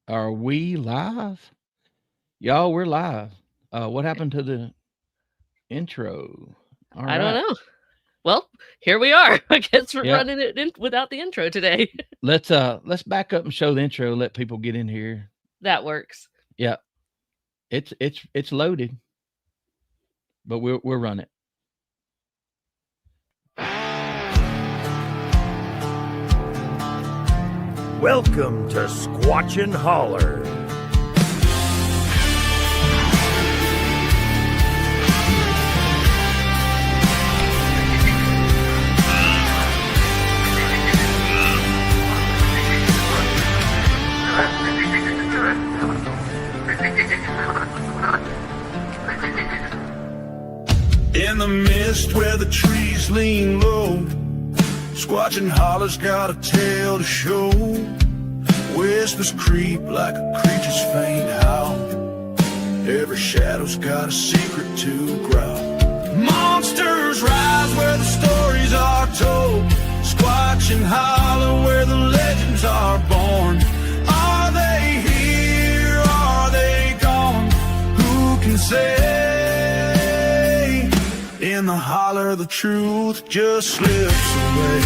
Are we live? Y'all, we're live. What happened to the intro? All I don't right. know. Well, here we are. I guess we're Yeah. running it in without the intro today. Let's back up and show the intro, let people get in here. That works. Yeah. It's loaded, but we'll run it. Welcome to Squatchin Holler. In the mist where the trees lean low, Squatchin Holler's got a tale to show. Whispers creep like a creature's faint howl. Every shadow's got a secret to growl. Monsters rise where the stories are told. Squatchin Holler where the legends are born. Are they here? Are they gone? Who can say? In the holler, the truth just slips away.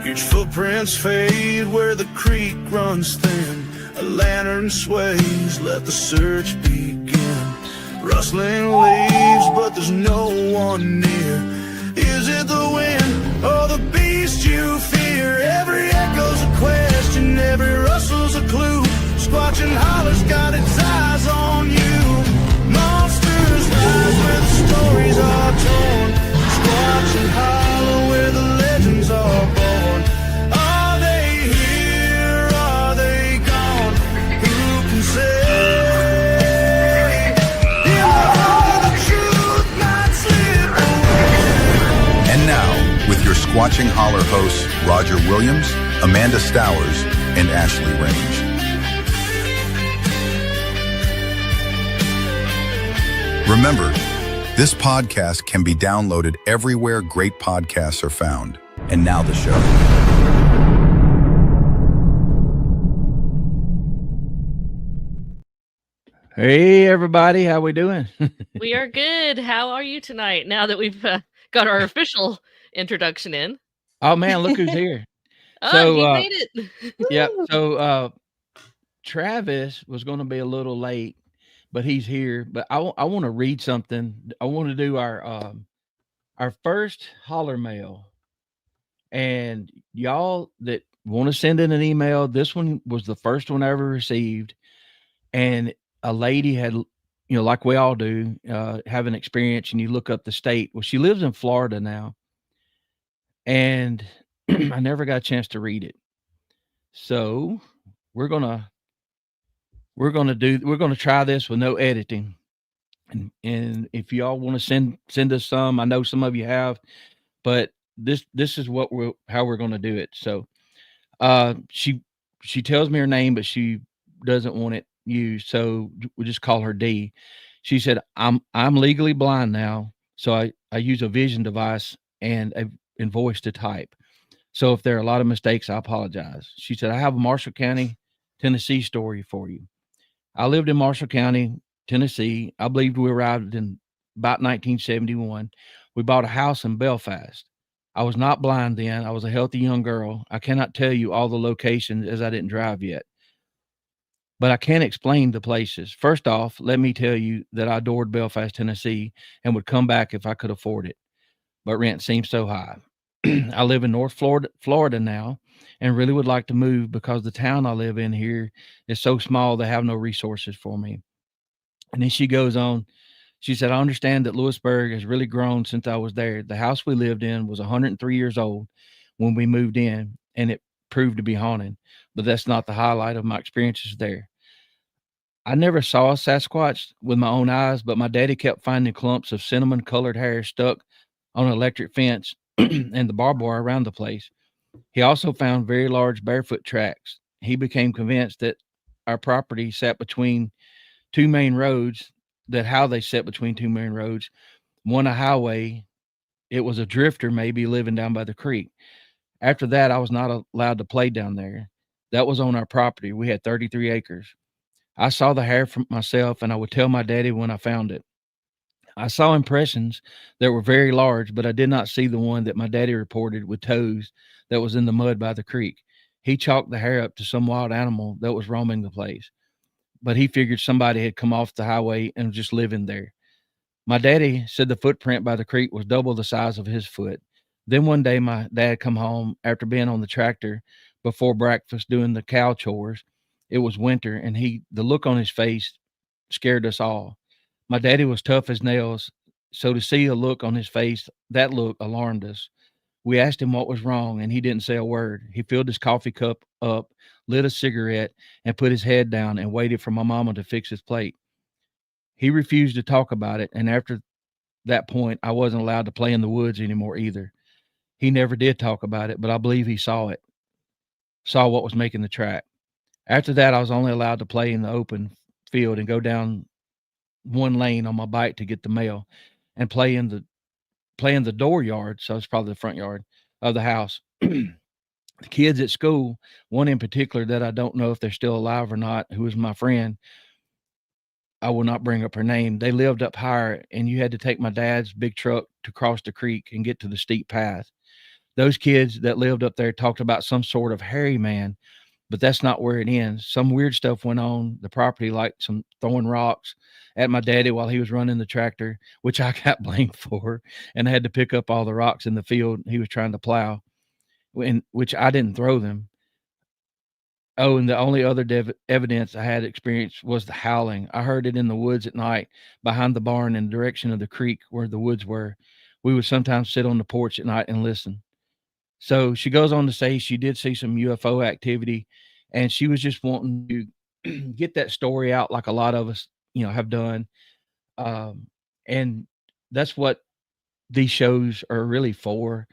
Huge footprints fade where the creek runs thin. A lantern sways, let the search begin. Rustling leaves, but there's no one near. Is it the wind or the beast you fear? Every echo's a question, every rustle's a clue. Squatchin Holler's got its eyes on you. Monsters rise where the stories are torn. Squatchin Holler where the legends are born. Are they here? Are they gone? Who can say? And now, with your Squatchin Holler hosts, Roger Williams, Amanda Stowers, and Ashley Range. Remember, this podcast can be downloaded everywhere great podcasts are found. And now the show. Hey everybody, how we doing? We are good. How are you tonight? Now that we've got our official introduction in. Oh man, look who's here. Oh, So, he made it. Yeah. So Travis was going to be a little late, but he's here. But I want to read something. I want to do our first holler mail, and y'all that want to send in an email. This one was the first one I ever received, and a lady had, like we all do, have an experience, and you look up the state. Well, she lives in Florida now, and I never got a chance to read it. So we're gonna try this with no editing. And if y'all want to send us some, I know some of you have, but this is how we're going to do it. So she tells me her name, but she doesn't want it used, so we'll just call her D. She said, I'm legally blind now, so I use a vision device and voice to type. So if there are a lot of mistakes, I apologize. She said, I have a Marshall County, Tennessee story for you. I lived in Marshall County, Tennessee. I believe we arrived in about 1971. We bought a house in Belfast. I was not blind then. I was a healthy young girl. I cannot tell you all the locations as I didn't drive yet, but I can explain the places. First off, let me tell you that I adored Belfast, Tennessee, and would come back if I could afford it, but rent seems so high. I live in North Florida now, and really would like to move because the town I live in here is so small they have no resources for me. And then she goes on. She said, I understand that Lewisburg has really grown since I was there. The house we lived in was 103 years old when we moved in, and it proved to be haunted. But that's not the highlight of my experiences there. I never saw a Sasquatch with my own eyes, but my daddy kept finding clumps of cinnamon colored hair stuck on an electric fence and the barbed wire around the place. He also found very large barefoot tracks. He became convinced that our property sat between two main roads. That how they sat between two main roads, one a highway. It was a drifter maybe living down by the creek. After that, I was not allowed to play down there. That was on our property. We had 33 acres. I saw the hair from myself, and I would tell my daddy when I found it. I saw impressions that were very large, but I did not see the one that my daddy reported with toes that was in the mud by the creek. He chalked the hair up to some wild animal that was roaming the place, but he figured somebody had come off the highway and was just living there. My daddy said the footprint by the creek was double the size of his foot. Then one day my dad come home after being on the tractor before breakfast doing the cow chores. It was winter and the look on his face scared us all. My daddy was tough as nails, so to see a look on his face, that look alarmed us. We asked him what was wrong, and he didn't say a word. He filled his coffee cup up, lit a cigarette, and put his head down and waited for my mama to fix his plate. He refused to talk about it, and after that point, I wasn't allowed to play in the woods anymore either. He never did talk about it, but I believe he saw what was making the track. After that, I was only allowed to play in the open field and go down one lane on my bike to get the mail and play in the dooryard. So it's probably the front yard of the house. The kids at school, one in particular that I don't know if they're still alive or not, who was my friend, I will not bring up her name. They lived up higher, and you had to take my dad's big truck to cross the creek and get to the steep path. Those kids that lived up there talked about some sort of hairy man, but that's not where it ends. Some weird stuff went on the property, like some throwing rocks at my daddy while he was running the tractor, which I got blamed for, and I had to pick up all the rocks in the field he was trying to plow, which I didn't throw them. Oh, and the only other evidence I had experienced was the howling. I heard it in the woods at night behind the barn in the direction of the creek where the woods were. We would sometimes sit on the porch at night and listen. So she goes on to say she did see some UFO activity, and she was just wanting to get that story out like a lot of us, have done. And that's what these shows are really for,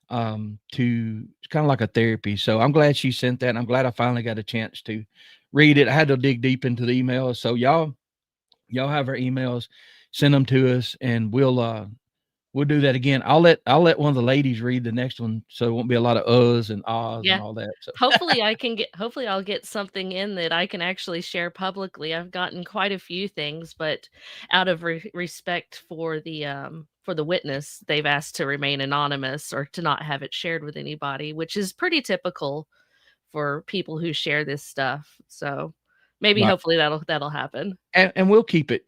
it's kind of like a therapy. So I'm glad she sent that. And I'm glad I finally got a chance to read it. I had to dig deep into the emails. So y'all have our emails, send them to us, and we'll do that again. I'll let one of the ladies read the next one, so it won't be a lot of uhs and ahs and all that. So Hopefully I'll get something in that I can actually share publicly. I've gotten quite a few things, but out of respect for the witness, they've asked to remain anonymous or to not have it shared with anybody, which is pretty typical for people who share this stuff. So maybe Right. hopefully that'll happen. And we'll keep it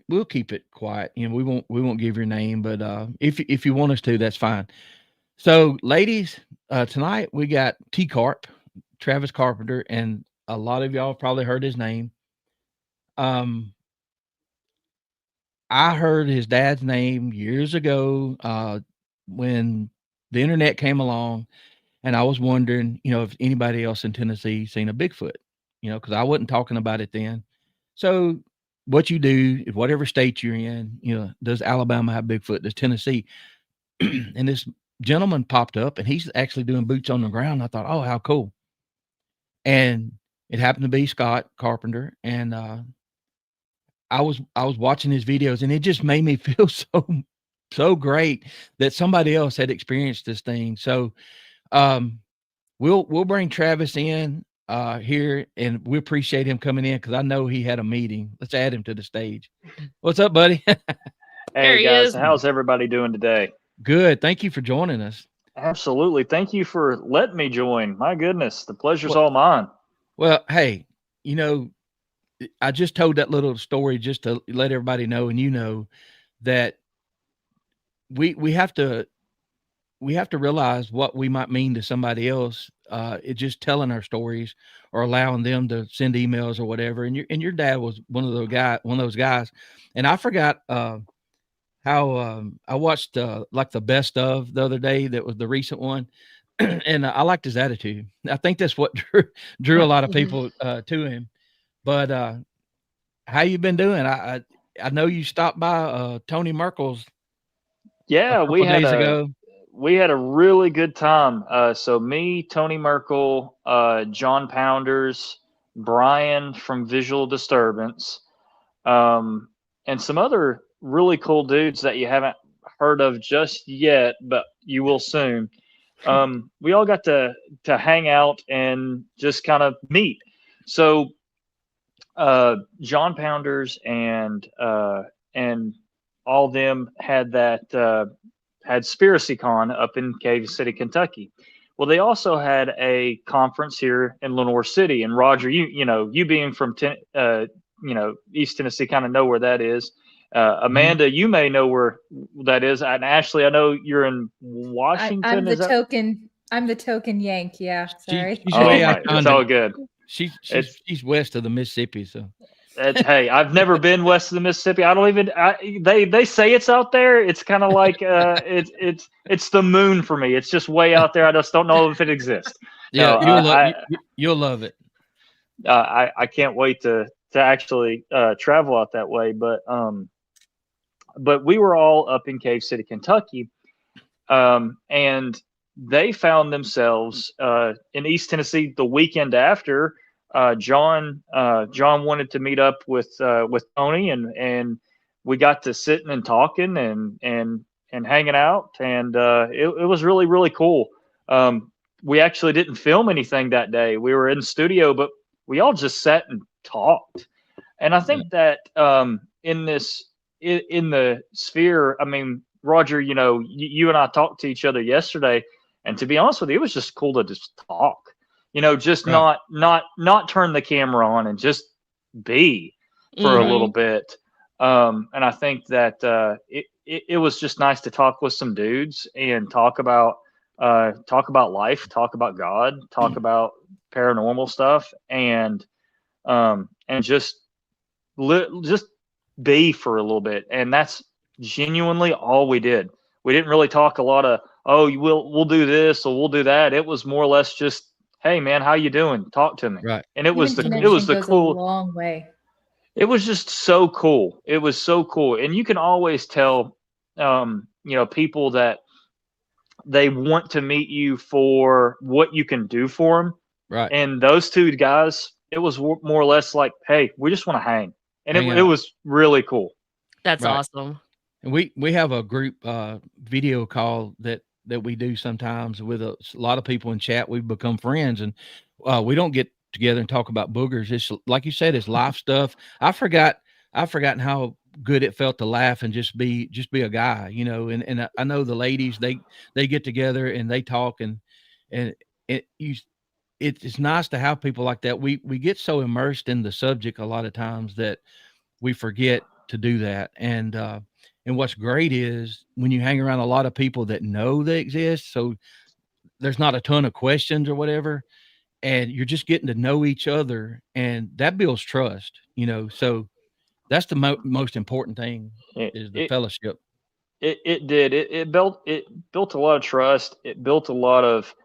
quiet. We won't give your name, but if you want us to, that's fine. So ladies, tonight we got T-Carp, Travis Carpenter, and a lot of y'all probably heard his name. I heard his dad's name years ago, when the internet came along, and I was wondering, if anybody else in Tennessee seen a Bigfoot, because I wasn't talking about it then. So what you do is whatever state you're in, does Alabama have Bigfoot? Does Tennessee? And this gentleman popped up, and he's actually doing boots on the ground. I thought, oh, how cool. And it happened to be Scott Carpenter. And I was watching his videos, and it just made me feel so great that somebody else had experienced this thing. So we'll bring Travis in here, and we appreciate him coming in because I know he had a meeting. Let's add him to the stage. What's up, buddy? There Hey he guys, is. how's everybody doing today? Good. Thank you for joining us. Absolutely. Thank you for letting me join. My goodness, the pleasure's Well- all mine. Well, hey, I just told that little story just to let everybody know, and that we have to realize what we might mean to somebody else. It's just telling our stories or allowing them to send emails or whatever. And your dad was one of those guys. And I forgot how I watched like the best of the other day. That was the recent one. And I liked his attitude. I think that's what drew a lot of people to him. But how you been doing? I know you stopped by Tony Merkel's Yeah, a couple days ago. we had a really good time. So me, Tony Merkel, John Pounders, Brian from Visual Disturbance, and some other really cool dudes that you haven't heard of just yet, but you will soon. We all got to hang out and just kind of meet. So John Pounders and all them had that had SpiracyCon up in Cave City, Kentucky. Well, they also had a conference here in Lenoir City. And Roger, you being from East Tennessee, kind of know where that is. Amanda, you may know where that is. And Ashley, I know you're in Washington. I'm the token Yank. Yeah, sorry. She's way out. It's all good. She's west of the Mississippi, so. Hey, I've never been west of the Mississippi. I don't even. They say it's out there. It's kind of like it's the moon for me. It's just way out there. I just don't know if it exists. Yeah, you'll love it. I can't wait to actually travel out that way. But we were all up in Cave City, Kentucky, and they found themselves in East Tennessee the weekend after. John wanted to meet up with Tony, and we got to sitting and talking and hanging out, and it was really, really cool. We actually didn't film anything that day. We were in studio, but we all just sat and talked. And I think that in the sphere, I mean, Roger, you and I talked to each other yesterday, and to be honest with you, it was just cool to just talk. Just right. not turn the camera on and just be for a little bit. And I think that it was just nice to talk with some dudes and talk about life, talk about God, talk about paranormal stuff, and just be for a little bit. And that's genuinely all we did. We didn't really talk a lot of, we'll do this or we'll do that. It was more or less just, hey man, how you doing? Talk to me. Right. And it was the cool. A long way. It was just so cool. It was so cool. And you can always tell, people that they want to meet you for what you can do for them. Right. And those two guys, it was more or less like, hey, we just want to hang. And it was really cool. That's awesome. And we have a group video call that we do sometimes with a lot of people in chat. We've become friends, and we don't get together and talk about boogers. It's like you said, it's life stuff. I've forgotten how good it felt to laugh and just be a guy, and I know the ladies, they get together and they talk, and it's nice to have people like that. We get so immersed in the subject a lot of times that we forget to do that. And what's great is when you hang around a lot of people that know they exist, so there's not a ton of questions or whatever, and you're just getting to know each other, and that builds trust, so that's the most important thing is the fellowship. It did. It built a lot of trust. It built a lot of,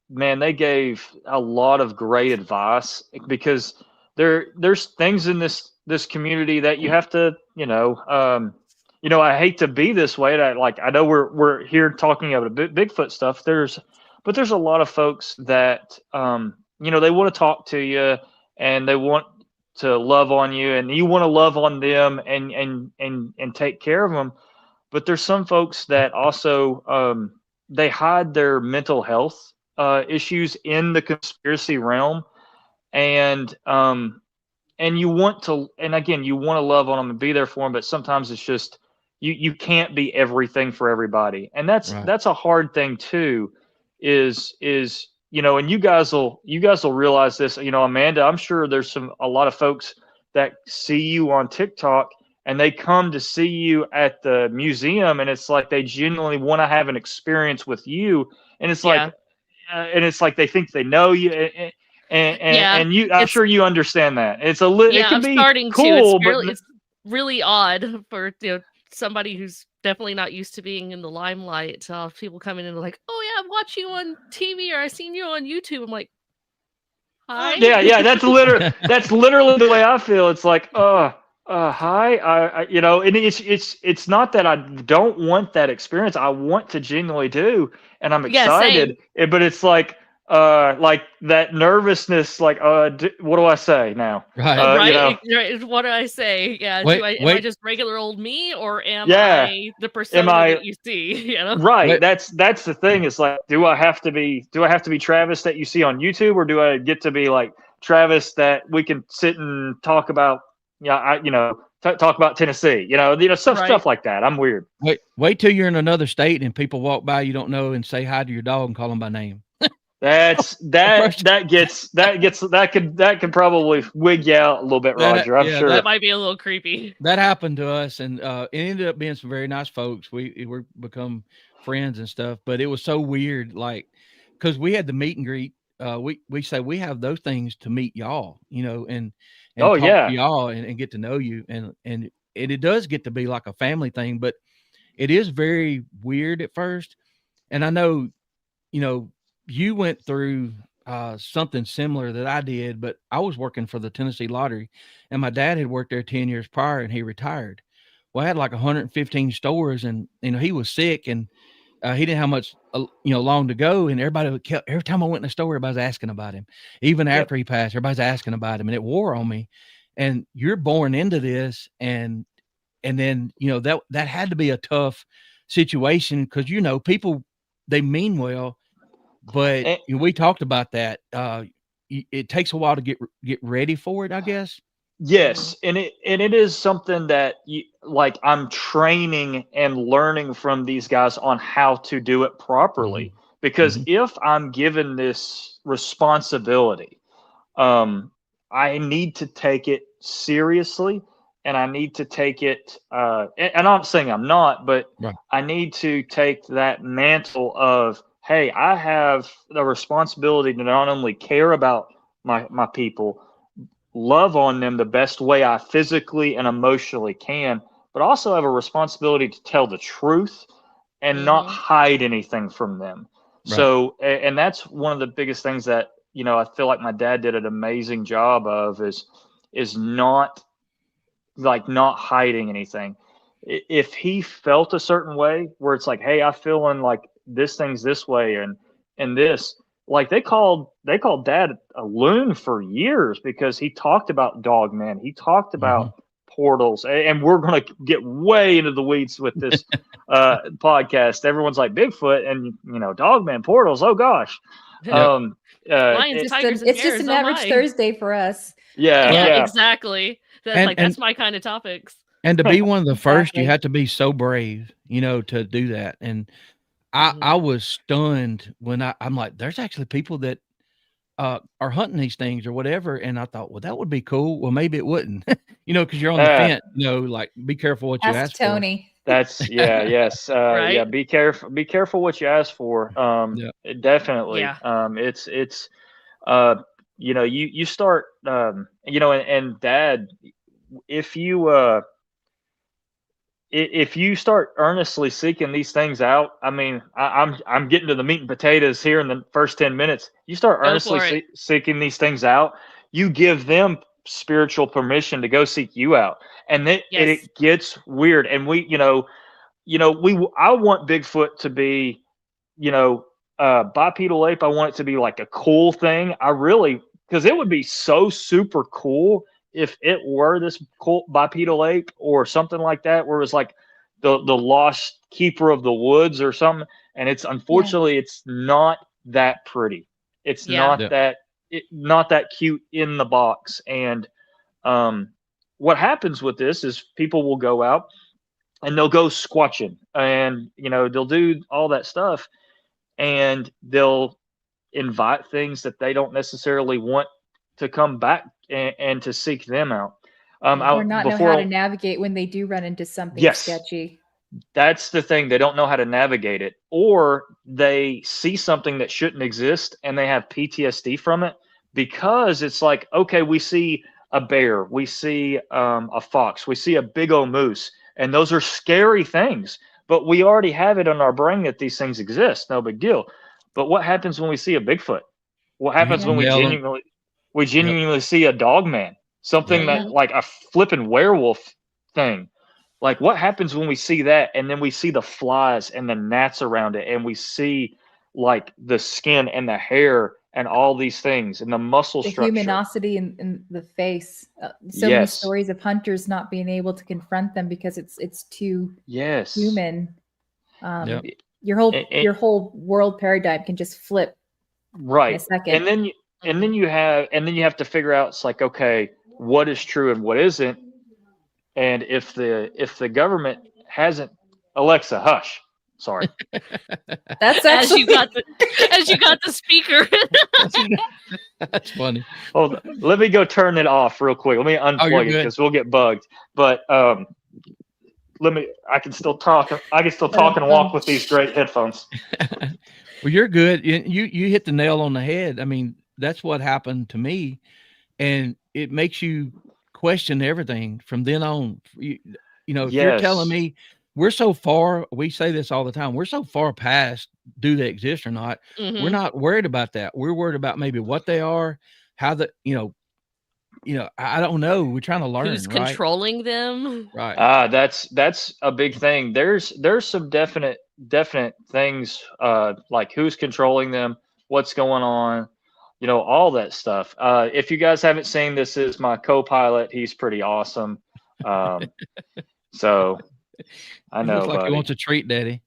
they gave a lot of great advice, because there's things in this community that you have to, I hate to be this way. I know we're here talking about Bigfoot stuff. There's a lot of folks that, they want to talk to you and they want to love on you, and you want to love on them and take care of them. But there's some folks that also, they hide their mental health issues in the conspiracy realm, and you want to love on them and be there for them, but sometimes it's just you can't be everything for everybody, and that's a hard thing too. Is and you guys will realize this. Amanda, I'm sure there's a lot of folks that see you on TikTok and they come to see you at the museum, and it's like they genuinely want to have an experience with you, and it's like they think they know you. And you, I'm sure you understand that. It's it can be cool, but it's really odd for somebody who's definitely not used to being in the limelight. People coming in and like, oh yeah, I've watched you on TV, or I've seen you on YouTube. I'm like, hi. Yeah, that's literally the way I feel. It's like, hi, and it's not that I don't want that experience. I want to genuinely do, and I'm excited. But it's like, like that nervousness, like, what do I say now? Right. Right? What do I say? Yeah. Wait, Am I wait. just regular old me, or am Yeah. I the persona I that you see? You know? right? Wait. That's the thing. It's like, do I have to be Travis that you see on YouTube, or do I get to be like Travis that we can sit and talk about? Talk about Tennessee. Stuff like that. I'm weird. Wait till you're in another state and people walk by you don't know and say hi to your dog and call them by name. That could probably wig you out a little bit, Roger. I'm sure that might be a little creepy. That happened to us, and it ended up being some very nice folks. We become friends and stuff, but it was so weird, like, because we had the meet and greet. We say we have those things to meet y'all, and talk to y'all and get to know you, and it does get to be like a family thing, but it is very weird at first. And I know, you went through something similar that I did, but I was working for the Tennessee Lottery, and my dad had worked there 10 years prior, and he retired. Well, I had like 115 stores, and he was sick, and he didn't have much long to go, and every time I went in the store, everybody's asking about him. Even after he passed, everybody's asking about him, and it wore on me. And you're born into this, and then that had to be a tough situation, because people, they mean well, but we talked about that. It takes a while to get ready for it, I guess. Yes, and it is something that I'm training and learning from these guys on how to do it properly. Because if I'm given this responsibility, I need to take it seriously, and I need to take it. And I'm not saying I'm not, but I need to take that mantle of, hey, I have the responsibility to not only care about my people, love on them the best way I physically and emotionally can, but also have a responsibility to tell the truth and not hide anything from them. Right. So, and that's one of the biggest things that, I feel like my dad did an amazing job of is not hiding anything. If he felt a certain way where it's like, hey, I feeling like this thing's this way and this, like they called Dad a loon for years because he talked about Dogman. He talked about portals, and we're going to get way into the weeds with this podcast. Everyone's like Bigfoot and Dogman, portals. Oh gosh. Lions, tigers, and it's just an average Thursday for us. Yeah, exactly. That's my kind of topics. And to be one of the first, you have to be so brave, to do that. And I was stunned when I'm like, there's actually people that are hunting these things or whatever. And I thought, well, that would be cool. Well, maybe it wouldn't, because you're on the fence, like, be careful what you ask Tony. for. That's yes. Right? Yeah. Be careful what you ask for. Definitely. Yeah. It's you start, and Dad, if you start earnestly seeking these things out, I mean, I'm getting to the meat and potatoes here in the first 10 minutes. You start earnestly seeking these things out, you give them spiritual permission to go seek you out. And it gets weird. And I want Bigfoot to be, bipedal ape. I want it to be like a cool thing. Because it would be so super cool if it were this cool bipedal ape or something like that, where it was like the lost keeper of the woods or something. And it's unfortunately it's not that pretty. It's not that cute in the box. And what happens with this is people will go out and they'll go squatching, and they'll do all that stuff, and they'll invite things that they don't necessarily want to come back and to seek them out. Or not know how to navigate when they do run into something sketchy. That's the thing. They don't know how to navigate it, or they see something that shouldn't exist and they have PTSD from it, because it's like, okay, we see a bear, we see a fox, we see a big old moose, and those are scary things, but we already have it in our brain that these things exist. No big deal. But what happens when we see a Bigfoot? What happens when we genuinely see a Dogman? Something that like a flipping werewolf thing. Like, what happens when we see that, and then we see the flies and the gnats around it, and we see like the skin and the hair and all these things and the muscle the structure. humanosity in the face. So many stories of hunters not being able to confront them because it's too human. Your whole world paradigm can just flip in a second. And then you have to figure out, it's like, okay, what is true and what isn't. And if the government hasn't, Alexa, hush. Sorry. That's actually as you got the speaker. That's funny. Hold on. Let me go turn it off real quick. Let me unplug it because we'll get bugged. But I can still talk. I can still talk and walk with these great headphones. Well, you're good. You hit the nail on the head. I mean, that's what happened to me, and it makes you question everything from then on. If you're telling me we're so far, we say this all the time, we're so far past do they exist or not. Mm-hmm. We're not worried about that. We're worried about maybe what they are, how I don't know. We're trying to learn. Who's controlling them? Right. That's a big thing. There's some definite things, like who's controlling them, what's going on, all that stuff. If you guys haven't seen, this is my co-pilot. He's pretty awesome. So I know, looks like he wants a treat, Daddy.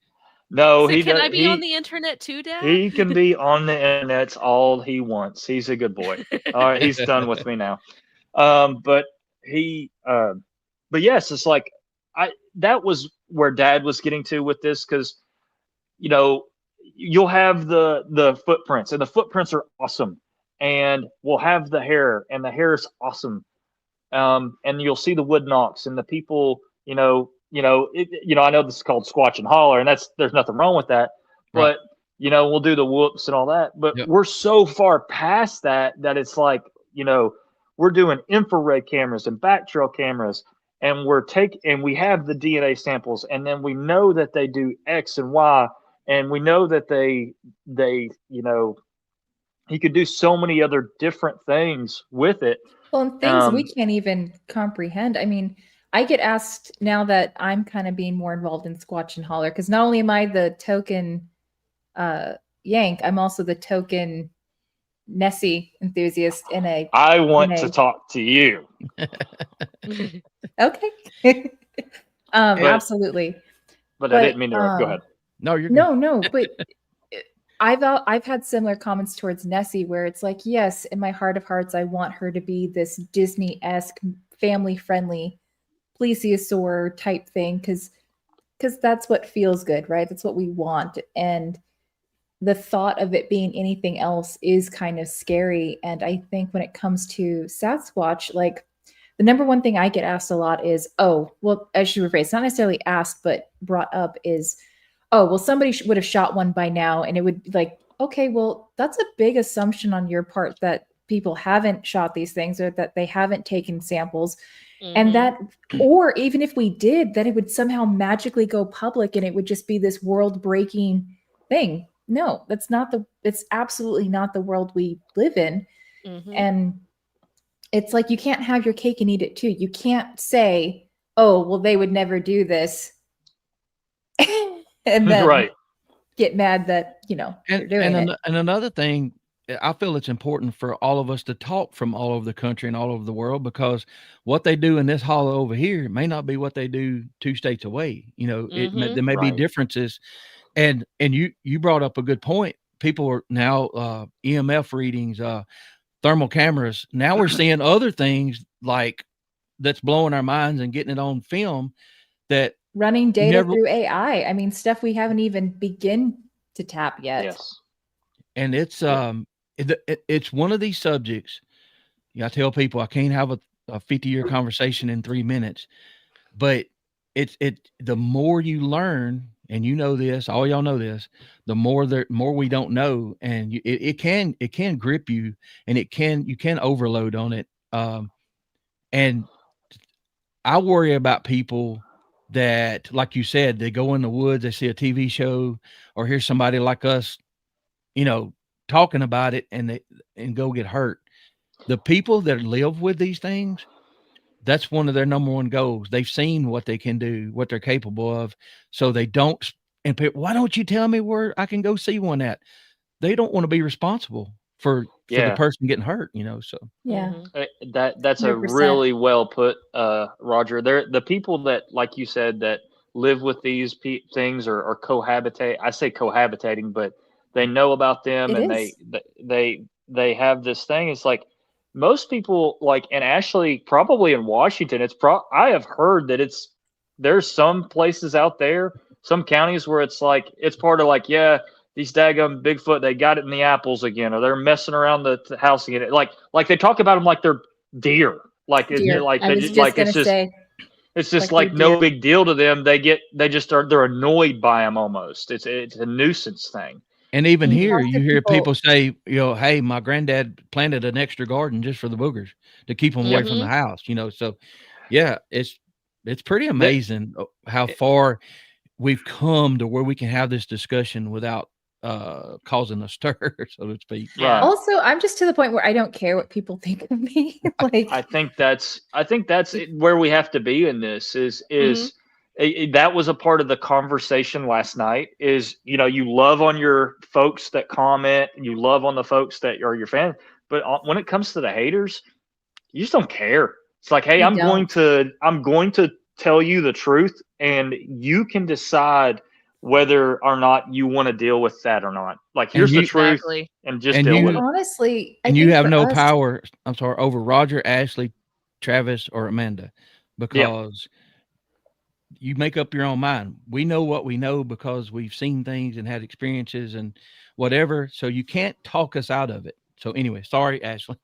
No, so can I be on the internet too, Dad? He can be on the internet all he wants. He's a good boy. All right, he's done with me now. But yes, it's like that was where Dad was getting to with this, because you'll have the footprints, and the footprints are awesome, and we'll have the hair, and the hair is awesome, and you'll see the wood knocks and the people, I know this is called Squatchin Holler, and there's nothing wrong with that, but we'll do the whoops and all that, but we're so far past that it's like, we're doing infrared cameras and back trail cameras, and we have the DNA samples, and then we know that they do X and Y, and we know that they he could do so many other different things with it. Well, and things we can't even comprehend. I mean, I get asked now that I'm kind of being more involved in Squatchin Holler, because not only am I the token Yank, I'm also the token Nessie enthusiast I want to talk to you. Okay. Absolutely. But I didn't mean to go ahead. No, you're good. No, but I've had similar comments towards Nessie, where it's like, yes, in my heart of hearts, I want her to be this Disney-esque, family-friendly plesiosaur type thing, because that's what feels good, right? That's what we want. And the thought of it being anything else is kind of scary. And I think when it comes to Sasquatch, like, the number one thing I get asked a lot is, I should rephrase, not necessarily asked, but brought up is, somebody would have shot one by now. And it would be like, okay, well, that's a big assumption on your part that people haven't shot these things, or that they haven't taken samples. Mm-hmm. And that, or even if we did, that it would somehow magically go public and it would just be this world breaking thing. No, it's absolutely not the world we live in. Mm-hmm. And it's like, you can't have your cake and eat it too. You can't say, they would never do this. And then get mad that, you're doing it. And another thing, I feel it's important for all of us to talk from all over the country and all over the world, because what they do in this hollow over here may not be what they do 2 states away. There may be differences. And you brought up a good point. People are now EMF readings, thermal cameras. Now we're seeing other things like that's blowing our minds and getting it on film, that running data through AI. I mean, stuff we haven't even begin to tap yet. Yes. And it's it's one of these subjects. I tell people I can't have a 50-year conversation in 3 minutes, but the more you learn, and this, all y'all know this, the more we don't know, and it can grip you, and you can overload on it. And I worry about people that, like you said, they go in the woods, they see a TV show or hear somebody like us, talking about it, and go get hurt. The people that live with these things, that's one of their number one goals. They've seen what they can do, what they're capable of. So they don't, and people, why don't you tell me where I can go see one at? They don't want to be responsible for the Yeah. person getting hurt, so. Yeah. That's a 100%. really well put, Roger. The people that, like you said, that live with these things or cohabitate. I say cohabitating, but they know about them, It and is. they have this thing. It's like most people, like, and Ashley, probably in Washington, I have heard that there's some places out there, some counties where it's like it's part of, like, yeah, these daggum Bigfoot, they got it in the apples again, or they're messing around the house again. Like they talk about them like they're deer. Like Deer. like I they was just, just like gonna it's just say, it's just like like they're no deer. big deal to them. They're annoyed by them almost. It's a nuisance thing. And even When you here, talk to you hear people- people say, hey, my granddad planted an extra garden just for the boogers to keep them away from the house, So, yeah, it's pretty amazing how far we've come to where we can have this discussion without causing a stir, so to speak. Right. Also, I'm just to the point where I don't care what people think of me. Like, I think that's where we have to be in this. That was a part of the conversation last night. Is you love on your folks that comment, and you love on the folks that are your fans, but when it comes to the haters, you just don't care. It's like, hey, You I'm going to tell you the truth, and you can decide whether or not you want to deal with that or not. Like, here's the truth, Exactly. and just And deal you- with it. honestly, I And think you have for no us- power, I'm sorry, over Roger, Ashley, Travis, or Amanda, because you make up your own mind. We know what we know because we've seen things and had experiences and whatever. So you can't talk us out of it. So anyway, sorry, Ashley.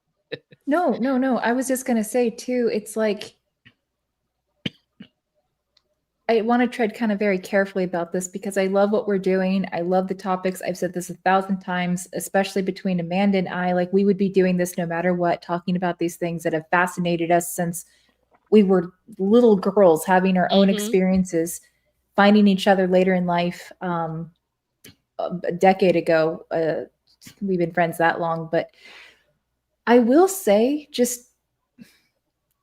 No. I was just gonna say too, it's like I want to tread kind of very carefully about this because I love what we're doing. I love the topics. I've said this 1,000 times, especially between Amanda and I. Like, we would be doing this no matter what, talking about these things that have fascinated us since we were little girls, having our own experiences, finding each other later in life. A decade ago, we've been friends that long, but I will say just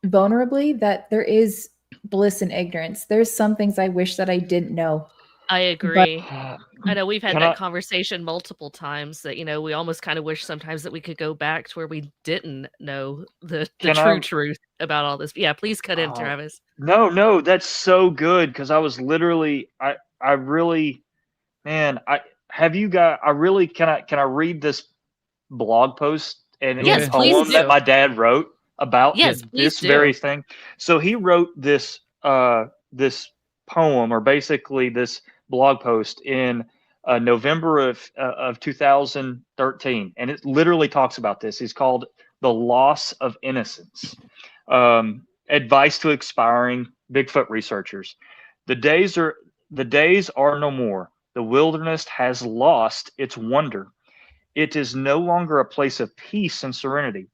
vulnerably that there is bliss in ignorance. There's some things I wish that I didn't know. I agree. Uh, I know we've had Can that I- conversation multiple times that, we almost kind of wish sometimes that we could go back to where we didn't know the Can true I- truth about all this. Yeah, please cut in, Oh, Travis. No, that's so good, because I was literally, I really, man, can I read this blog post and Yes, a please poem that do. my dad wrote about Yes, please this do. very thing? So he wrote this this poem, or basically this blog post, in November of 2013, and it literally talks about this. He's called "The Loss of Innocence." Advice to aspiring Bigfoot researchers: the days are no more. The wilderness has lost its wonder. It is no longer a place of peace and serenity.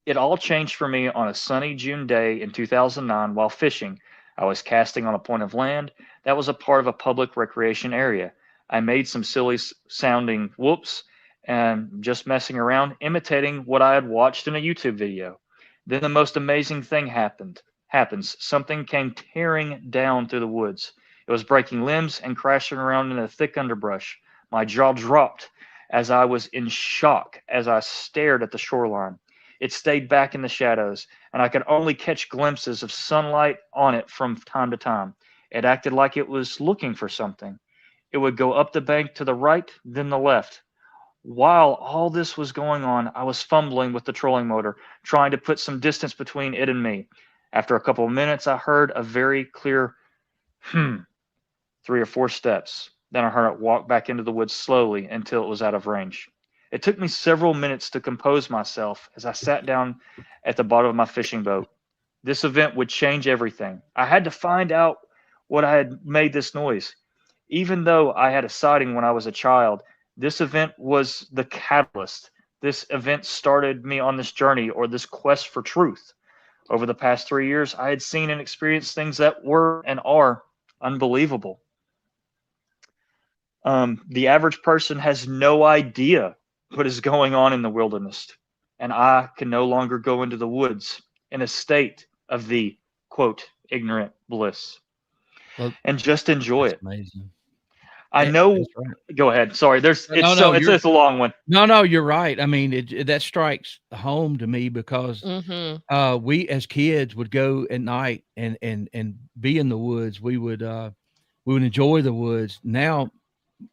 It all changed for me on a sunny June day in 2009 while fishing. I was casting on a point of land that was a part of a public recreation area. I made some silly sounding whoops and just messing around, imitating what I had watched in a YouTube video. Then the most amazing thing happens. Something came tearing down through the woods. It was breaking limbs and crashing around in the thick underbrush. My jaw dropped as I was in shock as I stared at the shoreline. It stayed back in the shadows, and I could only catch glimpses of sunlight on it from time to time. It acted like it was looking for something. It would go up the bank to the right, then the left. While all this was going on, I was fumbling with the trolling motor, trying to put some distance between it and me. After a couple of minutes, I heard a very clear 3 or 4 steps. Then I heard it walk back into the woods slowly until it was out of range. It took me several minutes to compose myself as I sat down at the bottom of my fishing boat. This event would change everything. I had to find out what I had made this noise. Even though I had a sighting when I was a child, this event was the catalyst. This event started me on this journey, or this quest for truth. Over the past 3 years, I had seen and experienced things that were and are unbelievable. The average person has no idea what is going on in the wilderness, and I can no longer go into the woods in a state of the, quote, ignorant bliss, Well, and just enjoy that's it. amazing. I know. That's right. Go ahead. Sorry. It's you're a long one. no, you're right. I mean, that strikes home to me because we as kids would go at night and be in the woods. We would enjoy the woods. Now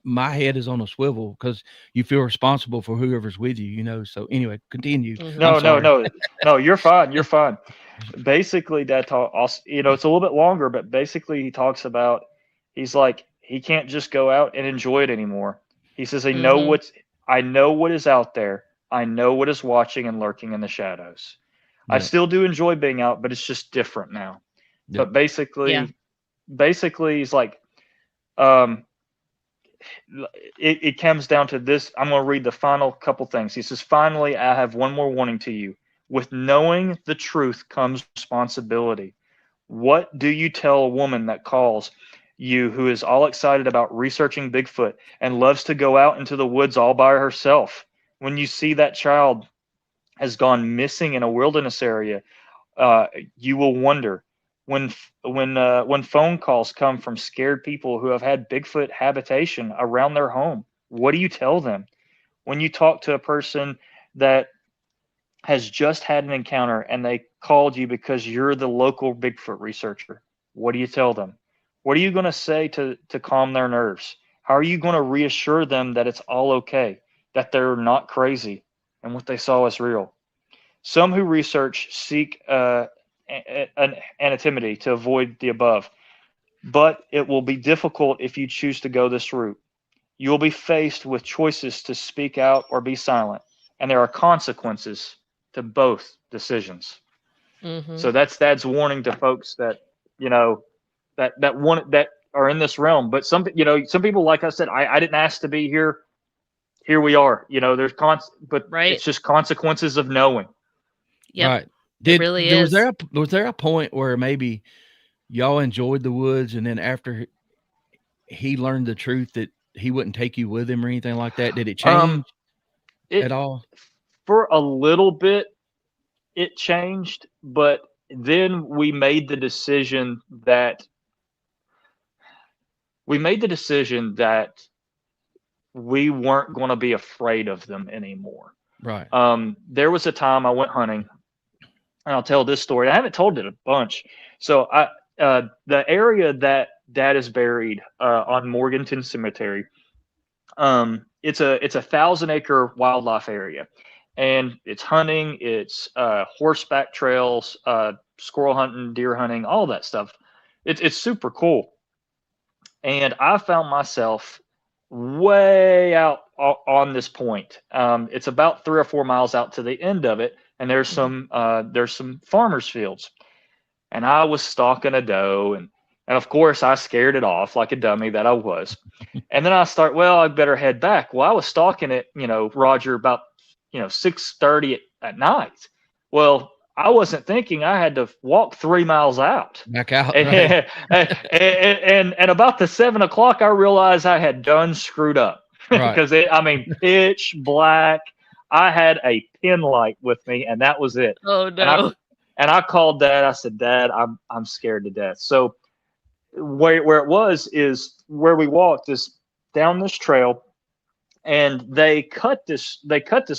my head is on a swivel because you feel responsible for whoever's with you, you know. So anyway, continue. I'm sorry. No, you're fine. You're fine. Basically, Dad talk also, you know, it's a little bit longer, but basically he talks about, he's like, he can't just go out and enjoy it anymore. He says, I know what is out there. I know what is watching and lurking in the shadows. I still do enjoy being out, but it's just different now. But basically, he's like, it comes down to this. I'm going to read the final couple things. He says, finally, I have one more warning to you. With knowing the truth comes responsibility. What do you tell a woman that calls you who is all excited about researching Bigfoot and loves to go out into the woods all by herself? When you see that child has gone missing in a wilderness area, you will wonder. When phone calls come from scared people who have had Bigfoot habitation around their home, what do you tell them? When you talk to a person that has just had an encounter and they called you because you're the local Bigfoot researcher, what do you tell them? What are you going to say to calm their nerves? How are you going to reassure them that it's all okay, that they're not crazy, and what they saw is real? Some who research seek anonymity to avoid the above, but it will be difficult if you choose to go this route. You will be faced with choices to speak out or be silent, and there are consequences to both decisions. So that's Dad's warning to folks that, you know, that are in this realm. But some people, like I said, I didn't ask to be here. Here we are. You know, there's it's just consequences of knowing. Yeah, right. It really is. Was there a point where maybe y'all enjoyed the woods, and then after he learned the truth that he wouldn't take you with him or anything like that? Did it change at all? For a little bit, it changed, but then we made the decision that we weren't going to be afraid of them anymore. Right. There was a time I went hunting, and I'll tell this story. I haven't told it a bunch. So the area that Dad is buried on Morganton Cemetery, it's a 1,000-acre wildlife area, and it's hunting, it's horseback trails, squirrel hunting, deer hunting, all that stuff. It's super cool. And I found myself way out on this point. It's about 3 or 4 miles out to the end of it, and there's some farmers' fields. And I was stalking a doe, and of course I scared it off like a dummy that I was. And then I better head back. Well, I was stalking it, Roger, about 6:30 at night. Well, I wasn't thinking I had to walk 3 miles out. Back out. And, Right. and about the 7 o'clock, I realized I had done screwed up because pitch black. I had a pin light with me, and that was it. Oh no! And I called Dad. I said, Dad, I'm scared to death. So where it was is where we walked is down this trail, and they cut this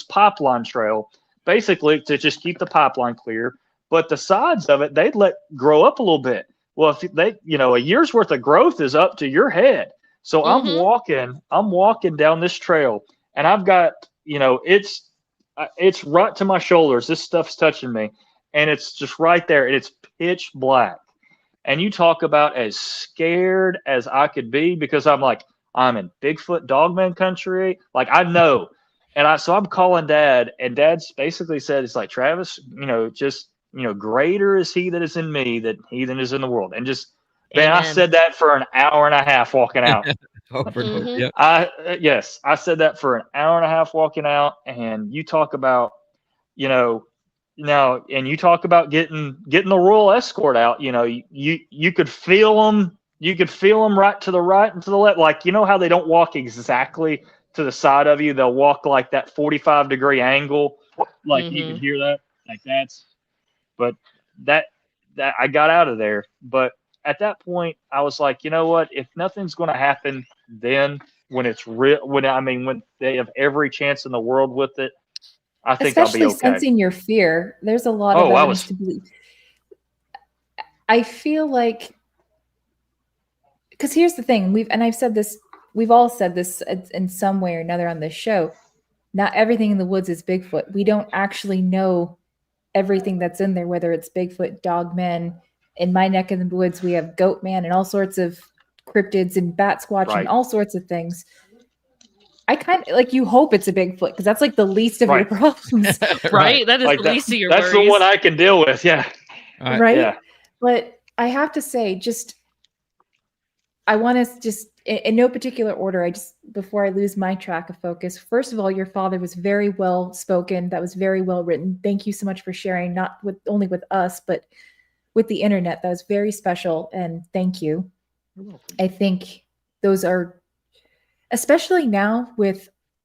pipeline trail basically to just keep the pipeline clear. But the sides of it, they'd let grow up a little bit. Well, if they, a year's worth of growth is up to your head. So I'm walking down this trail, and I've got, it's right to my shoulders. This stuff's touching me, and it's just right there, and it's pitch black. And you talk about as scared as I could be, because I'm in Bigfoot dogman country. Like, I know. And so I'm calling Dad, and Dad's basically said, it's like, Travis, greater is he that is in me than he that is in the world. And just, man, I said that for an hour and a half walking out. Yep. I said that for an hour and a half walking out. And you talk about, and you talk about getting the royal escort out. You could feel them. You could feel them right to the right and to the left. Like, how they don't walk exactly to the side of you. They'll walk like that 45-degree angle. Like you can hear that. Like but that I got out of there. But at that point, I was like, you know what? If nothing's going to happen, then when it's real, when they have every chance in the world with it, I think I'll be Especially okay. sensing your fear. There's a lot of evidence to believe. I feel like, because here's the thing, I've said this, we've all said this in some way or another on this show. Not everything in the woods is Bigfoot. We don't actually know everything that's in there, whether it's Bigfoot, dogmen. In my neck of the woods, we have goat man and all sorts of cryptids and bat squatch and all sorts of things. I kind of like, you hope it's a Bigfoot because that's like the least of your problems. Right? That is like the least of your That's worries. the one I can deal with. Yeah. Right. Yeah. But I have to say, I want to just, in no particular order, before I lose my track of focus, first of all, your father was very well spoken. That was very well written. Thank you so much for sharing, not only with us, but with the internet. That was very special. And thank you. I think those are, especially now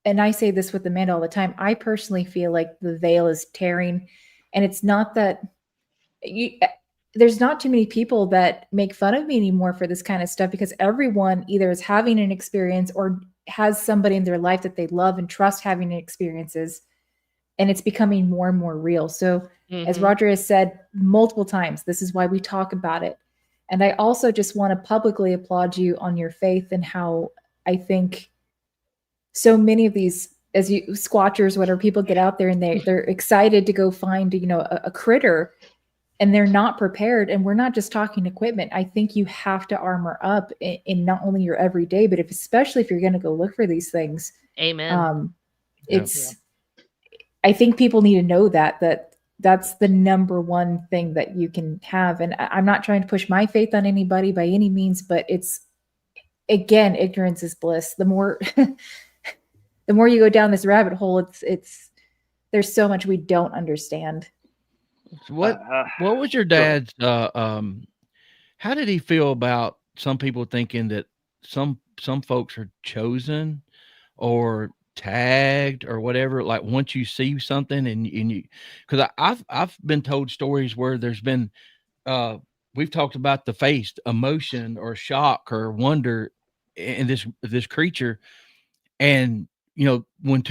and I say this with Amanda all the time, I personally feel like the veil is tearing, and it's not that there's not too many people that make fun of me anymore for this kind of stuff, because everyone either is having an experience or has somebody in their life that they love and trust having experiences, and it's becoming more and more real. So as Roger has said multiple times, this is why we talk about it. And I also just want to publicly applaud you on your faith and how I think so many of these, as you squatchers, whatever, people get out there and they're excited to go find, a critter, and they're not prepared. And we're not just talking equipment. I think you have to armor up in not only your everyday, but especially if you're going to go look for these things. Amen. I think people need to know that's the number one thing that you can have. And I'm not trying to push my faith on anybody by any means, but it's, again, ignorance is bliss. The more the more you go down this rabbit hole, it's there's so much we don't understand. What was your dad's how did he feel about some people thinking that some folks are chosen or tagged or whatever, like once you see something and you, because I've been told stories where there's been we've talked about the face emotion or shock or wonder in this creature, and when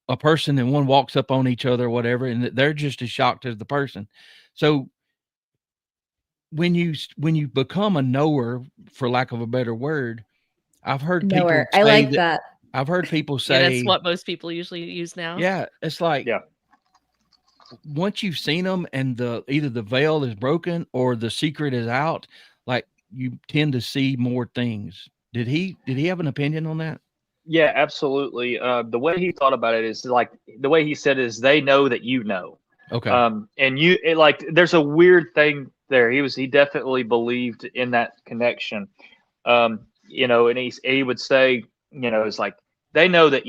a person and one walks up on each other or whatever, and they're just as shocked as the person. So when you become a knower, for lack of a better word, I've heard people say I like that. I've heard people say that's what most people usually use now. Yeah, it's like, once you've seen them and either the veil is broken or the secret is out, like, you tend to see more things. Did he have an opinion on that? Yeah, absolutely. The way he thought about it is like the way he said is they know that you know. Okay. And there's a weird thing there. He definitely believed in that connection. And he would say, it's like they know that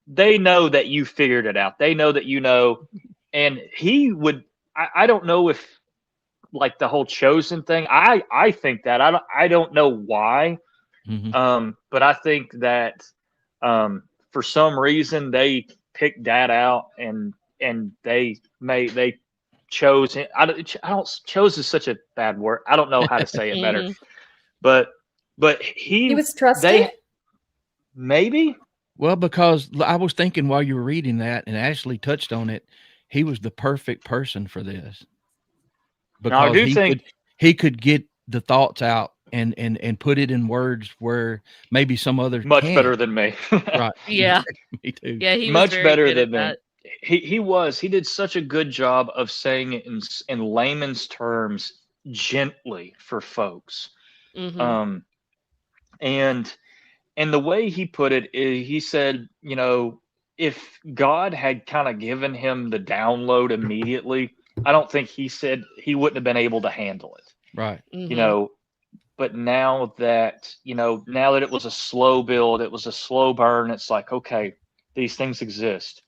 they know that you figured it out. They know that you know. And he would, I don't know if like the whole chosen thing. I think that I don't know why. Mm-hmm. But I think that for some reason they picked that out and they chose him. Chose is such a bad word. I don't know how to say it better. But he was trusting. Maybe. Well, because I was thinking while you were reading that, and Ashley touched on it, he was the perfect person for this. Because he could get the thoughts out and put it in words where maybe some others much can't. Better than me. Right. Yeah. Me too. Yeah, he much was very better good than at me. That. He did such a good job of saying it in layman's terms gently for folks. Mm-hmm. And the way he put it is, he said, if God had kind of given him the download immediately, I don't think he wouldn't have been able to handle it. Right. Mm-hmm. But now that it was a slow build, it was a slow burn, it's like, okay, these things exist.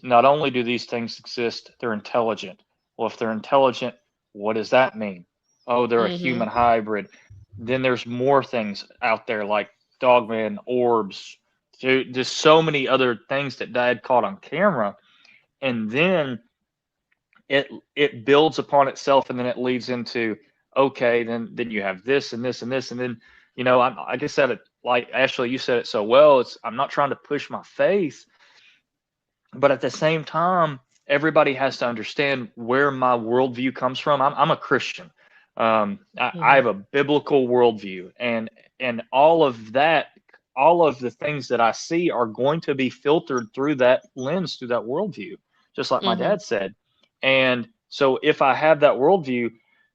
Not only do these things exist, they're intelligent. Well, if they're intelligent, what does that mean? Oh, they're a human hybrid. Then there's more things out there like dogman, orbs, just so many other things that Dad caught on camera. And then it builds upon itself, and then it leads into, okay, then you have this and this and this, and then I guess that like Ashley, you said it so well. I'm not trying to push my faith, but at the same time, everybody has to understand where my worldview comes from. I'm a Christian. I have a biblical worldview, and all of that, all of the things that I see are going to be filtered through that lens, through that worldview, just like my dad said. And so if I have that worldview,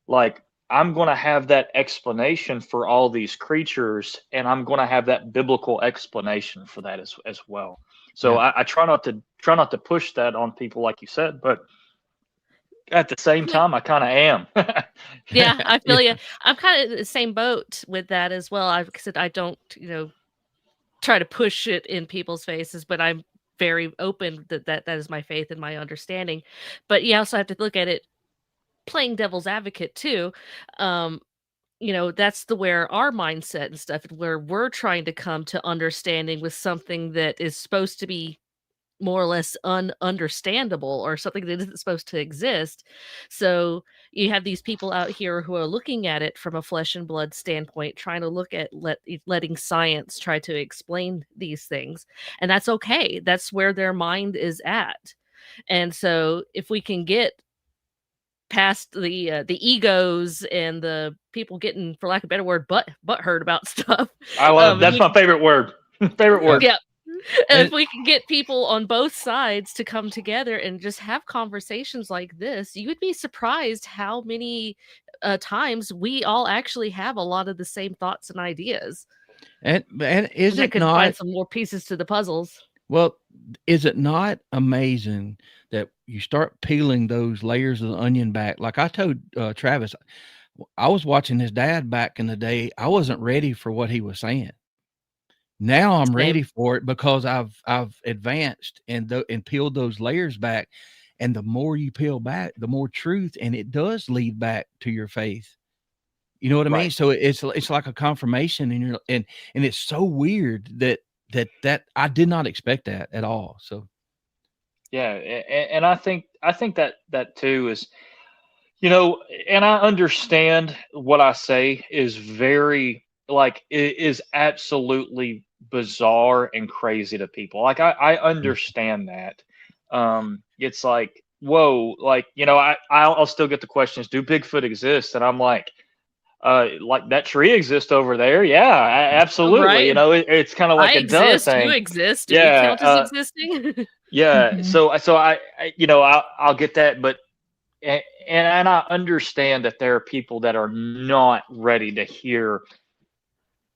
like I'm going to have that explanation for all these creatures, and I'm going to have that biblical explanation for that as well. So I try not to push that on people, like you said, but at the same time, I kind of am. Yeah, I feel you. I'm kind of in the same boat with that as well. I said I don't, try to push it in people's faces, but I'm very open that is my faith and my understanding. But you also have to look at it playing devil's advocate too. That's where our mindset and stuff, where we're trying to come to understanding with something that is supposed to be more or less ununderstandable, or something that isn't supposed to exist. So you have these people out here who are looking at it from a flesh and blood standpoint, trying to look at letting science try to explain these things. And that's okay. That's where their mind is at. And so if we can get past the egos and the people getting, for lack of a better word, butt hurt about stuff. I love that's my favorite word. Favorite word. Yeah. And if we can get people on both sides to come together and just have conversations like this, you would be surprised how many times we all actually have a lot of the same thoughts and ideas. And is it could not find some more pieces to the puzzles? Well, is it not amazing that you start peeling those layers of the onion back? Like I told Travis, I was watching his dad back in the day. I wasn't ready for what he was saying. Now I'm ready for it because I've advanced and peeled those layers back. And the more you peel back, the more truth, and it does lead back to your faith. You know what I mean? So it's like a confirmation, and it's so weird that I did not expect that at all. So yeah, and I think that too is, and I understand what I say is very, like, it is absolutely bizarre and crazy to people. Like I understand that. It's like, whoa, like, I'll still get the questions, do Bigfoot exist? And I'm like that tree exists over there. Yeah, absolutely. Right. It's kind of like I a duh exist, thing. you exist. Do we count as existing? Yeah. So I'll get that, but and I understand that there are people that are not ready to hear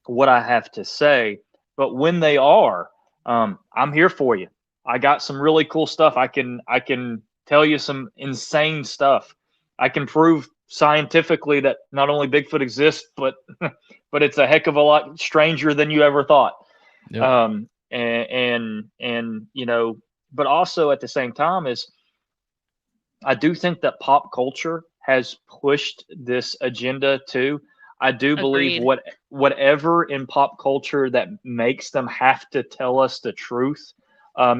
what I have to say, but when they are, I'm here for you. I got some really cool stuff. I can tell you some insane stuff. I can prove scientifically that not only Bigfoot exists, but it's a heck of a lot stranger than you ever thought. Yep. And but also at the same time is, I do think that pop culture has pushed this agenda too. I do believe whatever in pop culture that makes them have to tell us the truth,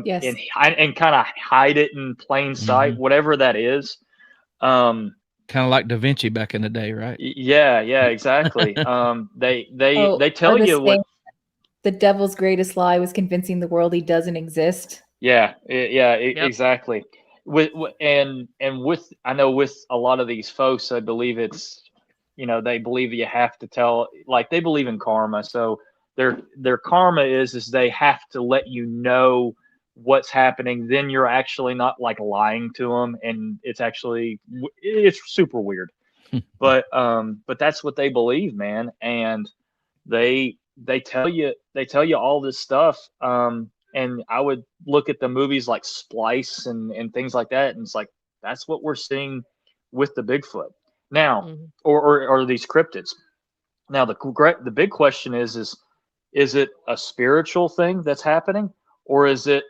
Yes. and kind of hide it in plain sight, whatever that is. Kind of like Da Vinci back in the day, right? Yeah, exactly. They tell you what the devil's greatest lie was convincing the world he doesn't exist. Yeah, exactly. With I know with a lot of these folks, I believe it's, they believe you have to tell, like, they believe in karma. So their karma is they have to let you know what's happening. Then you're actually not like lying to them, and it's super weird. But that's what they believe, man. And they tell you all this stuff. And I would look at the movies like Splice and things like that, and it's like, that's what we're seeing with the Bigfoot now, or these cryptids. Now the big question is it a spiritual thing that's happening, or is it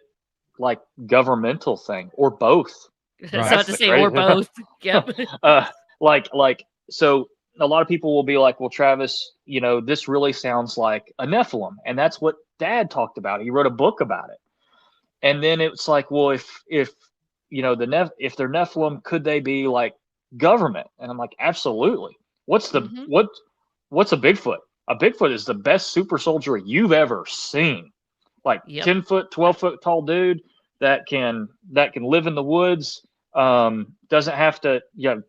like governmental thing, or both? That's not to say or both. Yep. So a lot of people will be like, well, Travis, this really sounds like a Nephilim, and that's what Dad talked about. He wrote a book about it. And then it's like, well, if they're Nephilim, could they be like government? And I'm like, absolutely. What's the what's a Bigfoot? A Bigfoot is the best super soldier you've ever seen. Like 10-foot, 12-foot tall dude that can live in the woods. Doesn't have to,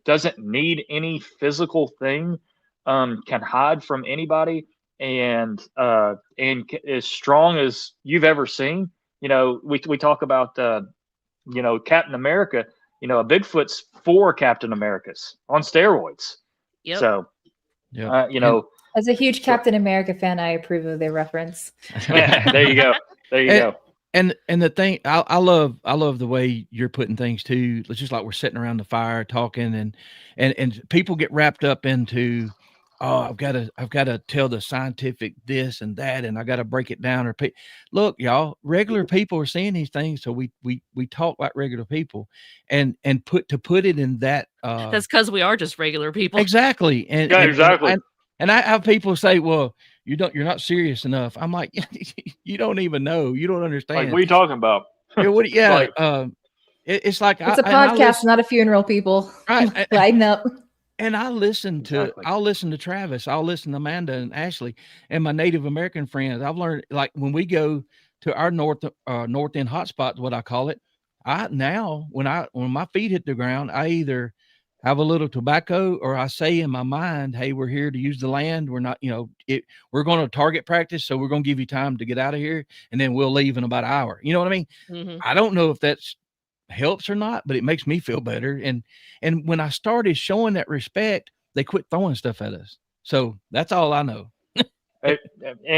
doesn't need any physical thing. Can hide from anybody, and as strong as you've ever seen. We talk about Captain America. A Bigfoot's 4 Captain Americas on steroids. Yep. So, as a huge Captain America fan, I approve of their reference. Yeah, there you go. There you go. And the thing I love the way you're putting things too. It's just like we're sitting around the fire talking, and people get wrapped up into, I've got to tell the scientific this and that, and I got to break it down. Or look, y'all, regular people are seeing these things, so we talk like regular people, and put it in that. That's because we are just regular people. Exactly. Exactly. And I have people say, well, you're not serious enough. I'm like, you don't even know. You don't understand. Like, what are you talking about? It's like it's a podcast, not a funeral, people. Right. Lighten up. And I'll listen to Travis. I'll listen to Amanda and Ashley and my Native American friends. I've learned, like, when we go to our north end hotspot, what I call it. When my feet hit the ground, I either have a little tobacco, or I say in my mind, hey, we're here to use the land. We're not, we're going to target practice. So we're going to give you time to get out of here, and then we'll leave in about an hour. You know what I mean? Mm-hmm. I don't know if that's helps or not, but it makes me feel better. And when I started showing that respect, they quit throwing stuff at us. So that's all I know.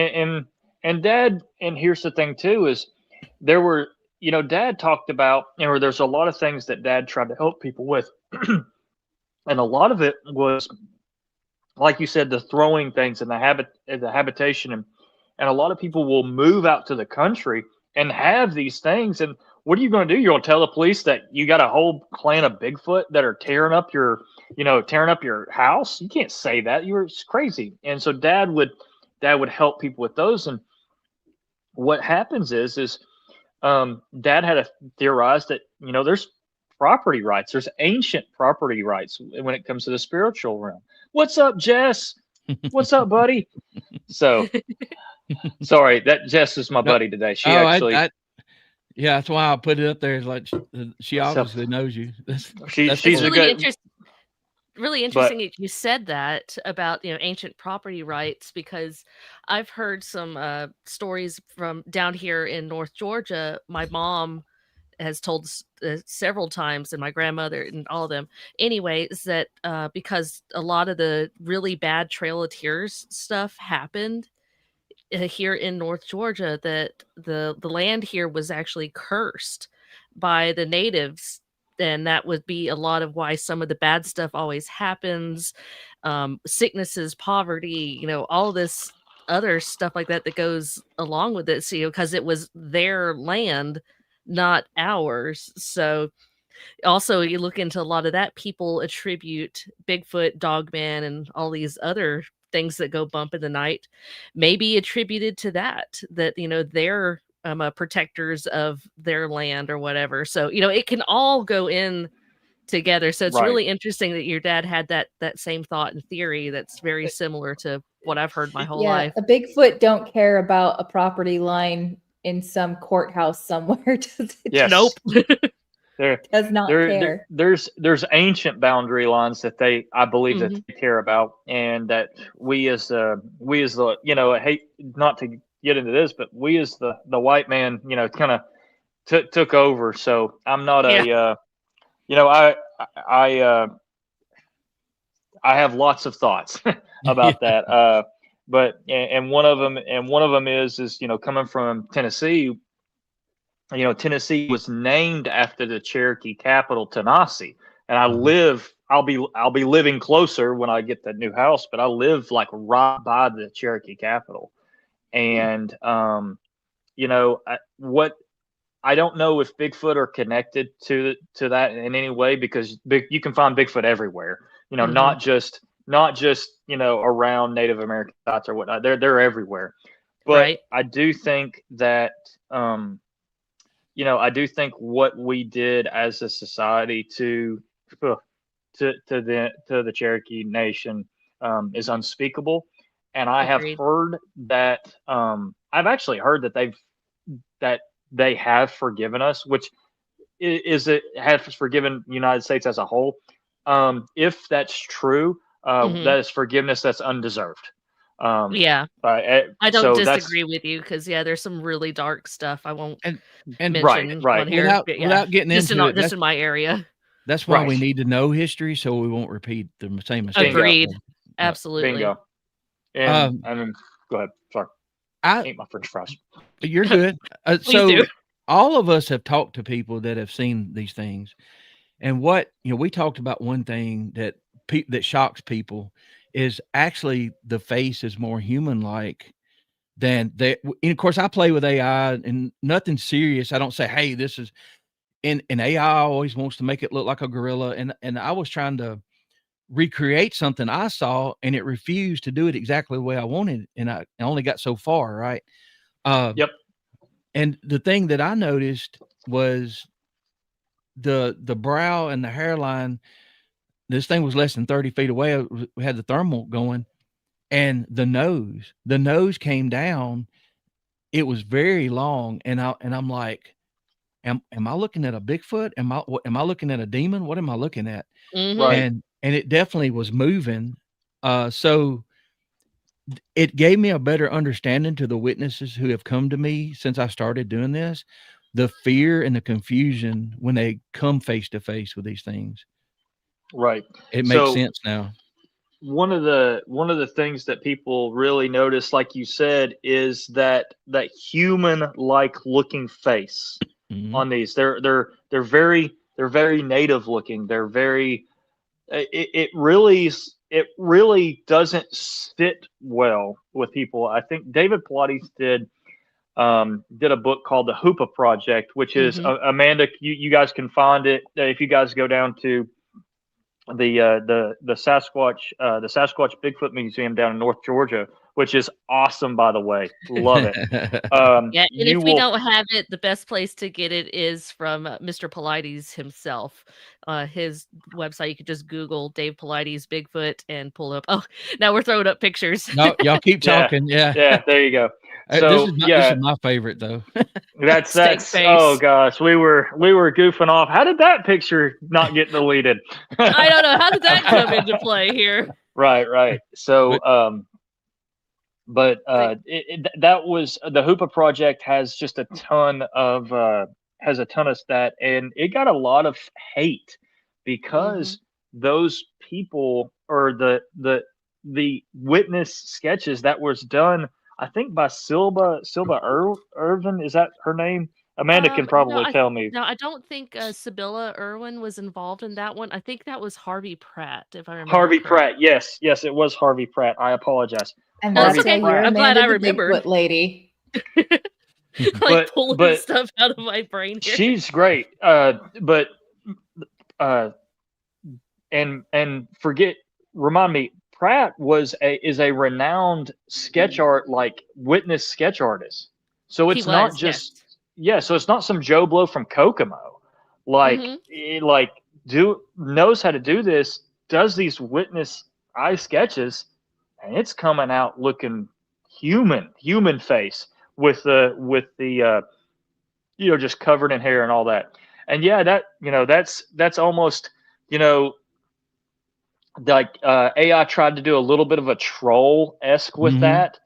and Dad, and here's the thing too, is there were, Dad talked about, there's a lot of things that Dad tried to help people with. And a lot of it was, like you said, the throwing things and the habitation, and a lot of people will move out to the country and have these things. And what are you going to do? You're going to tell the police that you got a whole clan of Bigfoot that are tearing up your house? You can't say that. It's crazy. And so Dad would help people with those. And what happens is Dad had to theorize that, there's property rights. There's ancient property rights when it comes to the spiritual realm. What's up, Jess? What's up, buddy? So, sorry, that Jess is my buddy today. She yeah, that's why I put it up there. It's like she obviously knows you. She's really interesting that you said that about ancient property rights, because I've heard some stories from down here in North Georgia. My mom has told several times, and my grandmother and all of them anyways, that because a lot of the really bad Trail of Tears stuff happened here in North Georgia, that the land here was actually cursed by the natives, and that would be a lot of why some of the bad stuff always happens. Sicknesses, poverty, all this other stuff like that goes along with it. So, because it was their land, not ours. So also, you look into a lot of that, people attribute Bigfoot, Dogman, and all these other things that go bump in the night, maybe attributed to that they're protectors of their land or whatever. So it can all go in together. So it's really interesting that your dad had that same thought and theory that's very similar to what I've heard my whole life. A Bigfoot don't care about a property line in some courthouse somewhere. Yes. Nope. Does not care. There's ancient boundary lines that I believe that they care about, and that we as the I hate not to get into this, but we as the white man, kind of took over. So I'm not I have lots of thoughts about that. But one of them is coming from Tennessee. Tennessee was named after the Cherokee capital, Tennessee, and I'll be living closer when I get that new house, but I live like right by the Cherokee capital, and I don't know if Bigfoot are connected to that in any way, because you can find Bigfoot everywhere, not just around Native American sites or whatnot. They're everywhere. But right. I do think that I do think what we did as a society to the Cherokee Nation, is unspeakable. And I have Agreed. heard that I've actually heard that they have forgiven us, which is it has forgiven the United States as a whole. If that's true, Mhm. that is forgiveness that's undeserved. Yeah. I don't So that's disagree with you because there's some really dark stuff I won't And right, mention right. on here. without But yeah, without getting just into it, just in my area. that's why we Right. need to know history so we won't repeat the same mistakes. Bingo. Agreed. Yeah. Absolutely. Bingo. And I mean, go ahead. Sorry, I ate my French fries. You're good. Please So do. all of us have talked to people that have seen these things, and we talked about one thing that that shocks people is actually the face is more human-like than they. And of course, I play with AI and nothing serious. I don't say, "Hey, this is." And AI always wants to make it look like a gorilla, and I was trying to recreate something I saw, and it refused to do it exactly the way I wanted, and I only got so far, right? Yep. And the thing that I noticed was the brow and the hairline. This thing was less than 30 feet away. We had the thermal going, and the nose came down. It was very long, and I'm like, am I looking at a Bigfoot? Am I looking at a demon? What am I looking at? Mhm. Right. And it definitely was moving. So it gave me a better understanding to the witnesses who have come to me since I started doing this, the fear and the confusion when they come face to face with these things. Right. It makes So sense now. one of the things that people really notice, like you said, is that human like looking face Mhm. on these. They're very native looking. They're very it really doesn't sit well with people. I think David Pilates did a book called The Hoopa Project, which is Mhm. Amanda. You guys can find it if you guys go down to the Sasquatch Bigfoot Museum down in North Georgia, which is awesome, by the way. Love it. Yeah, and You if we will don't have it, the best place to get it is from Mr. Pilates himself. His website, you could just Google Dave Pilates Bigfoot and pull up. Oh, now we're throwing up pictures. No, y'all keep Yeah. talking. Yeah. Yeah, there you go. This So is my favorite though. that's Steak oh face. gosh, we were goofing off. How did that picture not get deleted? I don't know. How did that come into play here? Right. So But that was the Hoopa Project has just a ton of stat, and it got a lot of hate because those people or the witness sketches that was done, I think by Silva Irvin, is that her name? Amanda can probably tell me. No, I don't think Sibylla Irwin was involved in that one. I think that was Harvey Pratt, if I remember Harvey correctly. Pratt, yes, it was Harvey Pratt. I apologize. And No, it's that's okay. why you're I'm glad Amanda I the remembered. Bigfoot lady. Like pulling but stuff out of my brain here. she's great. But remind me, Pratt is a renowned sketch art, like witness sketch artist. So He it's not was, just so it's not some Joe Blow from Kokomo. Like knows how to do this, does these witness eye sketches, and it's coming out looking human face with the just covered in hair and all that. And yeah, that's almost, like AI tried to do a little bit of a troll-esque with that,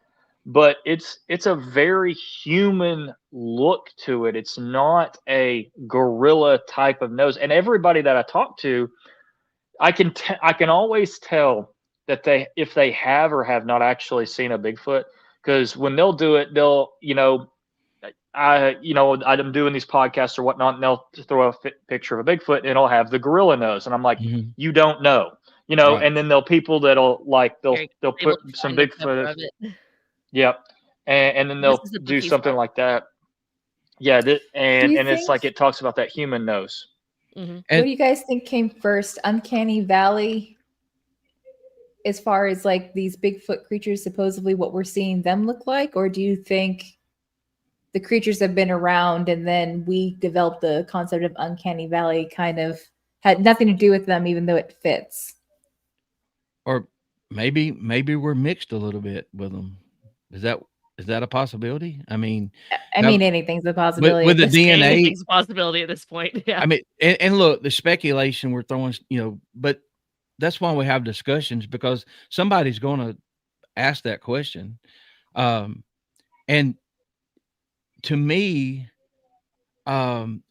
but it's a very human look to it. It's not a gorilla type of nose. And everybody that I talk to, I can always tell that if they have or have not actually seen a Bigfoot, because when they'll do it, they'll I'm doing these podcasts or whatnot, and they'll throw a picture of a Bigfoot, and it'll have the gorilla nose, and I'm like, you don't know, Right. and then people that'll they'll put some Bigfoot, yep, and then they'll do something like that, yeah, and it's like it talks about that human nose. What do you guys think came first, Uncanny Valley, as far as like these Bigfoot creatures, supposedly what we're seeing them look like, or do you think the creatures have been around and then we developed the concept of Uncanny Valley, kind of had nothing to do with them, even though it fits? Or maybe we're mixed a little bit with them. Is that a possibility? I mean, I that mean, anything's a possibility with at the this point. DNA. Anything's a possibility at this point. Yeah. I mean, and look, the speculation we're throwing, but that's why we have discussions, because somebody's going to ask that question. And to me,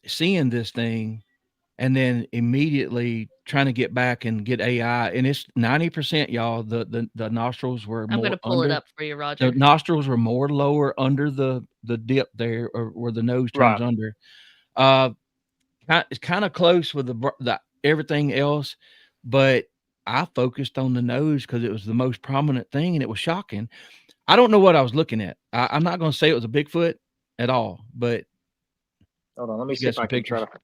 seeing this thing and then immediately trying to get back and get AI, and it's 90%, y'all. The nostrils were I'm going more to pull it under. up for you, The Roger. nostrils were more lower under the dip there, or where the nose turns Right. under. It's kind of close with the everything else, but I focused on the nose because it was the most prominent thing, and it was shocking. I don't know what I was looking at. I'm not going to say it was a Bigfoot at all, but Hold on, let me you see got if I some can try pictures. to.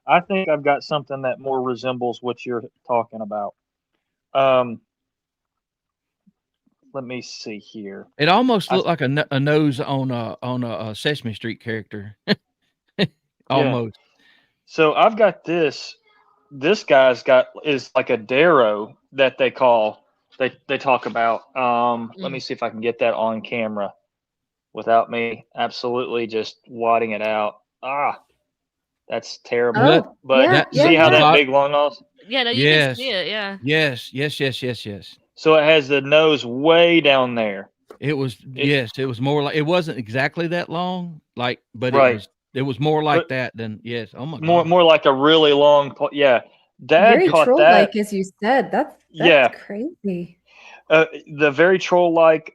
I think I've got something that more resembles what you're talking about. Um, let me see here. It almost I- looked like a nose on a Sesame Street character. Almost. So I've got this. This guy's is like a Darrow that they talk about. Let me see if I can get that on camera without me absolutely just wadding it out. That's terrible. Oh, But yeah, see how yeah. that big long nose? Yeah, no, you can see it. Yeah. Yes. So it has the nose way down there. It was it was more like, it wasn't exactly that long, but Right. it was more like But that than yes. Oh my God. more like a really long. Yeah, Dad Very caught troll-like, that. as you said. That's Yeah. crazy. The very troll-like.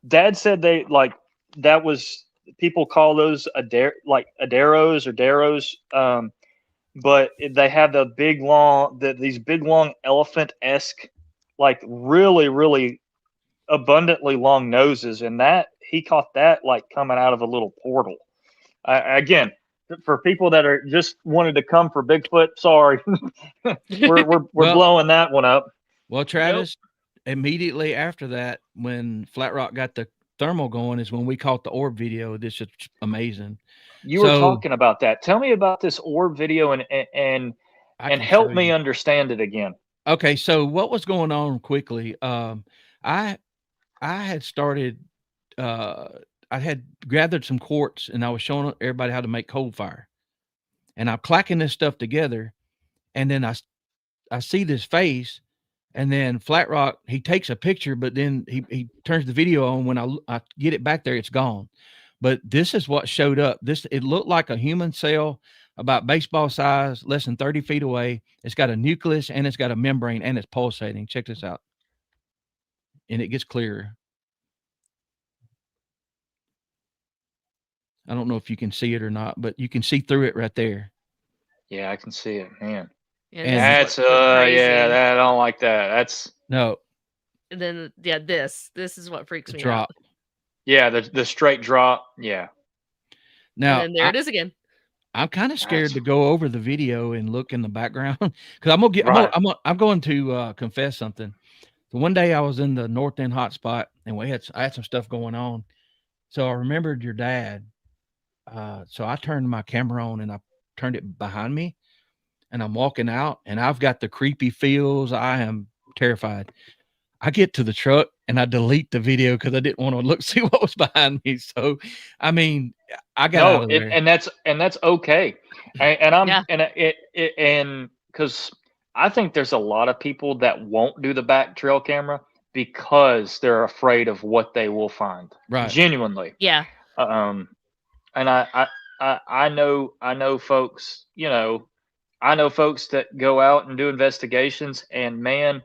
Dad said that was, people call those Aderos or Darrows. But they have these big long elephant-esque, like really, really abundantly long noses, and that he caught that like coming out of a little portal. Again, for people that are just wanted to come for Bigfoot, sorry, we're blowing that one up. Well, Travis, immediately after that, when Flat Rock got the thermal going, is when we caught the orb video. This is amazing. You were talking about that. Tell me about this orb video and help me understand it again. Okay, so what was going on quickly? I had started. I had gathered some quartz, and I was showing everybody how to make coal fire, and I'm clacking this stuff together, and then I see this face, and then Flat Rock, he takes a picture, but then he turns the video on. When I get it back there, it's gone. But this is what showed up. It looked like a human cell, about baseball size, less than 30 feet away. It's got a nucleus, and it's got a membrane, and it's pulsating. Check this out. And it gets clearer. I don't know if you can see it or not, but you can see through it right there. Yeah, I can see it, man. Yeah, And that's I don't like that. That's no. And then this is what freaks me drop. out. Yeah, the straight drop. Yeah. Now and there it is again. I'm kind of scared to go over the video and look in the background, because I'm going to confess something. So one day I was in the North End hotspot, and I had some stuff going on. So I remembered your dad. So I turned my camera on, and I turned it behind me, and I'm walking out, and I've got the creepy feels. I am terrified. I get to the truck, and I delete the video because I didn't want to see what was behind me. So, I mean, I got out of there. And that's okay. And because I think there's a lot of people that won't do the back trail camera because they're afraid of what they will find. Right. Genuinely. Yeah. And I know folks, I know folks that go out and do investigations, and man,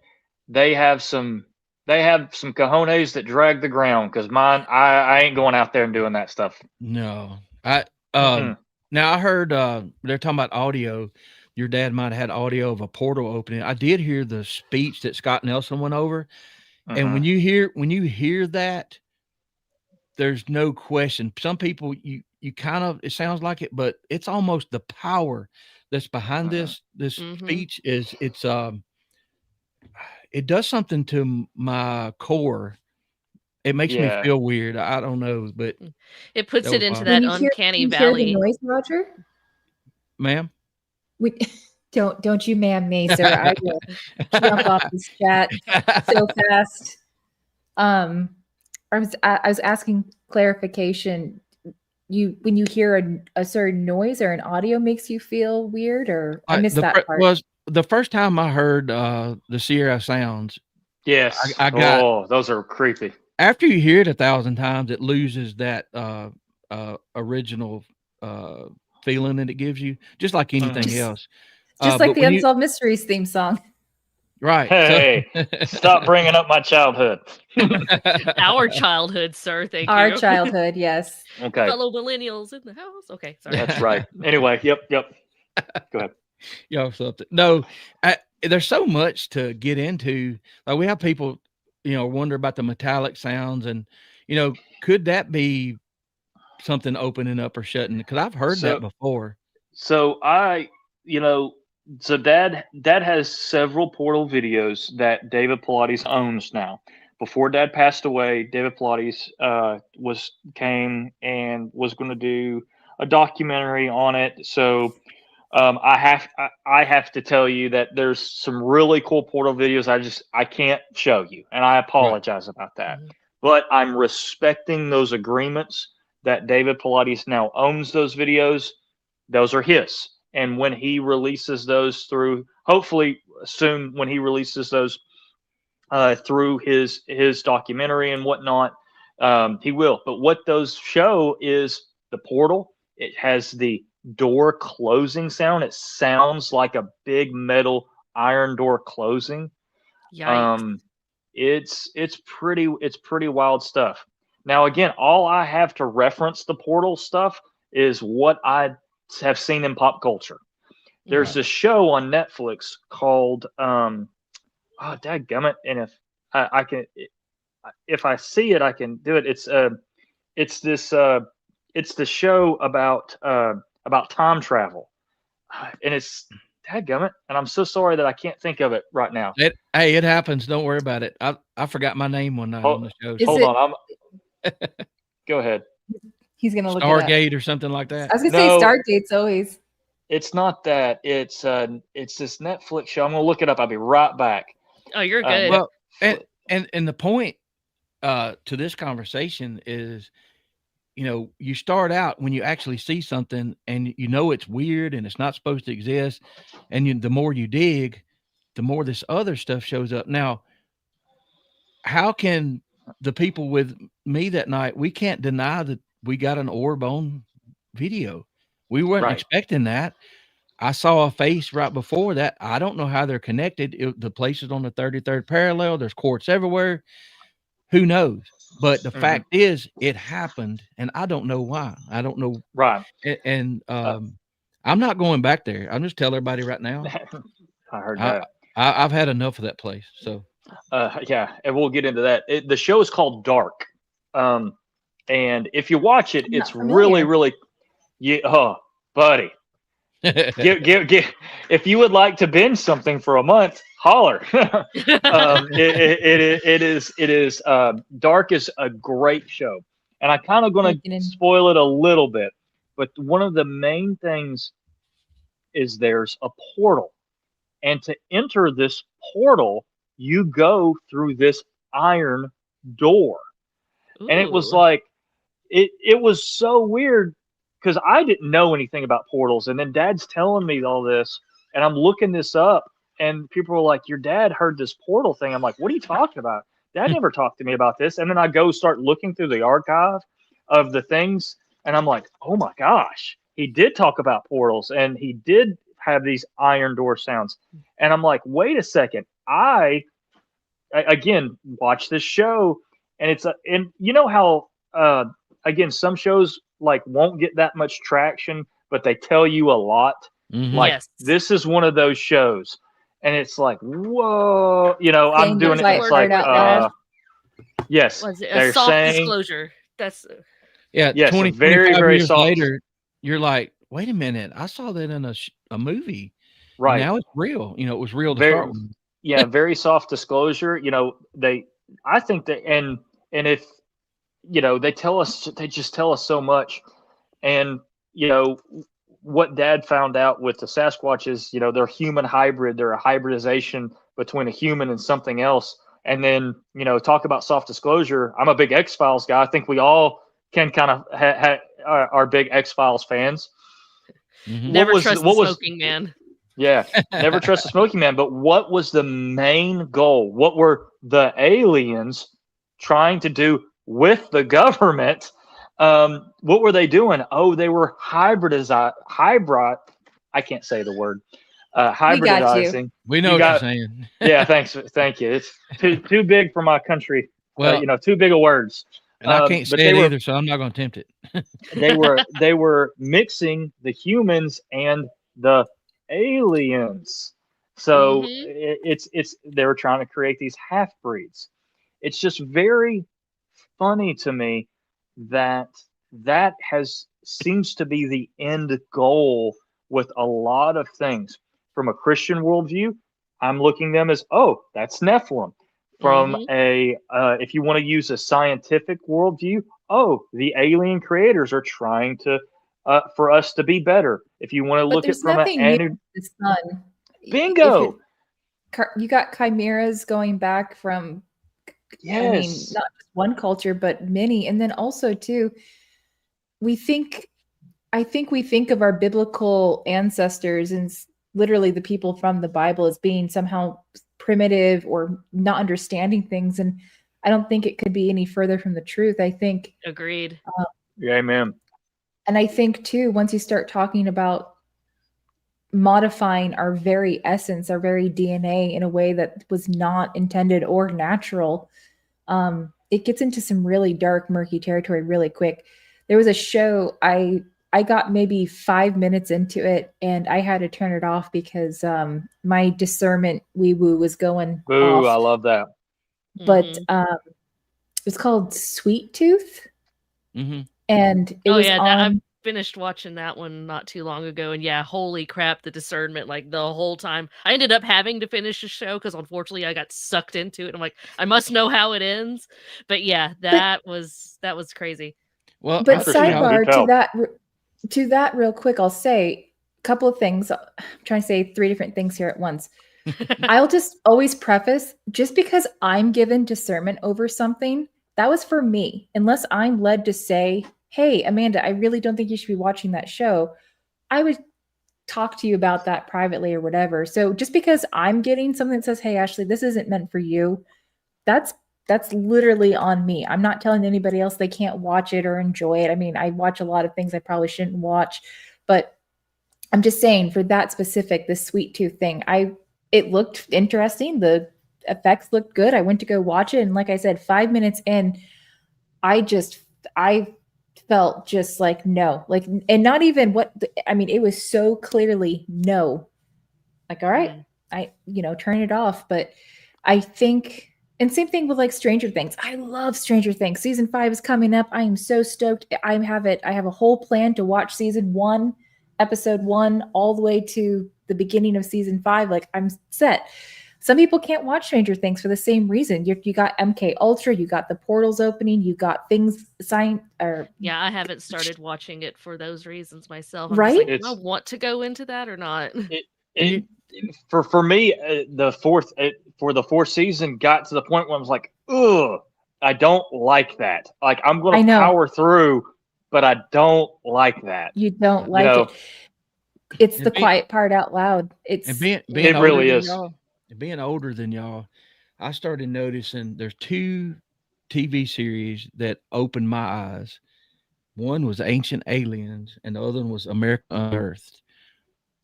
they have some cojones that drag the ground, because mine, I ain't going out there and doing that stuff. No. Now I heard they're talking about audio. Your dad might have had audio of a portal opening. I did hear the speech that Scott Nelson went over. And when you hear that, there's no question. Some people, you kind of, it sounds like it, but it's almost the power that's behind this speech it does something to my core. It makes me feel weird. I don't know, but it puts it into that uncanny valley. Hear the noise, Roger? Ma'am? Don't you ma'am me, sir. I will jump off this chat so fast. I was asking clarification. When you hear a certain noise or an audio makes you feel weird, or I missed that part. Was the first time I heard the Sierra sounds. Yes. I got. Those are creepy. After you hear it 1,000 times, it loses that original feeling that it gives you, just like anything else. Just like the Unsolved Mysteries theme song. Right. Hey, stop bringing up my childhood. Our childhood, sir. Thank you. Our childhood, yes. Okay. Fellow millennials in the house. Okay, sorry. That's right. Anyway, yep. Go ahead. Something. No, there's so much to get into. Like we have people, wonder about the metallic sounds, and could that be something opening up or shutting? Because I've heard that before. So So Dad has several portal videos that David Pilates owns now. Before Dad passed away, David Pilates came and was going to do a documentary on it. So I have to tell you that there's some really cool portal videos I can't show you, and I apologize about that. Mm-hmm. But I'm respecting those agreements that David Pilates now owns those videos. Those are his. And when he releases those hopefully soon, when he releases those through his documentary and whatnot, he will. But what those show is the portal. It has the door closing sound. It sounds like a big metal iron door closing. Yikes. It's pretty wild stuff. Now, again, all I have to reference the portal stuff is what I have seen in pop culture. There's a show on Netflix called dadgummit, and if I see it, I can do it. It's the show about time travel, and it's dadgummit, and I'm so sorry that I can't think of it right now. It happens. Don't worry about it. I forgot my name one night on the show. Hold on, go ahead. He's gonna look it up. Stargate or something like that. I was gonna say Stargate's always. It's not that. It's this Netflix show. I'm gonna look it up. I'll be right back. Oh, you're good. Well, and the point to this conversation is, you start out when you actually see something and it's weird and it's not supposed to exist, and the more you dig, the more this other stuff shows up. Now, how can the people with me that night, we can't deny that we got an orb on video. We weren't expecting that. I saw a face right before that. I don't know how they're connected. The place is on the 33rd parallel. There's quartz everywhere. Who knows? But the fact is, it happened, and I don't know why. I don't know. Right. And I'm not going back there. I'm just telling everybody right now. I heard that. I've had enough of that place. So. Yeah, and we'll get into that. The show is called Dark. And if you watch it, it's really, really, buddy. If you would like to binge something for a month, holler. It is Dark is a great show, and I kind of going to spoil it a little bit. But one of the main things is there's a portal, and to enter this portal, you go through this iron door. Ooh. And it was like. It was so weird because I didn't know anything about portals, and then Dad's telling me all this, and I'm looking this up, and people were like, "Your dad heard this portal thing." I'm like, "What are you talking about? Dad never talked to me about this." And then I go start looking through the archive of the things, and I'm like, "Oh my gosh, he did talk about portals, and he did have these iron door sounds." And I'm like, "Wait a second, I again watch this show, and and you know how." Again, some shows won't get that much traction, but they tell you a lot. Mm-hmm. This is one of those shows, and it's like, whoa, I'm doing it. It's like, yes, a soft disclosure. That's yes, 20, very, very years soft. Later, you're like, wait a minute, I saw that in a movie. Right now, it's real. It was real to start with. Yeah, very soft disclosure. I think that, and if. They just tell us so much. And, what Dad found out with the Sasquatch is, they're human hybrid. They're a hybridization between a human and something else. And then, talk about soft disclosure. I'm a big X-Files guy. I think we all can kind of are big X-Files fans. Mhm. Never trust the smoking man. Yeah, never trust the smoking man. But what was the main goal? What were the aliens trying to do with the government? What were they doing? Oh, they were hybrid. I can't say the word. Hybridizing. We know what you're saying. Yeah, thank you. It's too big for my country. Well, too big of words. And I can't say it either, so I'm not going to attempt it. they were mixing the humans and the aliens. So it's they were trying to create these half breeds. It's just very funny to me that seems to be the end goal with a lot of things. From a Christian worldview, I'm looking them as, oh, that's Nephilim. From if you want to use a scientific worldview, oh, the alien creators are trying to for us to be better. If you want to look at from the sun. Bingo. You got chimeras going back from, yes, I mean, not just one culture, but many. And then also too, I think we think of our biblical ancestors and literally the people from the Bible as being somehow primitive or not understanding things. And I don't think it could be any further from the truth. I think. Agreed. Yeah, amen. And I think too, once you start talking about modifying our very essence, our very DNA in a way that was not intended or natural, it gets into some really dark, murky territory really quick. There was a show, I got maybe 5 minutes into it and I had to turn it off because my discernment wee-woo was going off. I love that. But it's called Sweet Tooth. And it was I finished watching that one not too long ago, and yeah, holy crap, the discernment, like the whole time. I ended up having to finish the show because unfortunately I got sucked into it. I'm like, I must know how it ends. But yeah, that was crazy. Well, but sidebar to that real quick, I'll say a couple of things. I'm trying to say 3 different things here at once. I'll just always preface, just because I'm given discernment over something, that was for me. Unless I'm led to say, hey, Amanda, I really don't think you should be watching that show, I would talk to you about that privately or whatever. So just because I'm getting something that says, hey, Ashley, this isn't meant for you, that's literally on me. I'm not telling anybody else they can't watch it or enjoy it. I mean, I watch a lot of things I probably shouldn't watch, but I'm just saying for that specific, this Sweet Tooth thing, it looked interesting. The effects looked good. I went to go watch it. And like I said, 5 minutes in, I felt just like, no, like, and not even it was so clearly no, like, all right, turn it off. But I think, and same thing with like Stranger Things. I love Stranger Things. Season 5 is coming up. I am so stoked. I have a whole plan to watch season 1, episode 1, all the way to the beginning of season 5. Like, I'm set. Some people can't watch Stranger Things for the same reason. You got MK Ultra, you got the portals opening, you got things yeah, I haven't started watching it for those reasons myself. I'm right? Just like, do I want to go into that or not? For me, the fourth season got to the point where I was like, ugh, I don't like that. Like, I'm going to power through, but I don't like that. You don't like it. It's the quiet part out loud. It really is. Being older than y'all, I started noticing there's 2 TV series that opened my eyes. One was Ancient Aliens, and the other one was America Unearthed.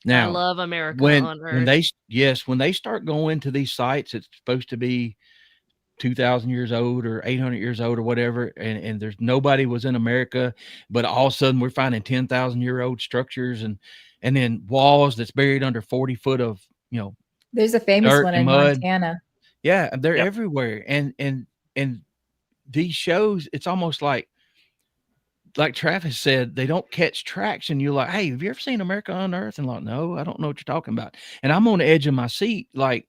Now, I love America Unearthed. When they start going to these sites, it's supposed to be 2,000 years old or 800 years old or whatever, and there's nobody was in America, but all of a sudden we're finding 10,000-year-old structures and then walls that's buried under 40 foot of there's a famous one in Montana. Yeah, they're everywhere. And these shows, it's almost like Travis said, they don't catch traction. You're like, hey, have you ever seen America Unearthed? And like, no, I don't know what you're talking about. And I'm on the edge of my seat. Like,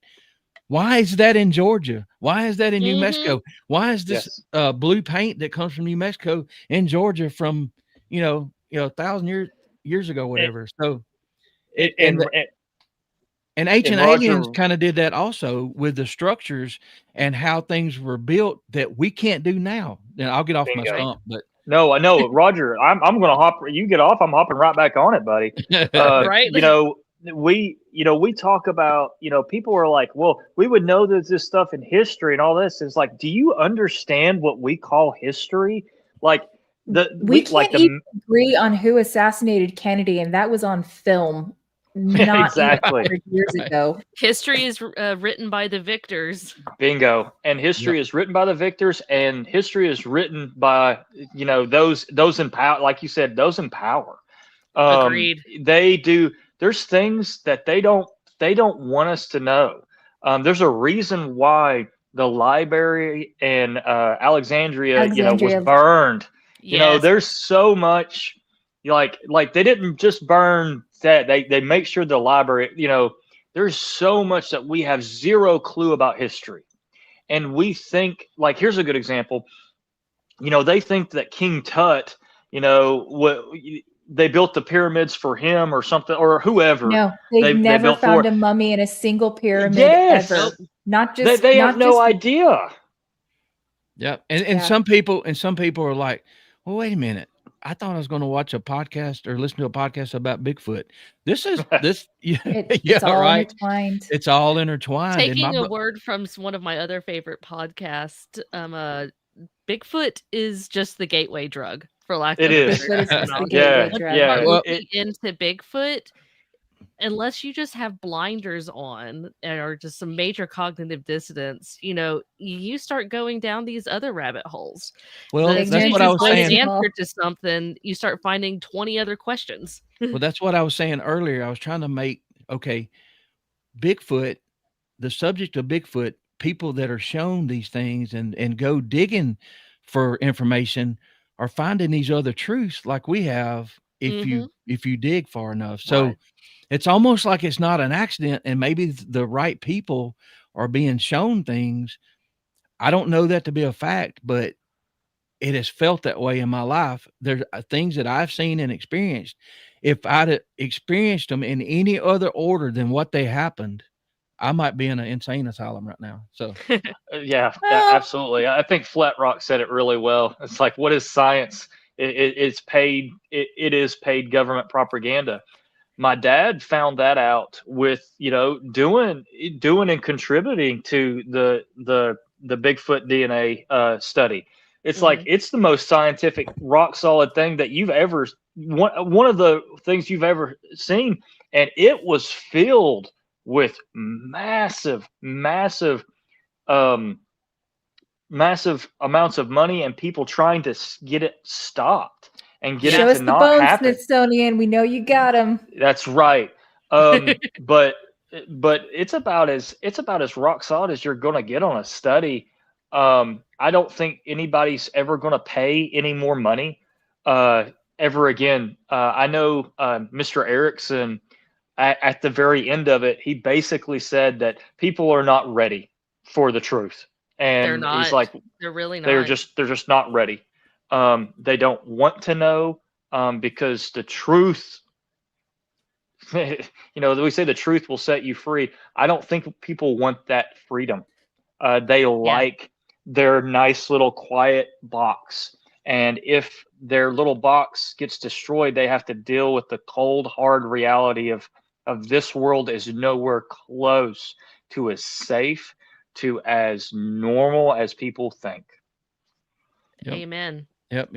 why is that in Georgia? Why is that in New Mexico? Why is this blue paint that comes from New Mexico in Georgia from, 1,000 years? years ago, whatever. So And, and and, and ancient Roger- aliens kind of did that also with the structures and how things were built that we can't do now. And I'll get off my Bingo. stump, but no, I know, Roger. I'm going to hop. You get off. I'm hopping right back on it, buddy. Right? We talk about, people are like, well, we would know that this stuff in history and all this. It's like, do you understand what we call history? Like We can't even agree on who assassinated Kennedy, and that was on film not Exactly. even 100 years ago. History is written by the victors. Bingo. And history is written by the victors, and history is written by, those in power, like you said, those in power. Agreed. They do. There's things that they don't want us to know. There's a reason why the library in Alexandria, was burned. Yes. There's so much, like they didn't just burn that. They make sure the library, there's so much that we have zero clue about history. And we think, like, here's a good example. They think that King Tut, they built the pyramids for him or something, or whoever. No, they've never built found for. a mummy in a single pyramid Yes. ever. Not just They not have no just- idea. yeah. And some people are like, well, wait a minute. I thought I was going to watch a podcast or listen to a podcast about Bigfoot. This is It's all right. intertwined. It's all intertwined. And Taking a word from one of my other favorite podcasts, Bigfoot is just the gateway drug, for lack of It a is. better Bigfoot is just the terminology. gateway Once drug. you Yeah. start Well, looking into Bigfoot, unless you just have blinders on or just some major cognitive dissonance, you start going down these other rabbit holes. Well, As that's soon what as I you was find an saying. answer to something, you start finding 20 other questions. Well, that's what I was saying earlier. I was trying to make, Bigfoot, the subject of Bigfoot, people that are shown these things and go digging for information are finding these other truths like we have if you dig far enough. So Right. it's almost like it's not an accident, and maybe the right people are being shown things. I don't know that to be a fact, but it has felt that way in my life. There's things that I've seen and experienced. If I'd experienced them in any other order than what they happened, I might be in an insane asylum right now. So Yeah, Well- absolutely. I think Flat Rock said it really well. It's like, what is science? It's paid. It is paid government propaganda. My dad found that out with doing and contributing to the Bigfoot DNA study. It's like it's the most scientific, rock solid thing that you've ever one of the things you've ever seen, and it was filled with massive amounts of money and people trying to get it stopped and get Show it us to the not bones, happen. Smithsonian. We know you got them. That's right. But it's about as rock solid as you're going to get on a study. I don't think anybody's ever going to pay any more money ever again. I know Mr. Erickson at the very end of it, he basically said that people are not ready for the truth, and They're not. he's like, They're really not. they're just not ready. They don't want to know because the truth. We say the truth will set you free. I don't think people want that freedom. They like their nice little quiet box. And if their little box gets destroyed, they have to deal with the cold, hard reality of this world is nowhere close to as safe, to as normal as people think. Yep. Amen. Yep.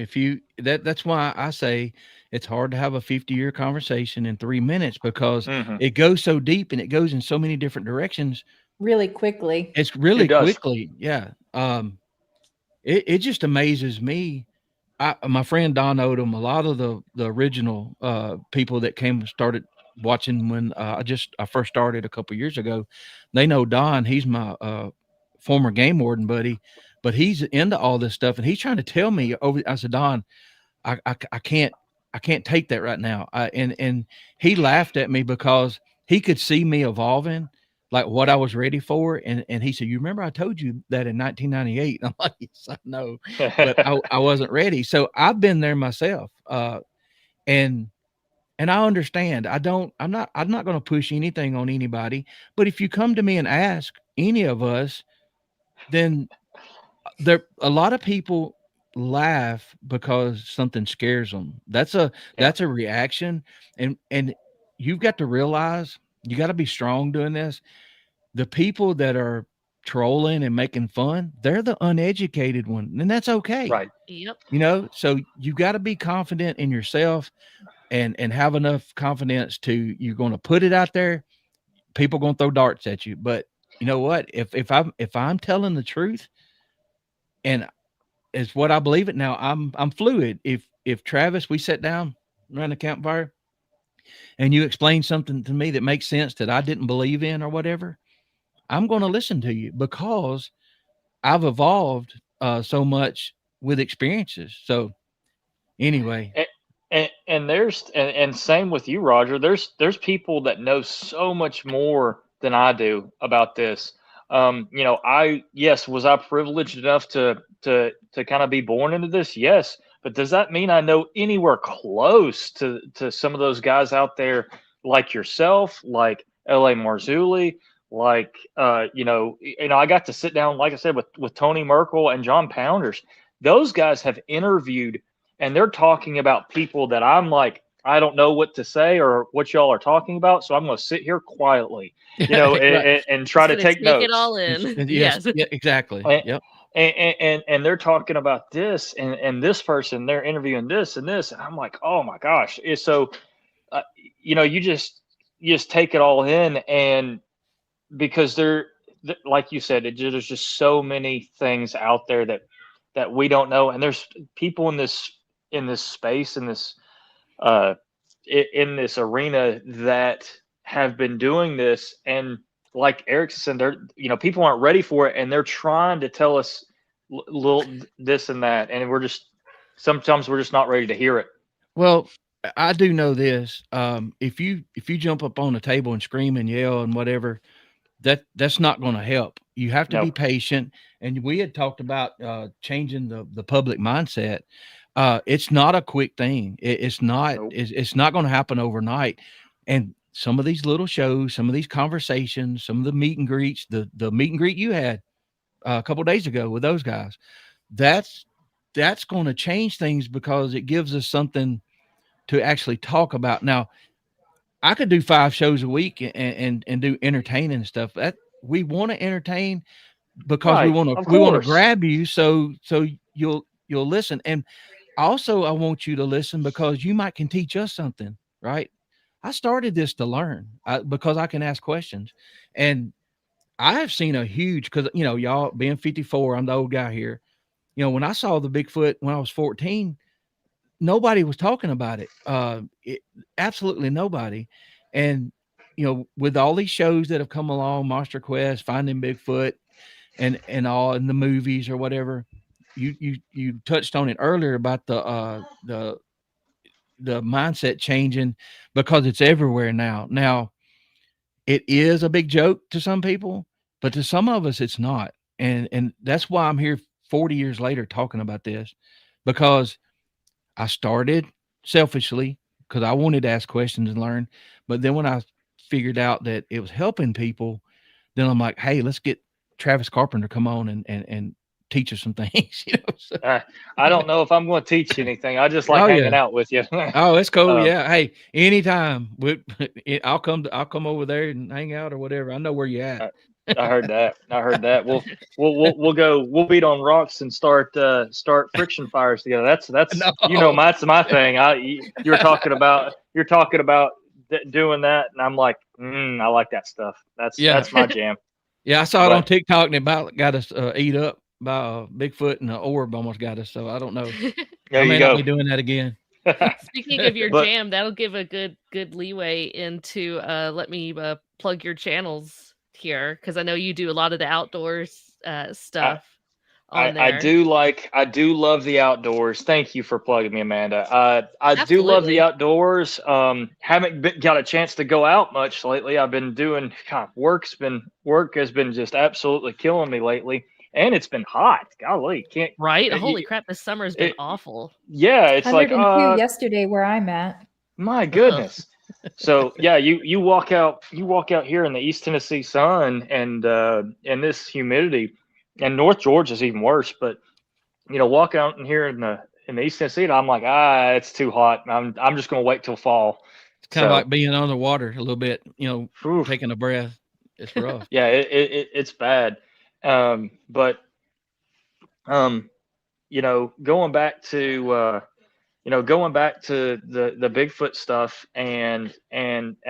That's why I say it's hard to have a 50-year conversation in 3 minutes, because it goes so deep and it goes in so many different directions Really quickly. It's really It does. quickly. Yeah. It just amazes me. My friend Don Odom, a lot of the original people that started watching when I first started a couple years ago, they know Don. He's my former game warden buddy, but he's into all this stuff, and he's trying to tell me I said, Don, I can't take that right now. And he laughed at me because he could see me evolving, like what I was ready for. And he said, you remember I told you that in 1998? And I'm like, yes, I know, but I wasn't ready. So I've been there myself. And And I understand. I'm not going to push anything on anybody. But if you come to me and ask any of us, then a lot of people laugh because something scares them. That's a reaction. And you've got to realize you got to be strong doing this. The people that are trolling and making fun, they're the uneducated one, and that's okay. Right. Yep. So you got to be confident in yourself and have enough confidence to, you're going to put it out there. People going to throw darts at you, but you know what? If I'm telling the truth, and it's what I believe it now, I'm fluid. If Travis, we sat down around the campfire and you explain something to me that makes sense that I didn't believe in or whatever, I'm going to listen to you because I've evolved so much with experiences. So anyway. And there's and same with you, Roger. There's people that know so much more than I do about this. Was I privileged enough to kind of be born into this? Yes. But does that mean I know anywhere close to some of those guys out there like yourself, like L.A. Marzulli, like I got to sit down, like I said, with Tony Merkel and John Pounders. Those guys have interviewed, and they're talking about people that I'm like, I don't know what to say or what y'all are talking about, so I'm going to sit here quietly, Right. and try to take notes. It all in. Yes. Yeah, exactly. Yep. And they're talking about this and this person, they're interviewing this and this, and I'm like, oh my gosh. So, you just take it all in, and because like you said, there's just so many things out there that we don't know, and there's people in this space, in this arena that have been doing this, and like Eric said, people aren't ready for it, and they're trying to tell us little this and that, and sometimes we're just not ready to hear it. Well, I do know this. If you jump up on the table and scream and yell and whatever, that's not going to help. You have to be patient. And we had talked about changing the public mindset. It's not a quick thing. It's not. Nope. It's not going to happen overnight. And some of these little shows, some of these conversations, some of the meet and greets, the meet and greet you had a couple of days ago with those guys, that's going to change things because it gives us something to actually talk about. Now, I could do 5 shows a week and do entertaining and stuff. That we want to entertain because we want to grab you so you'll listen. And also I want you to listen because you can teach us something, right? I started this to learn because I can ask questions, and I have seen a huge, because y'all being 54, I'm the old guy here. When I saw the Bigfoot when I was 14, nobody was talking about it. Absolutely nobody. And with all these shows that have come along, Monster Quest, Finding Bigfoot, and all in the movies or whatever, you touched on it earlier about the mindset changing because it's everywhere now. Now, it is a big joke to some people, but to some of us, it's not. And that's why I'm here 40 years later talking about this, because I started selfishly because I wanted to ask questions and learn. But then when I figured out that it was helping people, then I'm like, hey, let's get Travis Carpenter come on and teach us some things. So. I don't know if I'm going to teach you anything. I just like hanging out with you. Oh, it's cool. Yeah. Hey, anytime I'll come over there and hang out or whatever. I know where you're at. I heard that. We'll go. We'll beat on rocks and start friction fires together. That's that's my thing. You're talking about doing that, and I'm like, I like that stuff. That's my jam. Yeah, I saw it on TikTok, and it got us eat up by Bigfoot, and the orb almost got us. So I don't know. I may not be doing that again. Speaking of your jam, that'll give a good leeway into let me plug your channels here, because I know you do a lot of the outdoors stuff. I do love the outdoors. Thank you for plugging me, Amanda. I do love the outdoors. Haven't got a chance to go out much lately. I've been doing work has been just absolutely killing me lately, and it's been hot. Golly, can't right? Holy crap! This summer has been awful. Yeah, it's like 102 yesterday where I'm at. My goodness. So yeah, you walk out here in the East Tennessee sun and this humidity, and North Georgia is even worse. But walk out in here in the East Tennessee, and I'm like, it's too hot. I'm just gonna wait till fall. It's kind of So like being underwater a little bit, oof, taking a breath. It's rough. yeah, it's bad. But going back to the Bigfoot stuff and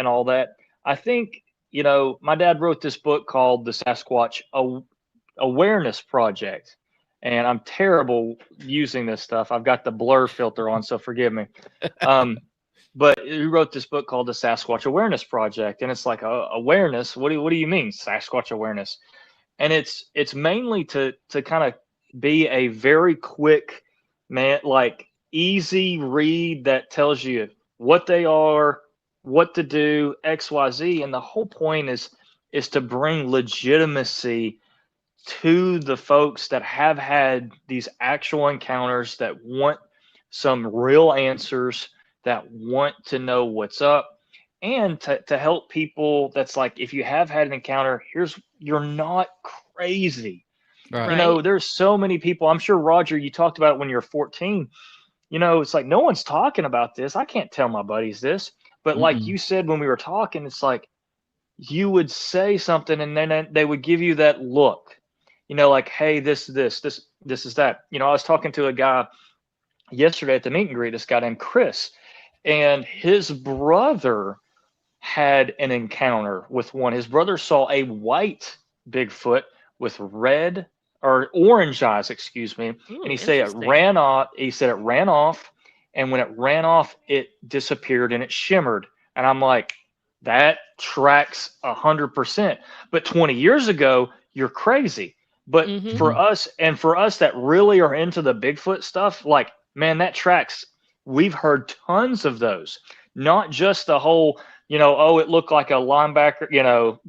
all that, I think my dad wrote this book called the Sasquatch Awareness Project, and I'm terrible using this stuff. I've got the blur filter on, so forgive me. But he wrote this book called the Sasquatch Awareness Project, and it's like awareness. What do you mean Sasquatch awareness? And it's mainly to kind of be a very quick easy read that tells you what they are, what to do, XYZ, and the whole point is to bring legitimacy to the folks that have had these actual encounters, that want some real answers, that want to know what's up, and to help people that's like, if you have had an encounter, you're not crazy. Right. There's so many people. I'm sure, Roger, you talked about it when you were 14. It's like no one's talking about this. I can't tell my buddies this. But like you said when we were talking, it's like you would say something and then they would give you that look, like, hey, this is that. I was talking to a guy yesterday at the meet and greet, this guy named Chris, and his brother had an encounter with one. His brother saw a white Bigfoot with red or orange eyes, excuse me. Ooh, and he said it interesting. ran off. He said it ran off. And when it ran off, it disappeared and it shimmered. And I'm like, that tracks 100%. But 20 years ago, you're crazy. But for us that really are into the Bigfoot stuff, like, man, that tracks. We've heard tons of those, not just the whole, it looked like a linebacker,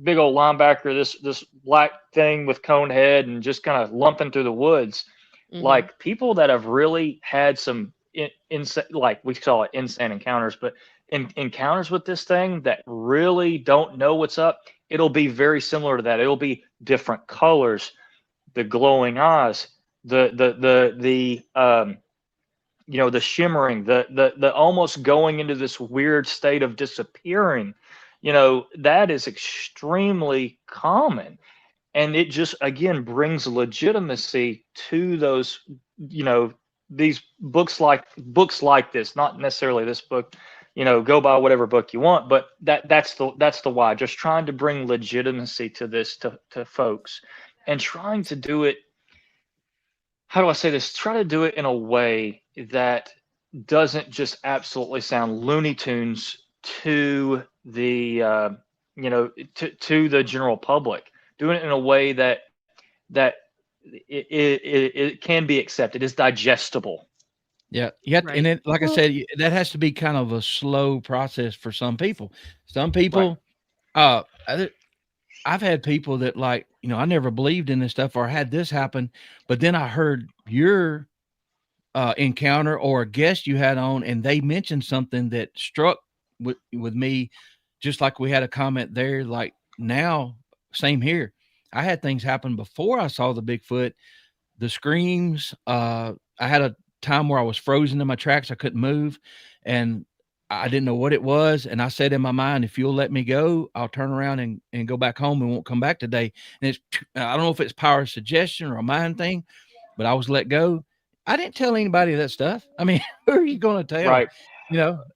big old linebacker, this black thing with cone head and just kind of lumping through the woods. Like, people that have really had some like we call it insane encounters, but encounters with this thing that really don't know what's up. It'll be very similar to that. It'll be different colors, the glowing eyes, the shimmering, the almost going into this weird state of disappearing. That is extremely common. And it just, again, brings legitimacy to those, these books like this, not necessarily this book, go buy whatever book you want, but that's the why. Just trying to bring legitimacy to this, to folks, and trying to do it. How do I say this? Try to do it in a way that doesn't just absolutely sound Looney Tunes to the to the general public. Doing it in a way that it can be accepted, is digestible. Yeah. You have to, Right. and then, like I said, that has to be kind of a slow process for some people. Some people, I've had people that, like, I never believed in this stuff or had this happen, but then I heard your encounter or a guest you had on, and they mentioned something that struck with me, just like we had a comment there. Like, now, same here. I had things happen before I saw the Bigfoot, the screams. I had a time where I was frozen in my tracks. I couldn't move, and I didn't know what it was. And I said in my mind, if you'll let me go, I'll turn around and go back home and won't come back today. And I don't know if it's power of suggestion or a mind thing, but I was let go. I didn't tell anybody that stuff. I mean, who are you going to tell? Right.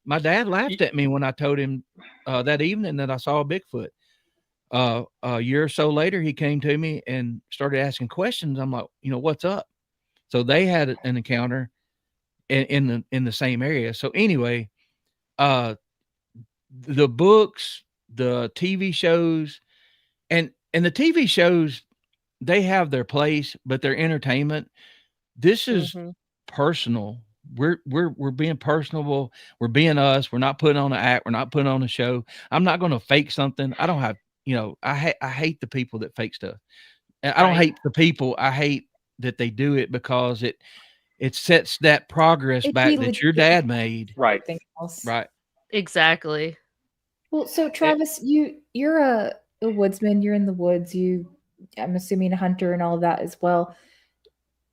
My dad laughed at me when I told him that evening that I saw a Bigfoot. A year or so later, he came to me and started asking questions. I'm like, what's up? So they had an encounter in the same area. So anyway, the books, the TV shows, and the TV shows, they have their place, but they're entertainment. This is personal. We're being personable. We're being us. We're not putting on an act. We're not putting on a show. I'm not going to fake something. I don't have, I hate the people that fake stuff. And I don't hate the people. I hate that they do it because it sets that progress back that your dad made. Right. Else. Right. Exactly. Well, so Travis, you're a woodsman. You're in the woods. I'm assuming a hunter and all of that as well.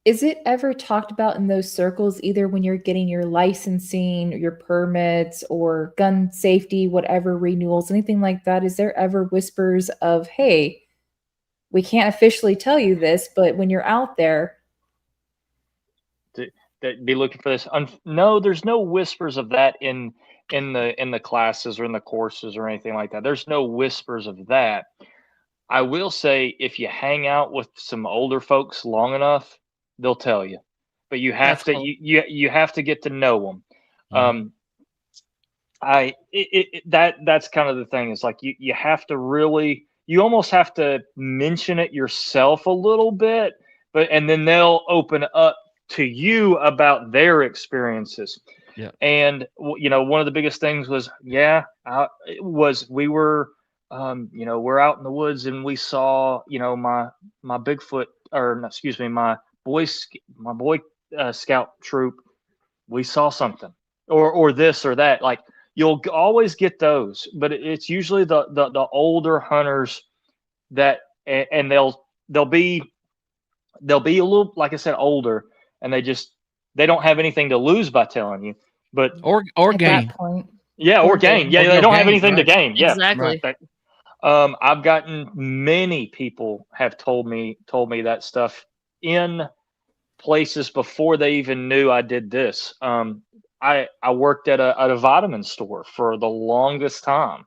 Is it ever talked about in those circles, either when you're getting your licensing, your permits, or gun safety, whatever renewals, anything like that? Is there ever whispers of, hey, we can't officially tell you this, but when you're out there, that be looking for this? No, there's no whispers of that in the classes or in the courses or anything like that. There's no whispers of that. I will say, if you hang out with some older folks long enough, they'll tell you. But you have That's to cool. you have to get to know them. Mhm. That's kind of the thing. Is like you have to really, you almost have to mention it yourself a little bit, and then they'll open up to you about their experiences. Yeah. And one of the biggest things was, we were we're out in the woods and we saw, my Bigfoot, or no, excuse me, my boy scout troop. We saw something, or this or that. Like, you'll always get those, but it's usually the older hunters that, and they'll be a little, like I said, older, and they don't have anything to lose by telling you. But Or at gain. that point, yeah, or gain. Yeah, Or they no don't have gain, anything to right. gain. Yeah, Exactly. Right. I've gotten, many people have told me that stuff in places before they even knew I did this. I worked at a vitamin store for the longest time,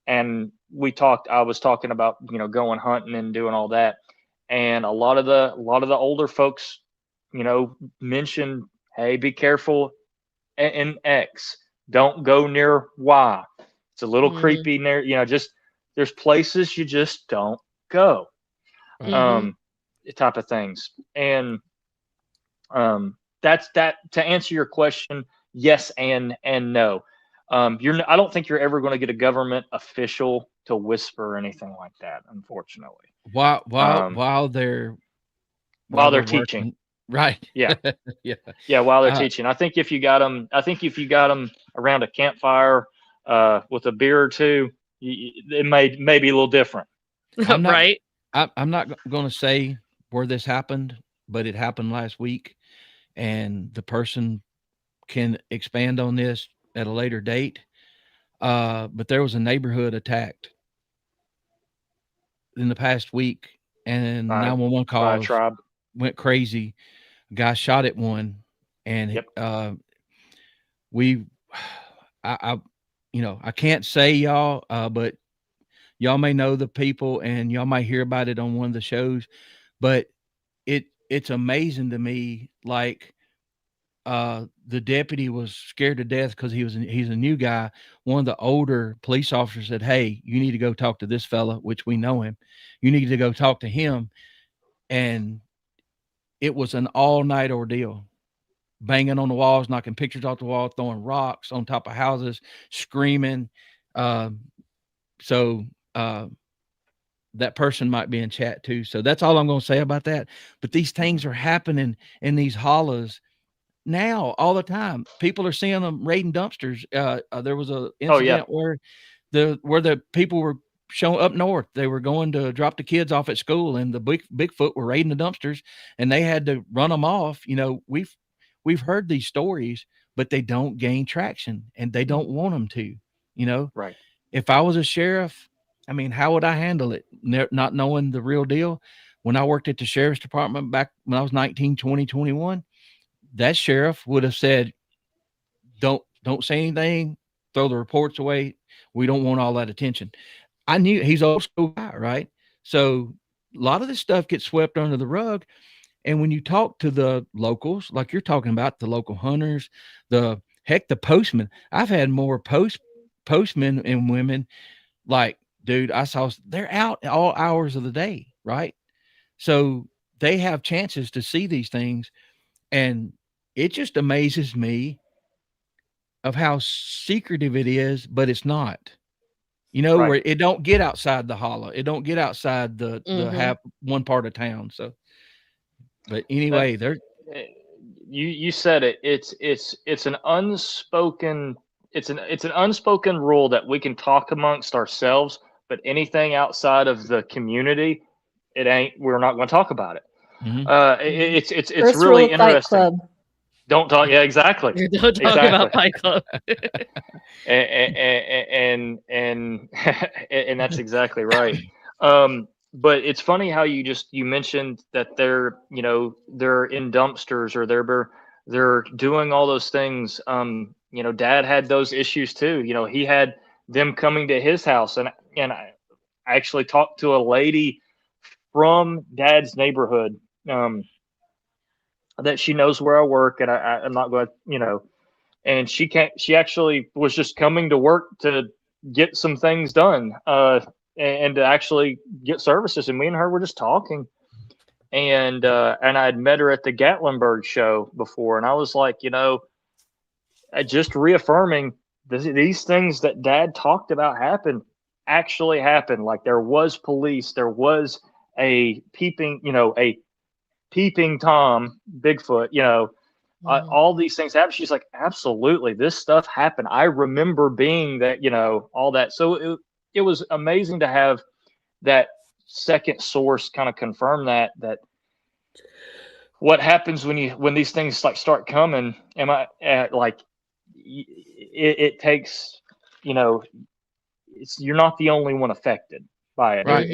and I was talking about, going hunting and doing all that, and a lot of the older folks, mentioned, hey, be careful in X, don't go near Y. It's a little Mhm. creepy near, just, there's places you just don't go. Right. Mhm. Type of things. And that's that. To answer your question, yes and no. I don't think you're ever going to get a government official to whisper or anything like that, unfortunately. While Um, while while they're they're teaching, working. Right. yeah, Yeah. while they're Uh, teaching. I think if you got them, around a campfire, with a beer or two, it may be a little different. I'm not Right. I'm not going to say where this happened, but it happened last week, and the person can expand on this at a later date. But there was a neighborhood attacked in the past week, and By 911 by a calls tribe. went crazy. A guy shot at one, and Yep. we, I, I can't say y'all, but y'all may know the people, and y'all might hear about it on one of the shows. But it's amazing to me, like, the deputy was scared to death because he's a new guy. One of the older police officers said, "Hey, you need to go talk to this fella," which we know him. You need to go talk to him. And it was an all-night ordeal, banging on the walls, knocking pictures off the wall, throwing rocks on top of houses, screaming. Um, so that person might be in chat too. So that's all I'm going to say about that. But these things are happening in these hollows now all the time. People are seeing them raiding dumpsters. There was a Oh yeah. incident where the people were showing up north. They were going to drop the kids off at school, and the Bigfoot were raiding the dumpsters, and they had to run them off. We've heard these stories, but they don't gain traction, and they don't want them to. Right. If I was a sheriff, I mean, how would I handle it? Not knowing the real deal. When I worked at the sheriff's department back when I was 19, 20, 21, that sheriff would have said, don't say anything, throw the reports away. We don't want all that attention. I knew he's old school guy, right? So a lot of this stuff gets swept under the rug. And when you talk to the locals, like you're talking about, the local hunters, the postmen, I've had more postmen and women, like, dude, they're out all hours of the day, right? So they have chances to see these things. And it just amazes me of how secretive it is, but it's not. Right. Where it don't get outside the hollow. It don't get outside the Mhm. one part of town. So, but That anyway, there. you said it. It's an unspoken it's an unspoken rule that we can talk amongst ourselves, but anything outside of the community, we're not going to talk about it. Mhm. It's First really rule of Fight interesting. Club. Don't talk. Yeah, exactly. Don't talk about Fight Club. and that's exactly right. But it's funny how you mentioned that they're in dumpsters, or they're doing all those things. Dad had those issues too. He had them coming to his house, and I actually talked to a lady from Dad's neighborhood, that she knows where I work, and I'm not going to, and she actually was just coming to work to get some things done, and to actually get services. And me and her were just talking, and I had met her at the Gatlinburg show before, and I was like, just reaffirming these things that Dad talked about actually happened. Like, there was police, there was a peeping Tom, Bigfoot, all these things happen. She's like, absolutely, this stuff happened. I remember being that, all that. So it was amazing to have that second source kind of confirm that what happens when these things like start coming. It takes, you're not the only one affected by it. Right.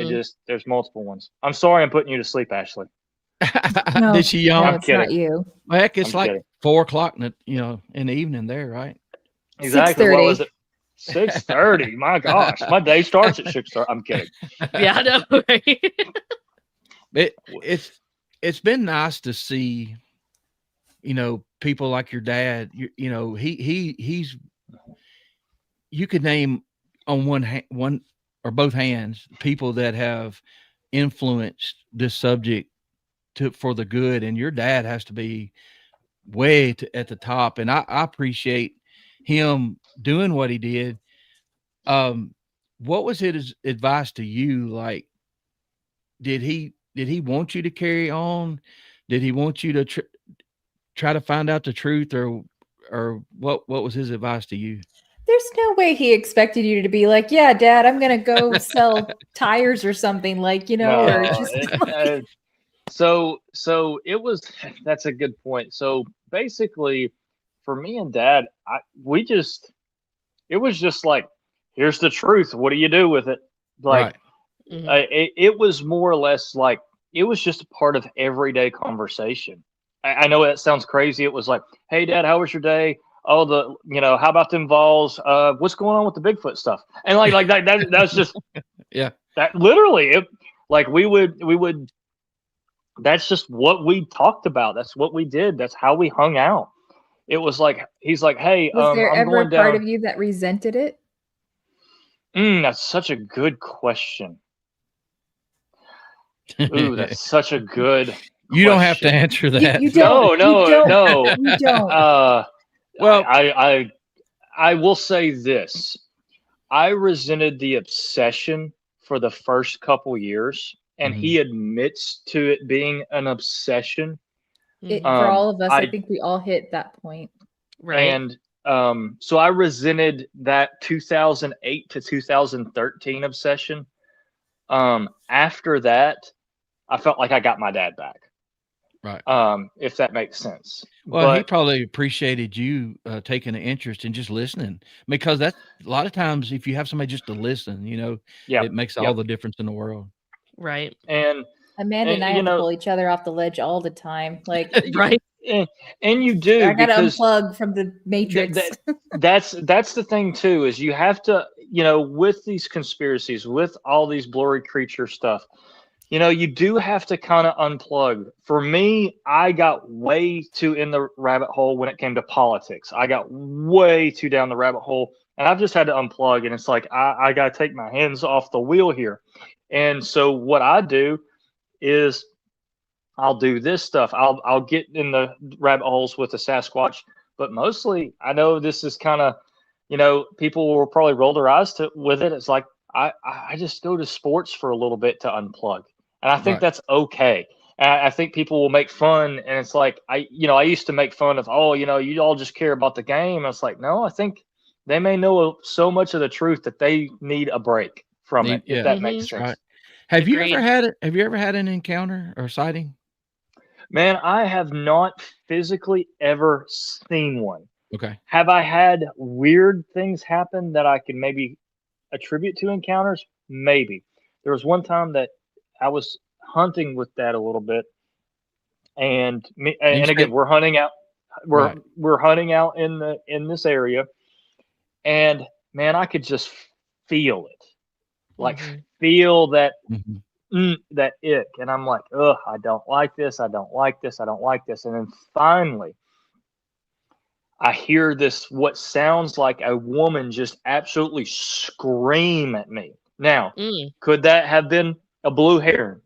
There's multiple ones. I'm sorry I'm putting you to sleep, Ashley. No, Did she yawn? no, I'm it's kidding. not you. Well, heck, it's I'm like kidding. 4:00 in the evening there, right? Exactly. What 6:30. was it? 6:30. My gosh, my day starts at 6:30. I'm kidding. Yeah, I know, right? It's been nice to see, people like your dad. He's you could name on one or both hands people that have influenced this subject for the good, and your dad has to be way at the top. And I appreciate him doing what he did. What was his advice to you? Like, did he want you to carry on? Did he want you to try to find out the truth, or what was his advice to you? There's no way he expected you to be like, yeah, Dad, I'm going to go sell tires or something, like, or just so it was, that's a good point. So basically for me and Dad, it was just like, here's the truth. What do you do with it? Like, Right. it was more or less like, it was just a part of everyday conversation. I know that sounds crazy. It was like, hey, Dad, how was your day? Oh, how about them Vols? What's going on with the Bigfoot stuff? And like that's just, Yeah. that literally, we would, that's just what we talked about. That's what we did. That's how we hung out. It was like, he's like, hey, was there I'm ever going a part down. of you that resented it? That's such a good question. Ooh, that's such a good You don't have to question. answer that. You don't. No. You don't. Well, I will say this. I resented the obsession for the first couple years, and he admits to it being an obsession. For all of us, I think we all hit that point. Right. And so I resented that 2008 to 2013 obsession. After that, I felt like I got my dad back. Right. If that makes sense. Well, he But probably appreciated you taking an interest in just listening, because that's a lot of times, if you have somebody just to listen, yeah, it makes all the difference in the world. Right. and Amanda and I have to pull each other off the ledge all the time. Like, Right. and you do, I got to because unplug from the matrix. that's the thing too, is you have to, with these conspiracies, with all these blurry creature stuff, you do have to kind of unplug. For me, I got way too in the rabbit hole when it came to politics. I got way too down the rabbit hole, and I've just had to unplug. And it's like, I got to take my hands off the wheel here. And so what I do is I'll do this stuff. I'll get in the rabbit holes with the Sasquatch, but mostly I know this is kind of, people will probably roll their eyes with it. It's like, I just go to sports for a little bit to unplug. And I think that's okay. And I think people will make fun. And it's like, I used to make fun of, you all just care about the game. And it's like, no, I think, They may know so much of the truth that they need a break from it, if that makes sense. Right. Have you Agreed. ever had an encounter or sighting? Man, I have not physically ever seen one. Okay. Have I had weird things happen that I can maybe attribute to encounters? Maybe. There was one time that I was hunting with Dad a little bit, and again, we're hunting out. We're hunting out in this area, and man, I could just feel it, like feel that that ick, and I'm like, ugh, I don't like this. I don't like this. I don't like this. And then finally, I hear this, what sounds like a woman just absolutely scream at me. Now, could that have been a blue heron?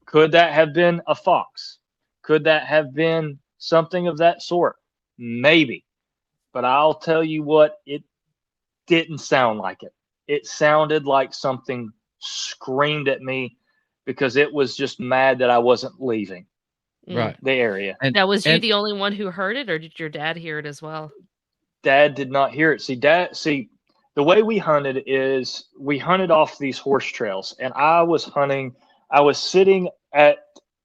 Could that have been a fox? Could that have been something of that sort? Maybe. But I'll tell you what, it didn't sound like it. It sounded like something screamed at me because it was just mad that I wasn't leaving the area. And now, was you the only one who heard it, or did your dad hear it as well? Dad did not hear it. See, the way we hunted is we hunted off these horse trails, and I was sitting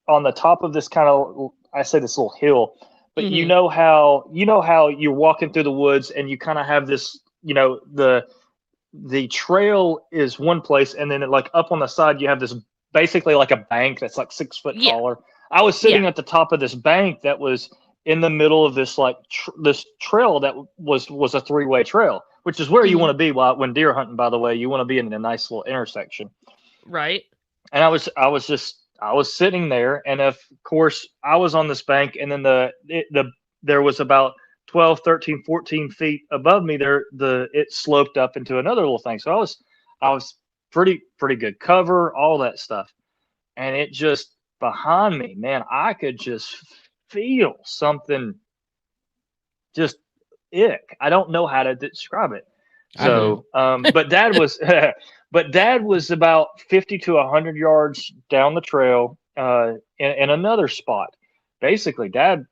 on the top of this kind of, I say this little hill, but you know how you're walking through the woods and you kind of have this, the trail is one place, and then like up on the side you have this basically like a bank that's like 6 foot taller. I was sitting at the top of this bank that was in the middle of this like this trail that was a 3-way trail, which is where you want to be when deer hunting. By the way, you want to be in a nice little intersection, right? And I was sitting there, and of course I was on this bank, and then there was about 12, 13, 14 feet above me there, it sloped up into another little thing. So I was pretty good cover, all that stuff. And it just behind me, man, I could just feel something just ick. I don't know how to describe it. So, but Dad was about 50 to 100 yards down the trail, in another spot. Basically, Dad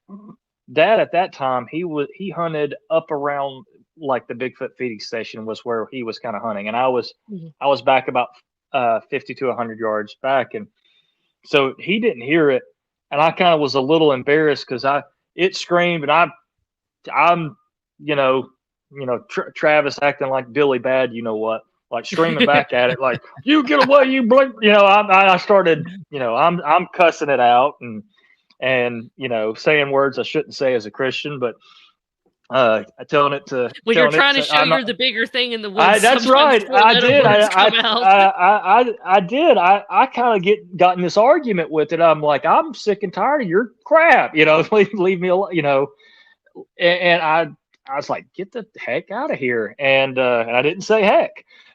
at that time, he hunted up around like the Bigfoot feeding station was where he was kind of hunting, and I was back about 50 to 100 yards back, and so he didn't hear it, and I kind of was a little embarrassed because it screamed, and I'm Travis acting like Billy Bad, like screaming back at it, like, you get away, you blink, I started, I'm cussing it out and saying words I shouldn't say as a Christian, but telling it to when you're trying to show you're the bigger thing in the woods. That's right. I did. I did. I kind of got in this argument with it. I'm like, I'm sick and tired of your crap. Leave me alone. And I was like, get the heck out of here. And I didn't say heck.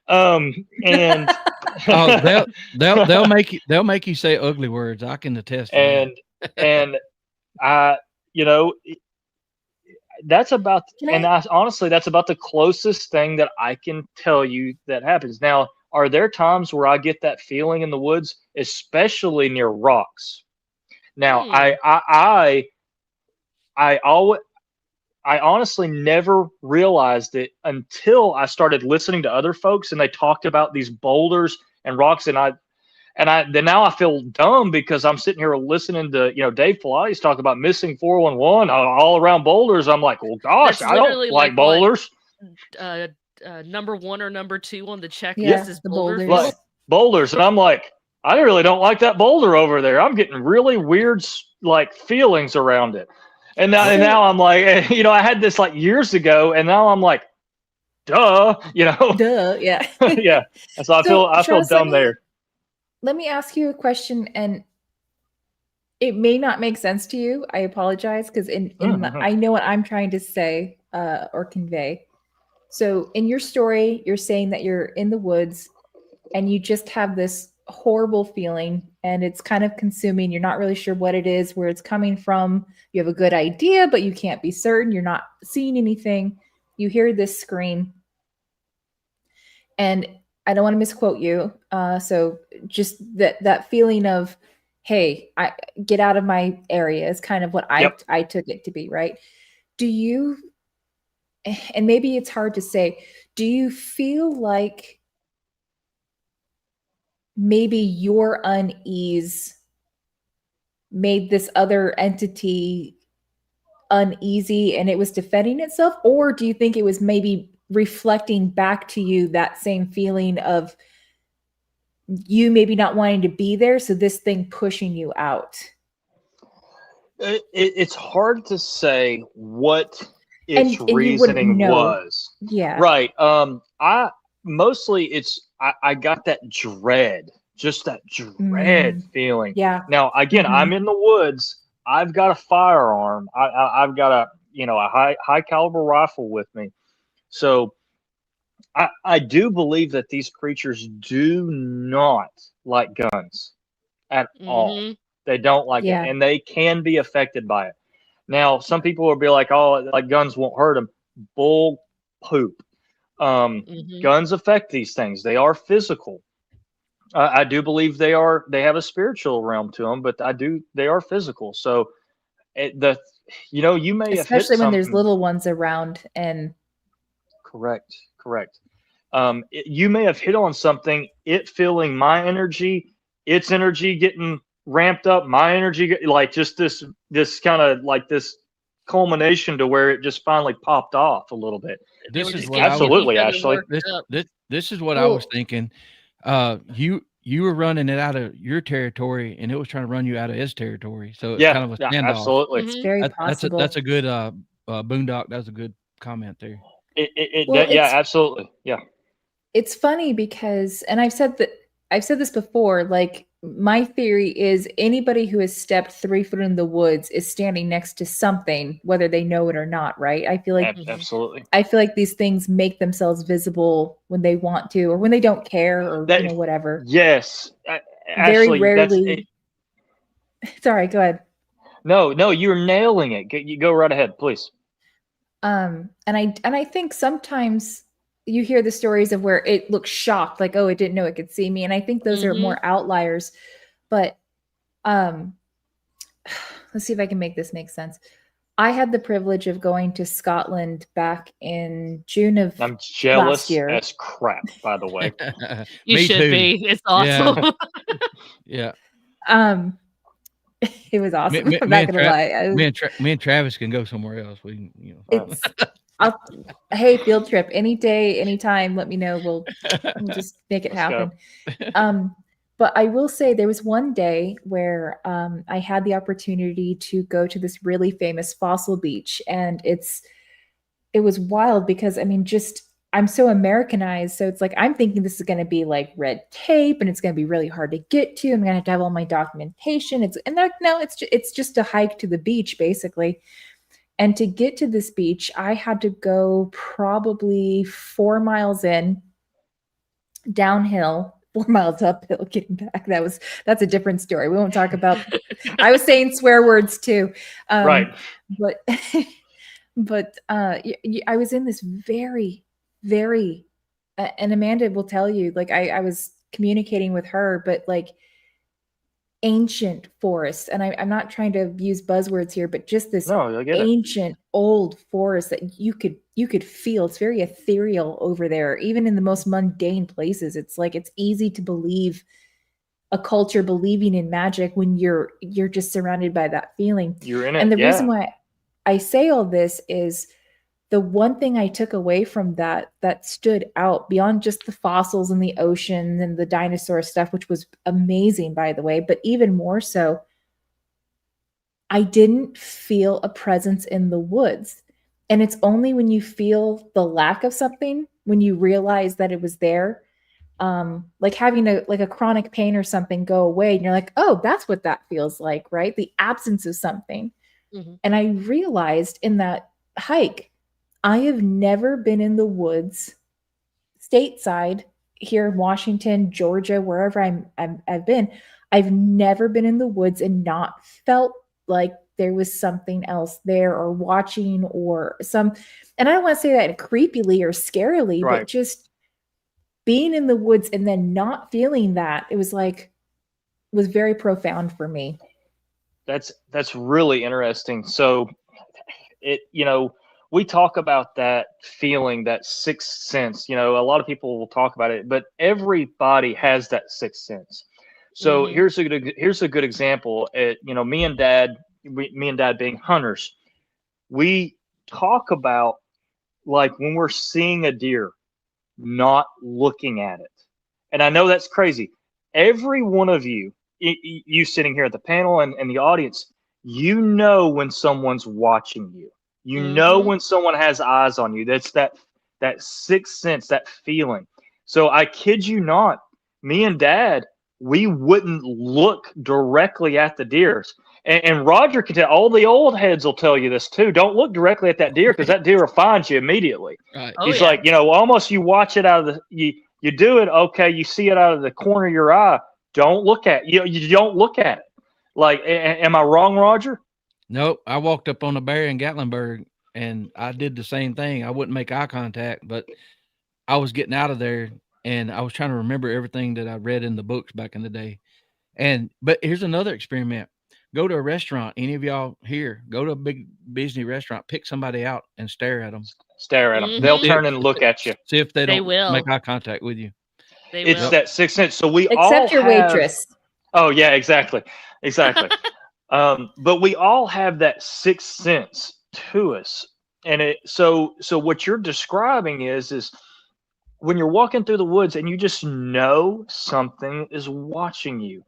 And they'll make you say ugly words. I can attest. And I, that's about, honestly, that's about the closest thing that I can tell you that happens. Now, are there times where I get that feeling in the woods, especially near rocks? Now, I honestly never realized it until I started listening to other folks and they talked about these boulders and rocks, and then now I feel dumb because I'm sitting here listening to Dave Filati's talk about missing 411 all around boulders. I'm like, well, gosh, I don't like boulders. Number 1 or number 2 on the checklist is boulders. Like, boulders, and I'm like, I really don't like that boulder over there. I'm getting really weird like feelings around it, and now I'm like, I had this like years ago, and now I'm like, duh, duh, yeah, yeah. And so I feel dumb there. Let me ask you a question, and it may not make sense to you. I apologize, because I know what I'm trying to say or convey. So in your story, you're saying that you're in the woods and you just have this horrible feeling and it's kind of consuming. You're not really sure what it is, where it's coming from. You have a good idea, but you can't be certain. You're not seeing anything. You hear this scream. And I don't want to misquote you. So just that feeling of, hey, I get out of my area is kind of what I took it to be, right? Do you and maybe it's hard to say, do you feel like maybe your unease made this other entity uneasy and it was defending itself? Or do you think it was maybe reflecting back to you that same feeling of you maybe not wanting to be there, so this thing pushing you out? It's hard to say what its And you wouldn't reasoning know. was. Yeah. Right. I mostly I got that dread, just that dread feeling. Yeah. Now again, I'm in the woods. I've got a firearm. I've got a high caliber rifle with me. So I do believe that these creatures do not like guns at all. They don't like it, and they can be affected by it. Now, some people will be like, "Oh, like guns won't hurt them." Bull poop. Guns affect these things. They are physical. I do believe they have a spiritual realm to them, but they are physical. So you may have hit especially when there's something. little ones around. And Correct. You may have hit on something, it feeling my energy, its energy getting ramped up, my energy, like just this kind of like this culmination to where it just finally popped off a little bit. This is what Absolutely, Ashley. This is what I was thinking. You were running it out of your territory, and it was trying to run you out of its territory. So it's kind of a standoff. Absolutely. it's very possible. That's a good Boondock. That's a good comment there. Absolutely. Yeah. It's funny because, and I've said this before, like my theory is anybody who has stepped 3 foot in the woods is standing next to something, whether they know it or not. Right. I feel like absolutely. I feel like these things make themselves visible when they want to, or when they don't care, or whatever. Yes. Very rarely. Sorry, go ahead. No, you're nailing it. You go right ahead, please. And I think sometimes you hear the stories of where it looks shocked, like, oh, it didn't know it could see me. And I think those are more outliers. But let's see if I can make this make sense. I had the privilege of going to Scotland back in June of I'm jealous last year. as crap, by the way. You should be. It's awesome. Yeah. It was awesome. I'm not gonna lie. Me and Travis can go somewhere else. We can, hey, field trip any day, anytime. Let me know. We'll just make it happen. But I will say there was one day where I had the opportunity to go to this really famous fossil beach, and it was wild because I'm so Americanized. So it's like, I'm thinking this is going to be like red tape and it's going to be really hard to get to. I'm going to have all my documentation. It's just a hike to the beach, basically. And to get to this beach, I had to go probably 4 miles in, downhill, 4 miles uphill, getting back. That's a different story. We won't talk about, I was saying swear words too. Right. But I was in this very, very, and Amanda will tell you, like I was communicating with her, but like ancient forest. And I'm not trying to use buzzwords here, but just this ancient old forest that you could feel. It's very ethereal over there, even in the most mundane places. It's like, it's easy to believe a culture believing in magic when you're just surrounded by that feeling. You're in it. And the reason why I say all this is the one thing I took away from that stood out beyond just the fossils and the ocean and the dinosaur stuff, which was amazing, by the way, but even more so, I didn't feel a presence in the woods. And it's only when you feel the lack of something, when you realize that it was there, like having a chronic pain or something go away, and you're like, oh, that's what that feels like, right? The absence of something. And I realized in that hike, I have never been in the woods stateside here in Washington, Georgia, wherever I've been. I've never been in the woods and not felt like there was something else there, or watching, or and I don't want to say that creepily or scarily, but just being in the woods and then not feeling that, it was very profound for me. That's really interesting. So we talk about that feeling, that sixth sense. You know, a lot of people will talk about it, but everybody has that sixth sense. So Mhm. here's a good example. You know, me and Dad being hunters, we talk about like when we're seeing a deer, not looking at it. And I know that's crazy. Every one of you, you sitting here at the panel and the audience, you know when someone's watching you. You know Mhm. when someone has eyes on you. That's that sixth sense, that feeling. So I kid you not, me and Dad, we wouldn't look directly at the deers. And Roger can tell, all the old heads will tell you this too. Don't look directly at that deer because that deer will find you immediately. Right. Oh He's yeah. like, you know, almost you watch it out of the you do it, okay, you see it out of the corner of your eye. Don't look at you don't look at it. Like, am I wrong, Roger? Nope. I walked up on a bear in Gatlinburg and I did the same thing. I wouldn't make eye contact, but I was getting out of there and I was trying to remember everything that I read in the books back in the day. But here's another experiment. Go to a restaurant. Any of y'all here, go to a big busy restaurant, pick somebody out and stare at them. Stare at them. They'll Mhm. turn and look at you. See if they They don't will. make eye contact with you. They It's will. that sixth sense. So we all Except your have, waitress. Oh yeah, exactly. But we all have that sixth sense to us, and so what you're describing is when you're walking through the woods and you just know something is watching you.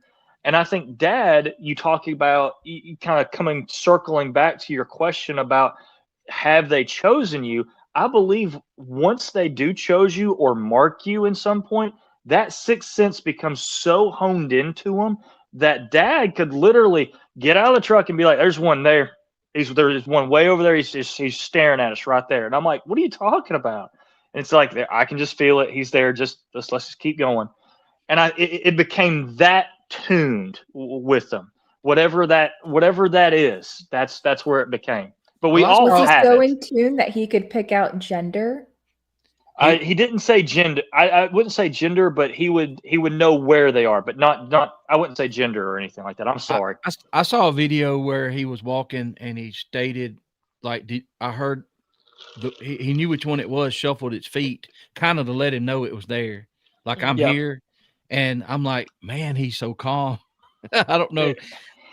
And I think, Dad, you talking about you kind of circling back to your question about have they chosen you? I believe once they do chose you or mark you in some point, that sixth sense becomes so honed into them that Dad could literally get out of the truck and be like, "There's one there. There's one way over there. He's staring at us right there." And I'm like, "What are you talking about?" And it's like I can just feel it. He's there. Just let's just keep going. And it became that tuned with them. Whatever that is, that's where it became. But we Well, I all Was he have so it. in tune that he could pick out gender? He didn't say gender. I wouldn't say gender, but he would know where they are, but not. I wouldn't say gender or anything like that. I'm sorry. I saw a video where he was walking and he stated, like, I heard he knew which one it was, shuffled its feet, kind of to let him know it was there. Like, I'm Yeah. here. And I'm like, man, he's so calm. I don't know.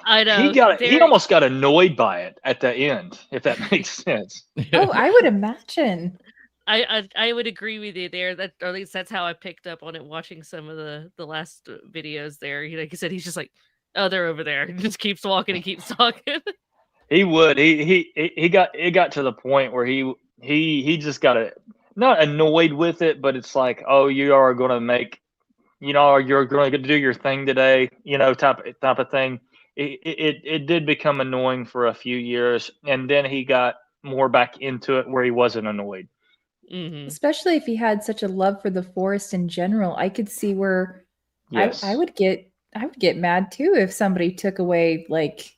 I know. He almost got annoyed by it at the end, if that makes sense. Oh, I would imagine. I would agree with you there. That, or at least that's how I picked up on it watching some of the last videos there. Like I said, he's just like, oh, they're over there. He just keeps walking and keeps talking. He would. He got to the point where he just got not annoyed with it, but it's like, oh, you are going to make, you're going to do your thing today, type of thing. It did become annoying for a few years, and then he got more back into it where he wasn't annoyed. Mhm. Especially if he had such a love for the forest in general. I could see where Yes. I would get mad too if somebody took away like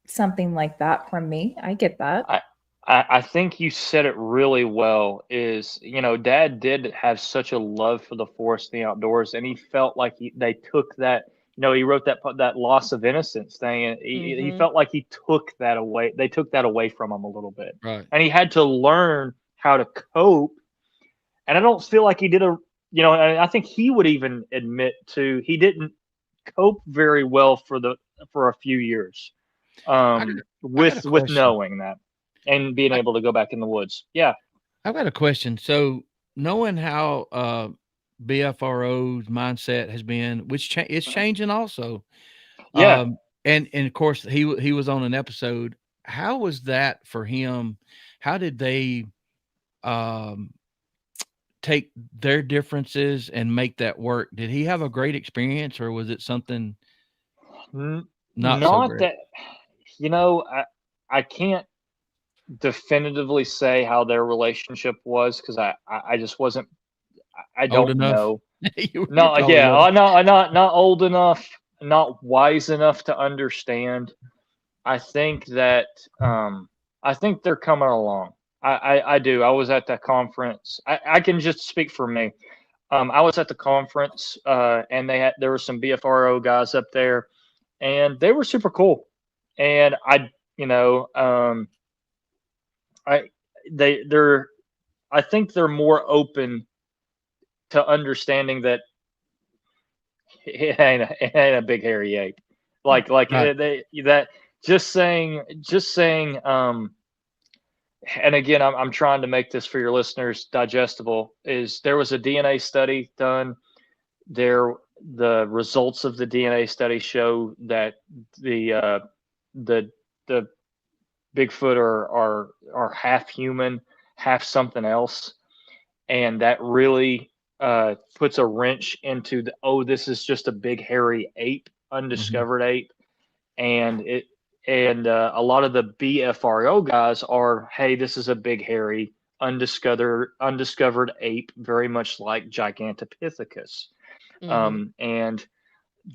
something like that from me. I get that. I think you said it really well. Is Dad did have such a love for the forest and the outdoors, and he felt like they took that. He wrote that loss of innocence thing, and he Mhm. felt like he took that away. They took that away from him a little bit, Right. and he had to learn how to cope. And I don't feel like he did and I think he would even admit to he didn't cope very well for a few years, got a with question. knowing that and being able to go back in the woods. Yeah. I've got a question. So knowing how BFRO's mindset has been, which it's changing also. Yeah. And of course he was on an episode. How was that for him? How did they take their differences and make that work? Did he have a great experience, or was it something not so great? That I can't definitively say how their relationship was because I just wasn't. I Old don't enough? know. You No, probably yeah, wasn't. not old enough, not wise enough to understand. I think that I think they're coming along. I do. I was at that conference. I can just speak for me. I was at the conference, and there were some BFRO guys up there, and they were super cool. And I think they're more open to understanding that it ain't a big hairy ape. Like Right. that just saying and again, I'm trying to make this for your listeners digestible. Is there was a DNA study done there? The results of the DNA study show that the the Bigfoot are half human, half something else, and that really puts a wrench into this is just a big hairy ape, undiscovered ape, and a lot of the BFRO guys are, hey, this is a big hairy undiscovered ape, very much like Gigantopithecus. And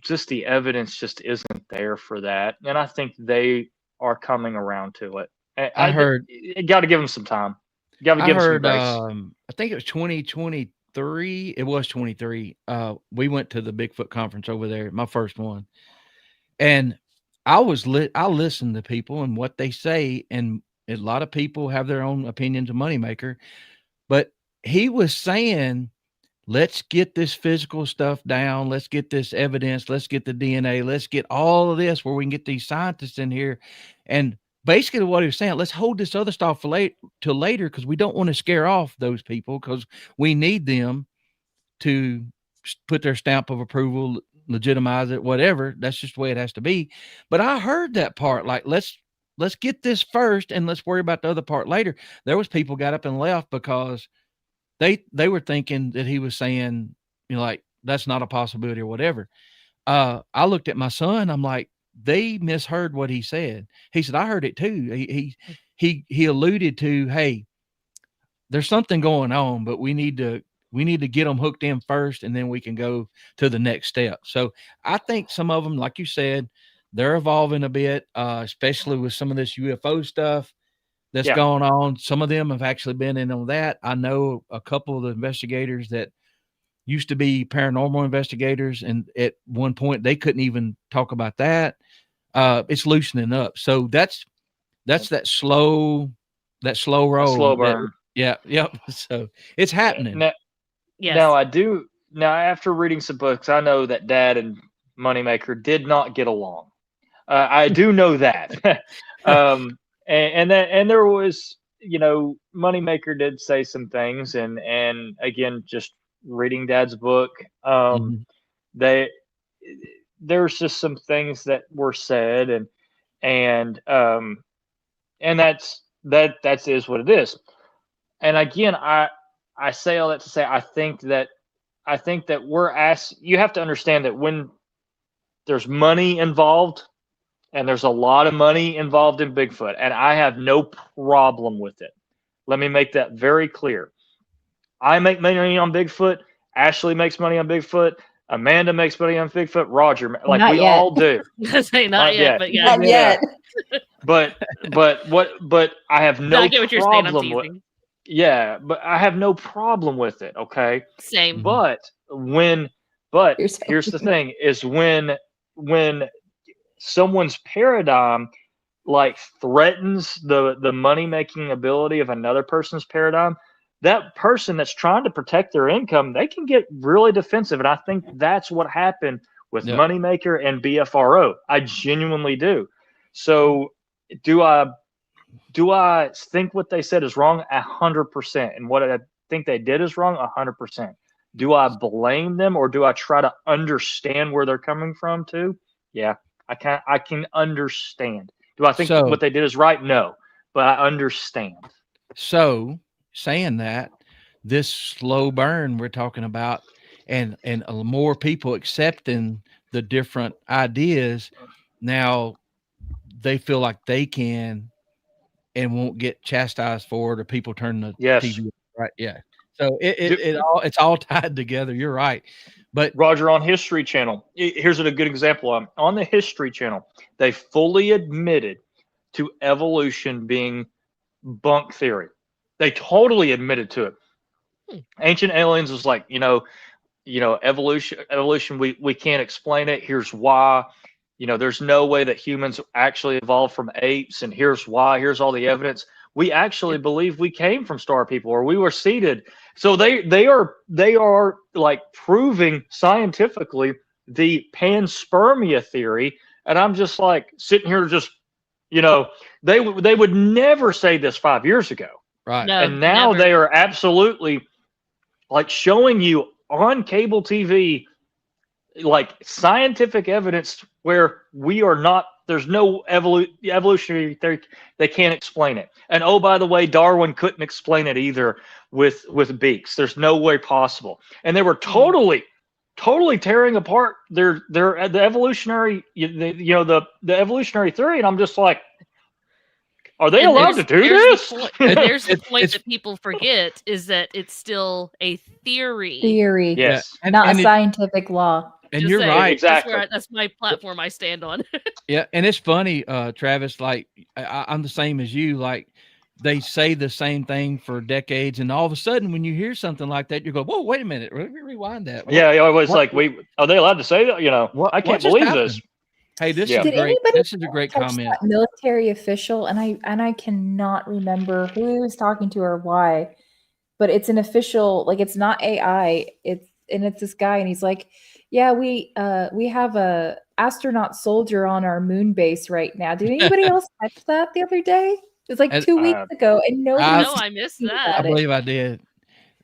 just the evidence just isn't there for that. And I think they are coming around to it. I heard, got to give them some time. Got to I give them some heard, grace. I think it was 2023. It was 23. We went to the Bigfoot conference over there, my first one. And I listen to people and what they say. And a lot of people have their own opinions of Moneymaker, but he was saying, let's get this physical stuff down. Let's get this evidence. Let's get the DNA. Let's get all of this where we can get these scientists in here. And basically what he was saying, let's hold this other stuff for till later, because we don't want to scare off those people, because we need them to put their stamp of approval, legitimize it, whatever. That's just the way it has to be. But I heard that part, like, let's get this first and let's worry about the other part later. There was people got up and left because they were thinking that he was saying, like, that's not a possibility or whatever. I looked at my son. I'm like, they misheard what he said. He said, I heard it too. He alluded to, hey, there's something going on, but we need to get them hooked in first, and then we can go to the next step. So I think some of them, like you said, they're evolving a bit, especially with some of this UFO stuff that's going on. Some of them have actually been in on that. I know a couple of the investigators that used to be paranormal investigators, and at one point they couldn't even talk about that. It's loosening up. So that's that slow roll. Slow burn. Yep. So it's happening. Now I do. Now, after reading some books, I know that Dad and Moneymaker did not get along. I do know that. And there was, Moneymaker did say some things, and again, just reading Dad's book, there's just some things that were said, and that's is what it is. And again, I say all that to say, I think that we're asked. You have to understand that when there's money involved, and there's a lot of money involved in Bigfoot, and I have no problem with it. Let me make that very clear. I make money on Bigfoot. Ashley makes money on Bigfoot. Amanda makes money on Bigfoot. Roger, like Not we yet. all do. I say not yet, but yeah. Not yet. But I have no I get what you're saying. I'm problem with. teasing. Yeah, but I have no problem with it. Okay. Same. But here's the thing: is when someone's paradigm like threatens the money making ability of another person's paradigm, that person that's trying to protect their income, they can get really defensive. And I think that's what happened with Moneymaker and BFRO. I genuinely do. So do I think what they said is wrong? 100%. And what I think they did is wrong? 100%. Do I blame them, or do I try to understand where they're coming from too? Yeah, I can understand. Do I think what they did is right? No, but I understand. So saying that, this slow burn we're talking about, and more people accepting the different ideas, now they feel like they can and won't get chastised for it, or people turn the TV, right? Yeah. So it's all tied together. You're right. But Roger, on History Channel, here's a good example. On the History Channel, they fully admitted to evolution being bunk theory. They totally admitted to it. Ancient Aliens was like, evolution, we can't explain it. Here's why. There's no way that humans actually evolved from apes, and here's why. Here's all the evidence. We actually believe we came from star people, or we were seeded. So they are like proving scientifically the panspermia theory, and I'm just like sitting here, just they would never say this 5 years ago, Right. No, and now never. they are absolutely like showing you on cable TV like scientific evidence where we are not. There's no evolutionary theory. They can't explain it. And oh, by the way, Darwin couldn't explain it either with beaks. There's no way possible. And they were totally tearing apart the evolutionary, the evolutionary theory. And I'm just like, are they allowed to do this? There's the point that people forget, is that it's still a theory. Yes. And not a scientific law. And Just you're saying, right. Exactly. That's my platform I stand on. Yeah, and it's funny, Travis. Like I'm the same as you. Like they say the same thing for decades, and all of a sudden, when you hear something like that, you go, "Whoa, wait a minute! Let me rewind that." Yeah, I was like, are they allowed to say that? I can't believe this. Hey, this Yeah. is Did great. anybody This is a great catch comment. that military official? And I cannot remember who he was talking to or why, but it's an official. Like it's not AI. It's this guy, and he's like, "Yeah, we have a astronaut soldier on our moon base right now." Did anybody else catch that the other day? It was like 2 weeks ago, and nobody. No, I missed that. I believe I did.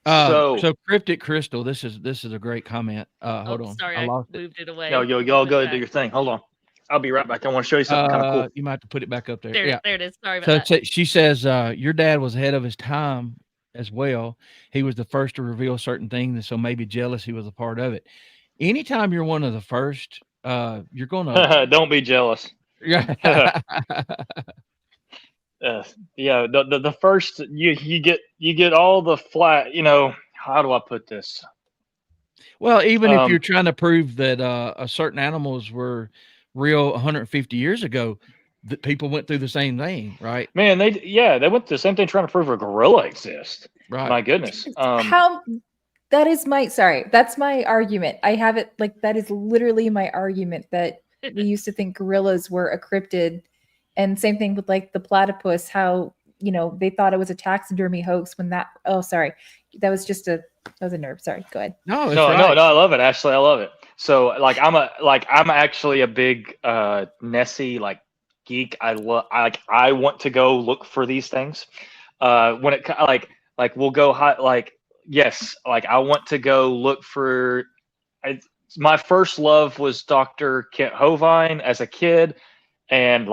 So Cryptic Crystal, this is a great comment. Hold on. Sorry, I I lost it. moved it away. No, y'all go do your thing. Hold on. I'll be right back. I want to show you something kind of cool. You might have to put it back up there. There it is. Sorry about So that. she says, your dad was ahead of his time as well. He was the first to reveal certain things, and so maybe jealous he was a part of it. Anytime you're one of the first, you're gonna don't be jealous. Yeah. Yeah, the first you get all the flat. How do I put this? Well, even if you're trying to prove that certain animals were real 150 years ago, that people went through the same thing, right? Man, they went through the same thing trying to prove a gorilla exists. Right. My goodness. That's my argument. I have it like that is literally my argument, that we used to think gorillas were a cryptid, and same thing with like the platypus, how they thought it was a taxidermy hoax when that was a nerve. Sorry, go ahead. No, I love it. Ashley, I love it. So like I'm actually a big Nessie geek. I want to go look for these things. When it like we'll go high, yes, I want to go look for. My first love was Dr. Kent Hovind as a kid, and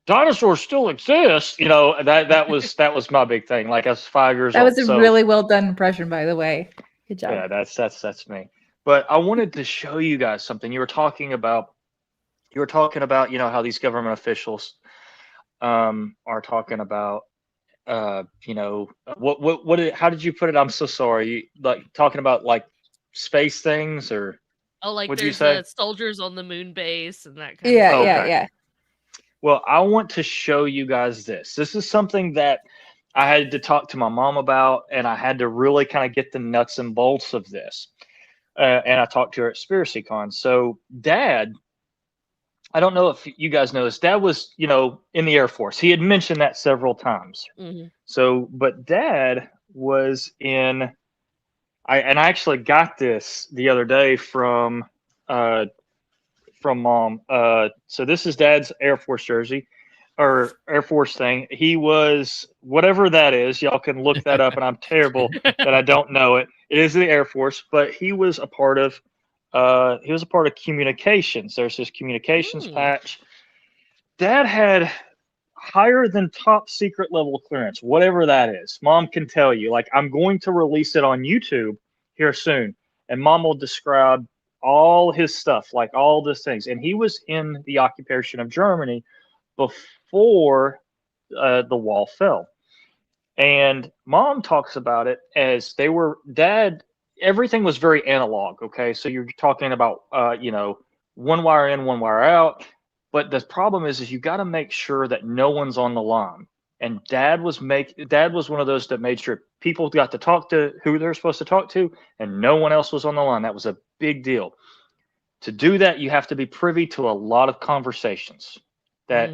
dinosaurs still exist. That was my big thing. I was 5 years old. That was a really well done impression, by the way. Good job. Yeah, that's me. But I wanted to show you guys something. You were talking about how these government officials are talking about how did you put it? I'm so sorry. You talking about space things, or what'd you there's say? Soldiers on the moon base and that kind of stuff. Yeah. Well, I want to show you guys this. This is something that I had to talk to my mom about, and I had to really kind of get the nuts and bolts of this. And I talked to her at SpiracyCon. So Dad, I don't know if you guys know this, Dad was, in the Air Force. He had mentioned that several times. Mm-hmm. So, but Dad was I actually got this the other day from Mom. So this is Dad's Air Force jersey or Air Force thing. He was whatever that is. Y'all can look that up, and I'm terrible that I don't know it. It is the Air Force, but he was a part of communications. There's his communications patch. Dad had higher than top secret level clearance, whatever that is. Mom can tell you. I'm going to release it on YouTube here soon, and Mom will describe all his stuff, all these things. And he was in the occupation of Germany before the wall fell. And Mom talks about it as Dad, everything was very analog. Okay. So you're talking about, one wire in, one wire out. But the problem is you got to make sure that no one's on the line. And Dad was one of those that made sure people got to talk to who they're supposed to talk to, and no one else was on the line. That was a big deal. To do that, you have to be privy to a lot of conversations that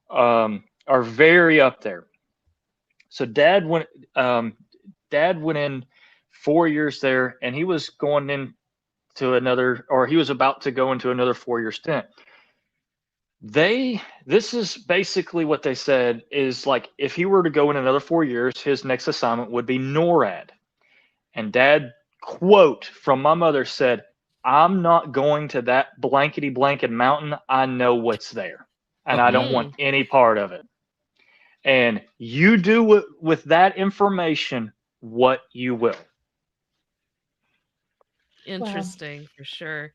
are very up there. So dad went in 4 years there, and he was going into another, or he was about to go into another 4-year stint. This is basically what they said is like, if he were to go in another 4 years, his next assignment would be NORAD. And dad, quote from my mother, said, "I'm not going to that blankety blanket mountain. I know what's there, and I don't want any part of it. And you do with that information what you will." Interesting for sure.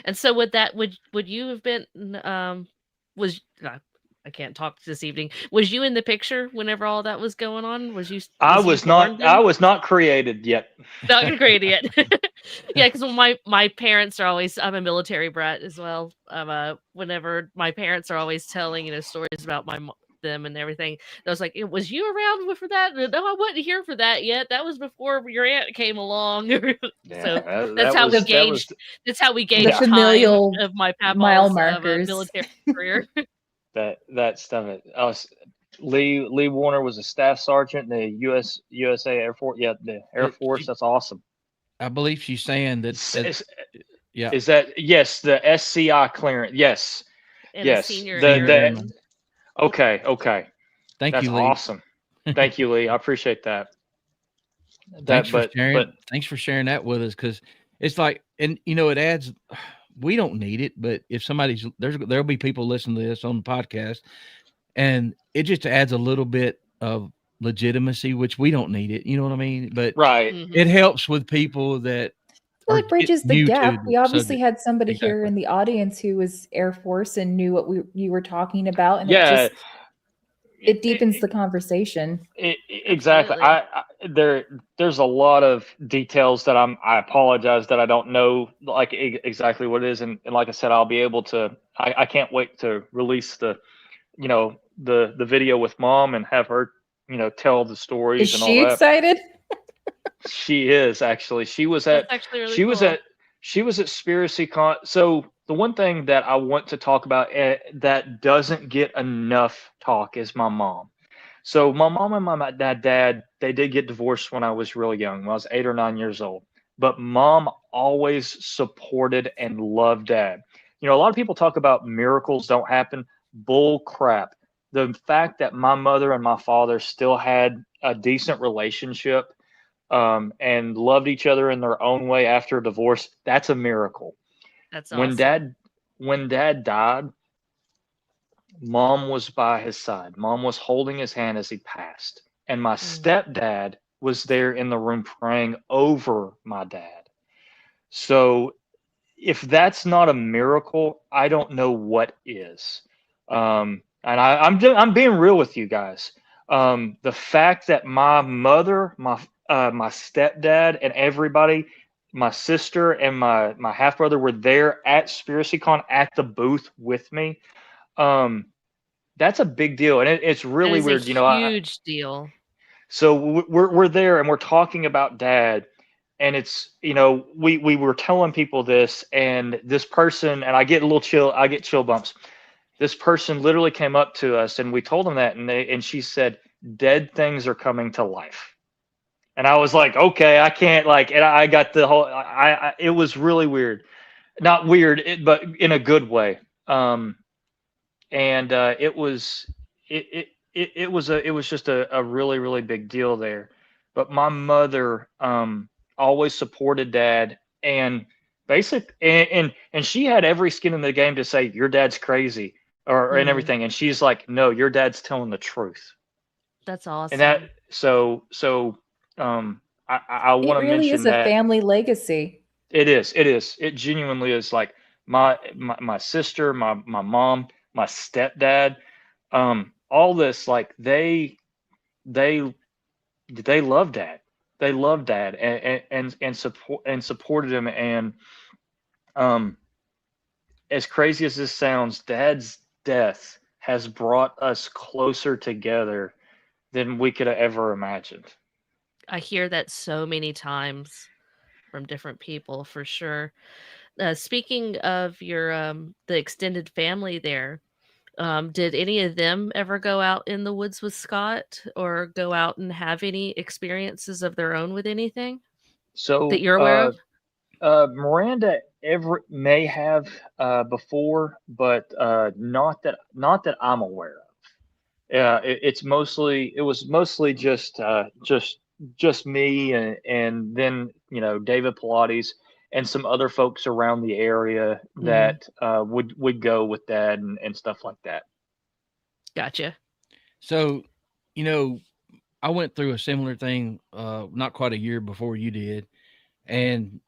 And so would you have been was I can't talk this evening. Was you in the picture whenever all that was going on? Was you I was you was born not. then? I was not created yet. Not great yet. Yeah, because my parents are always, I'm a military brat as well. Whenever my parents are always telling stories about them and everything, I was like, "Was you around for that?" No, I wasn't here for that yet. That was before your aunt came along. So that's how we gauged. That's how we gauged time familial of my mile papa's markers. military career. that stuff. Lee Warner was a staff sergeant in the USA Air Force. Yeah, the Air Force. That's awesome. I believe she's saying that. Yeah. Is that yes? The SCI clearance. Yes. And yes. Senior Okay. Thank That's you, Lee. awesome. Thank you, Lee. I appreciate that. Thanks for sharing that with us, because it's like, and it adds. We don't need it, but if there'll be people listening to this on the podcast, and it just adds a little bit of legitimacy, which we don't need it. You know what I mean? But right, it helps with people that. Well, it bridges the gap. We obviously subject. had somebody here in the audience who was Air Force and knew what you were talking about, and it deepens the conversation. Exactly. There's a lot of details that I apologize that I don't know like exactly what it is, and like I said, I'll be able to. I can't wait to release the video with Mom and have her tell the stories. Is and she all that. excited? She is actually. She was at. Really she cool. was at. She was at Spiracy Con. So the one thing that I want to talk about that doesn't get enough talk is my mom. So my mom and my dad, they did get divorced when I was really young, when I was 8 or 9 years old. But Mom always supported and loved Dad. A lot of people talk about miracles don't happen. Bull crap. The fact that my mother and my father still had a decent relationship and loved each other in their own way after a divorce, that's a miracle. That's awesome. When Dad died, Mom was by his side. Mom was holding his hand as he passed. And my stepdad was there in the room praying over my dad. So if that's not a miracle, I don't know what is. And I'm being real with you guys. The fact that my mother, my stepdad, and everybody, my sister and my half brother were there at SpiracyCon at the booth with me. That's a big deal, and it's really weird. Huge deal. So we're there and we're talking about Dad, and it's we were telling people this, and this person, and I get chill bumps. This person literally came up to us, and we told them that, and she said, "Dead things are coming to life." And I was like, okay, I can't and I got the whole, it was really weird, not weird, but in a good way. It was just a really, really big deal there. But my mother, always supported Dad, and and she had every skin in the game to say, your dad's crazy and everything. And she's like, no, your dad's telling the truth. That's awesome. And that, I want to mention that. It really is a family legacy. It is. It genuinely is. Like my sister, my mom, my stepdad, all this, like they love Dad. They love Dad and supported him. And as crazy as this sounds, Dad's death has brought us closer together than we could have ever imagined. I hear that so many times from different people, for sure. Speaking of your the extended family there, Did any of them ever go out in the woods with Scott or go out and have any experiences of their own with anything that So you're aware of? Miranda may have before, but not that I'm aware of. Yeah, it was mostly just me and then David Pilates and some other folks around the area that would go with Dad and stuff like that. Gotcha. So, you know, I went through a similar thing, not quite a year before you did, and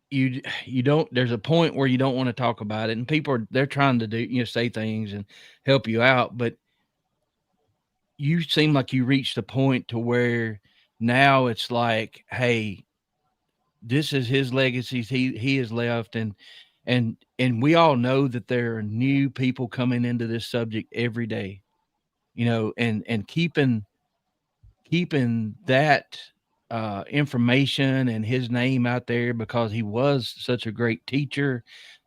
you don't. There's a point where you don't want to talk about it, and they're trying to do say things and help you out, but you seem like you reached a point to where now it's like, hey, this is his legacies he has left, and we all know that there are new people coming into this subject every day, and keeping that information and his name out there because he was such a great teacher,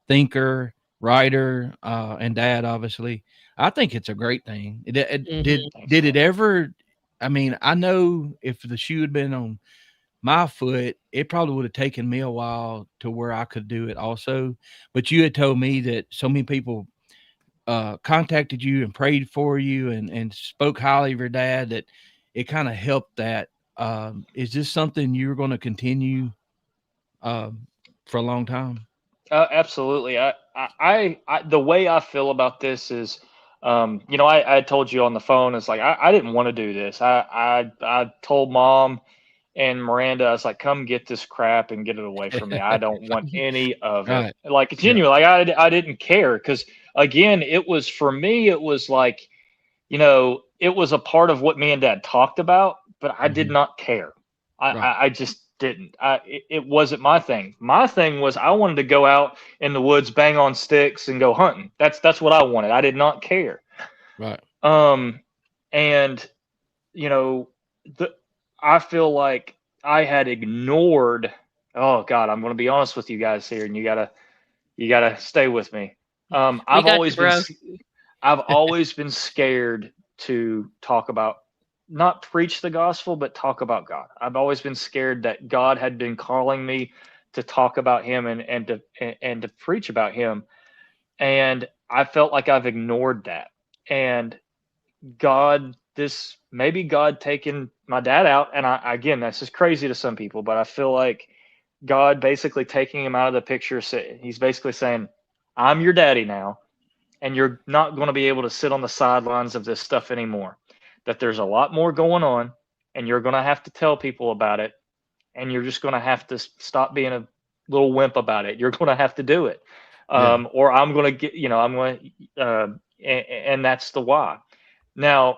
thinker, writer, and dad, obviously. I think it's a great thing. Did it ever? I mean, I know if the shoe had been on my foot, it probably would have taken me a while to where I could do it also. But you had told me that so many people contacted you and prayed for you and spoke highly of your dad that it kind of helped that. Is this something you're going to continue for a long time? Absolutely. I the way I feel about this is, I told you on the phone, it's like I didn't want to do this. I told Mom and Miranda, I was like, come get this crap and get it away from me. I don't want any of Right. it. Like, genuinely, like I didn't care because, again, it was for me, it was like, it was a part of what me and Dad talked about, but I did not care. I just didn't. It wasn't my thing. My thing was I wanted to go out in the woods, bang on sticks, and go hunting. That's what I wanted. I did not care. Right. And I feel like I had ignored. Oh God, I'm going to be honest with you guys here, and you gotta stay with me. I've always been scared to talk about, not preach the gospel, but talk about God. I've always been scared that God had been calling me to talk about Him and to preach about Him, and I felt like I've ignored that. And maybe God taking my dad out, and again, that's just crazy to some people, but I feel like God basically taking him out of the picture. He's basically saying, I'm your daddy now, and you're not going to be able to sit on the sidelines of this stuff anymore. That there's a lot more going on, and you're going to have to tell people about it, and you're just going to have to stop being a little wimp about it. You're going to have to do it. Or I'm going to and that's the why. Now,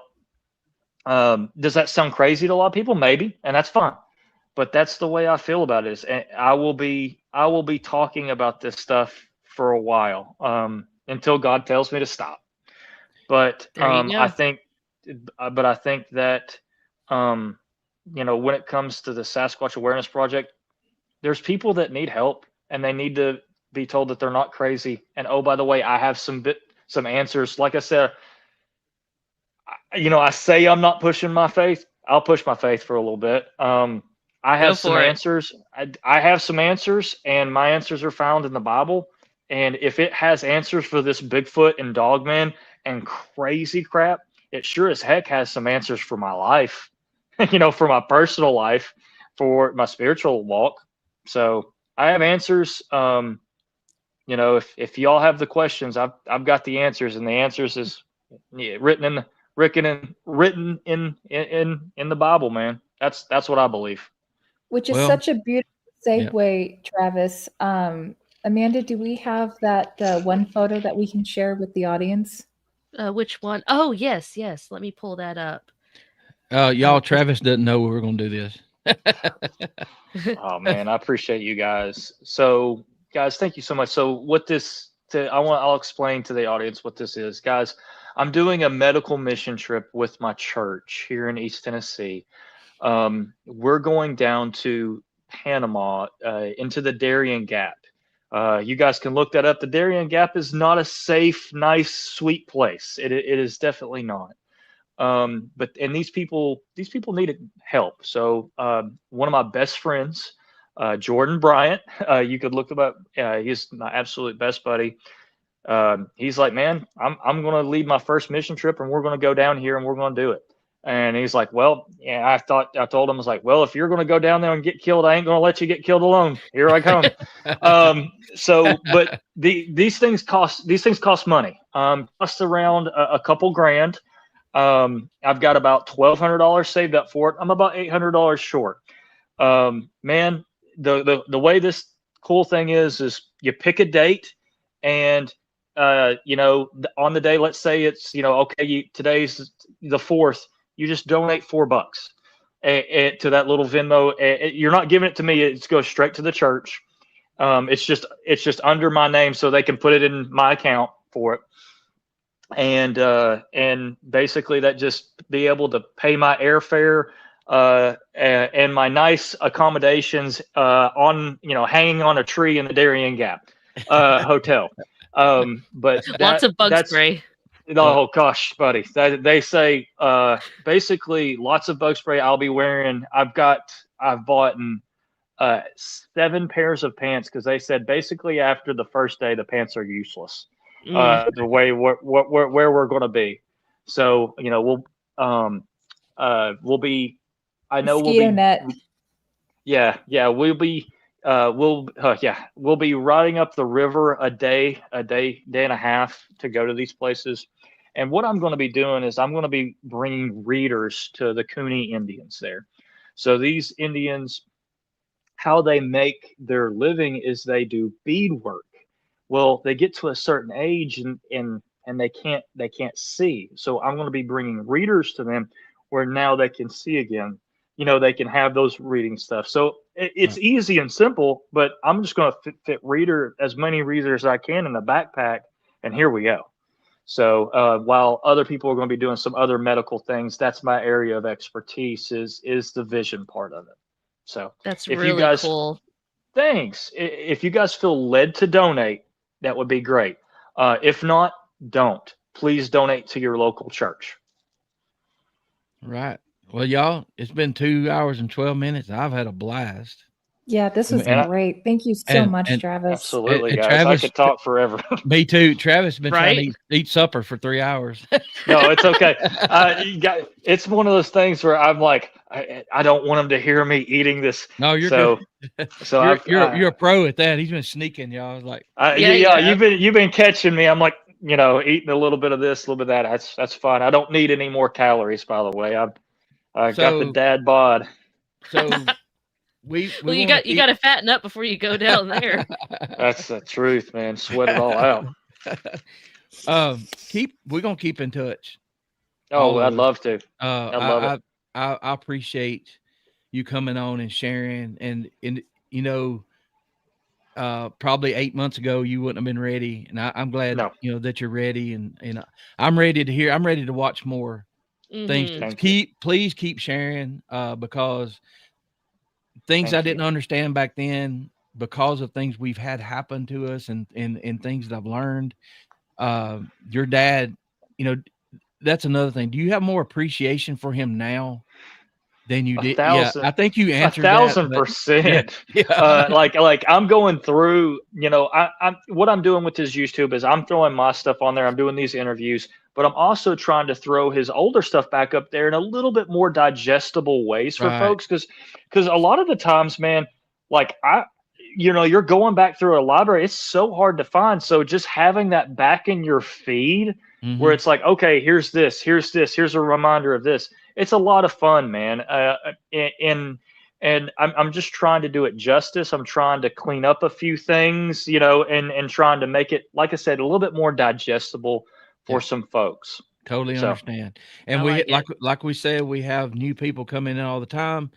does that sound crazy to a lot of people? Maybe, and that's fine. But that's the way I feel about it. And I will be talking about this stuff for a while, until God tells me to stop. But I think that when it comes to the Sasquatch Awareness Project, there's people that need help, and they need to be told that they're not crazy. And oh, by the way, I have some answers. Like I said, I say I'm not pushing my faith. I'll push my faith for a little bit. I have some answers. I have some answers, and my answers are found in the Bible. And if it has answers for this Bigfoot and Dogman and crazy crap, it sure as heck has some answers for my life, for my personal life, for my spiritual walk. So I have answers. If y'all have the questions, I've got the answers, and the answers is written in the Bible, man. That's what I believe. Which is such a beautiful segue, Travis. Amanda, do we have that one photo that we can share with the audience? Which one? Oh, yes. Let me pull that up. Y'all, Travis doesn't know we're going to do this. Oh man, I appreciate you guys. So, guys, thank you so much. So, I'll explain to the audience what this is, guys. I'm doing a medical mission trip with my church here in East Tennessee. We're going down to Panama, into the Darien Gap. You guys can look that up. The Darien Gap is not a safe, nice, sweet place. It is definitely not. But these people needed help. So one of my best friends, Jordan Bryant, you could look him up. He's my absolute best buddy. He's like, man, I'm going to lead my first mission trip, and we're going to go down here and we're going to do it. And he's like, well, yeah, I told him, I was like, well, if you're going to go down there and get killed, I ain't going to let you get killed alone. Here I come. But these things cost money. Cost around a couple grand. I've got about $1,200 saved up for it. I'm about $800 short. Man, the way this cool thing is you pick a date, and on the day, let's say it's, today's the 4th, you just donate $4 to that little Venmo. You're not giving it to me. It goes straight to the church. It's just under my name, so they can put it in my account for it. And basically that just be able to pay my airfare, and my nice accommodations, hanging on a tree in the Darien Gap, hotel. But lots of bug spray. Oh gosh, buddy. They say basically lots of bug spray. I'll be wearing. I've bought 7 pairs of pants, because they said basically after the first day the pants are useless. The way where we're going to be. So we'll be. I know mosquito we'll be. net. Yeah, we'll be. We'll be riding up the river a day and a half to go to these places. And what I'm going to be doing is I'm going to be bringing readers to the Cooney Indians there. So these Indians, how they make their living is they do beadwork. Well, they get to a certain age and they can't see. So I'm going to be bringing readers to them where now they can see again. They can have those reading stuff. So it's easy and simple, but I'm just going to fit as many readers as I can in the backpack, and here we go. So while other people are going to be doing some other medical things, that's my area of expertise is the vision part of it. So that's if really you guys, cool. Thanks. If you guys feel led to donate, that would be great. If not, don't. Please donate to your local church. Right. Well, y'all, it's been 2 hours and 12 minutes. I've had a blast. Yeah, this was great. Thank you so much, Travis. Absolutely, and guys. Travis, I could talk forever. Me too. Travis has been trying Right? to eat supper for 3 hours. No, it's okay. It's one of those things where I'm like, I don't want them to hear me eating this. No, you're so, good. So you're a pro at that. He's been sneaking, y'all. I was like, you've been catching me. I'm like, eating a little bit of this, a little bit of that. That's fine. I don't need any more calories, by the way. I got the dad bod. So you got to fatten up before you go down there. That's the truth, man. Sweat it all out. We're gonna keep in touch. Oh, I'd love to. I love it. I appreciate you coming on and sharing, and probably 8 months ago you wouldn't have been ready, and I'm glad that you're ready, and I'm ready to hear. I'm ready to watch more things. Please keep sharing, because things I didn't understand back then, because of things we've had happen to us, and things that I've learned. Your dad, that's another thing. Do you have more appreciation for him now than you did? Yeah, I think you answered 1,000%. Yeah. Like I'm going through, I'm what I'm doing with his YouTube is I'm throwing my stuff on there. I'm doing these interviews, but I'm also trying to throw his older stuff back up there in a little bit more digestible ways for folks. Because a lot of the times, man, like you're going back through a library. It's so hard to find. So just having that back in your feed where it's like, okay, here's a reminder of this. It's a lot of fun, man. And I'm just trying to do it justice. I'm trying to clean up a few things, and trying to make it, like I said, a little bit more digestible for some folks. Totally understand. And like we said, we have new people coming in all the time.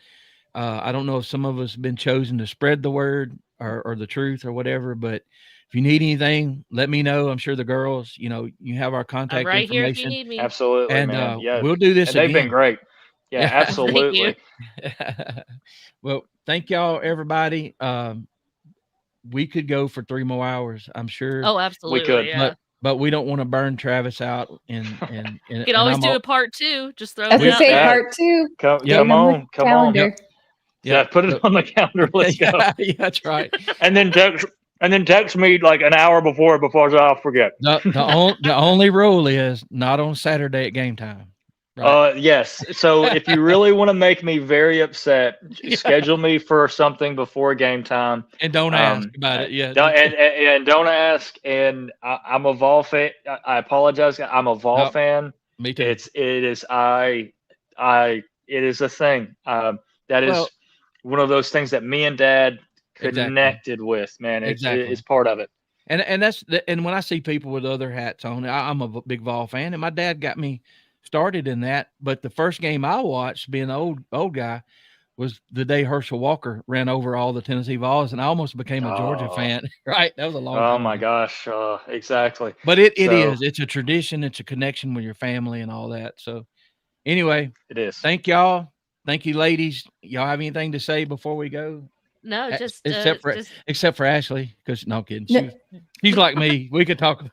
I don't know if some of us have been chosen to spread the word or the truth or whatever, but if you need anything, let me know. I'm sure the girls, you have our contact right information. Here if you need me. Absolutely, and man. we'll do this again. They've been great. Yeah, absolutely. Well, thank y'all, everybody. we could go for 3 more hours, I'm sure. Oh, absolutely. could, Yeah. But we don't want to burn Travis out, and You can always I'm do all- a part 2. Just throw As it I out say, there. part 2. Come, Yeah. Get come it on the on, come on. calendar. Yeah, put it on the calendar. Let's go. Yeah, that's right. And then text me like an hour before I'll forget. The only rule is not on Saturday at game time. Right. Yes. So if you really want to make me very upset, schedule me for something before game time. And don't ask about it. Yeah. And don't ask. And I'm a Vol fan. I apologize. I'm a Vol fan. Me too. It is a thing. That is one of those things that me and Dad connected with. Man, it's part of it. And when I see people with other hats on, I'm a big Vol fan, and my dad got me started in that. But the first game I watched, being an old guy, was the day Herschel Walker ran over all the Tennessee Vols, and I almost became a Georgia fan. Right, that was a long time. Oh my gosh, exactly. But it's a tradition. It's a connection with your family and all that. So anyway, it is. Thank y'all. Thank you, ladies. Y'all have anything to say before we go? No, except for Ashley, because no, I'm kidding. She's like me. We could talk.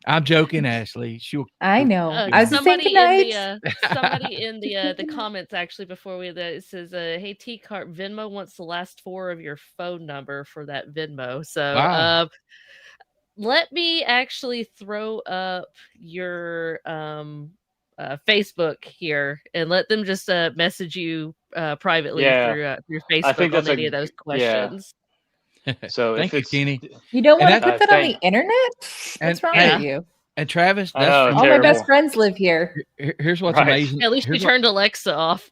I'm joking, Ashley. I know. I was somebody saying in somebody in the comments actually before it says, "Hey T Carp, Venmo wants the last 4 of your phone number for that Venmo." So wow. Let me actually throw up your Facebook here and let them just message you privately through your Facebook. I think that's on any of those questions. So thank you, Kenny. You don't want to put that on the internet? What's wrong with you? And Travis, all my best friends live here. Here's what's amazing. At least you turned Alexa off.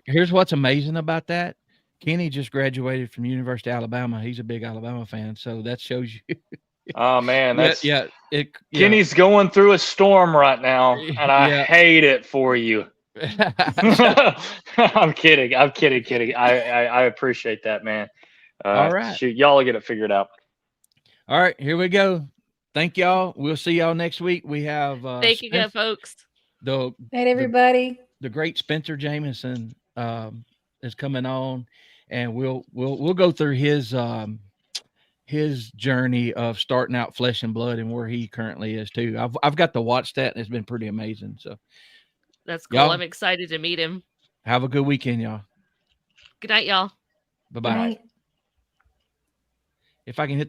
Here's what's amazing about that. Kenny just graduated from University of Alabama. He's a big Alabama fan, so that shows you. Oh man, that's Kenny's going through a storm right now, and I hate it for you. I'm kidding. I appreciate that, man. All right. Shoot, y'all will get it figured out. All right, here we go. Thank y'all. We'll see y'all next week. We have thank you, good folks. Night, everybody. The great Spencer Jameson is coming on, and we'll go through his journey of starting out Flesh and Blood and where he currently is too. I've got to watch that, and it's been pretty amazing. So that's cool. I'm excited to meet him. Have a good weekend, y'all. Good night, y'all. Bye-bye. If I can hit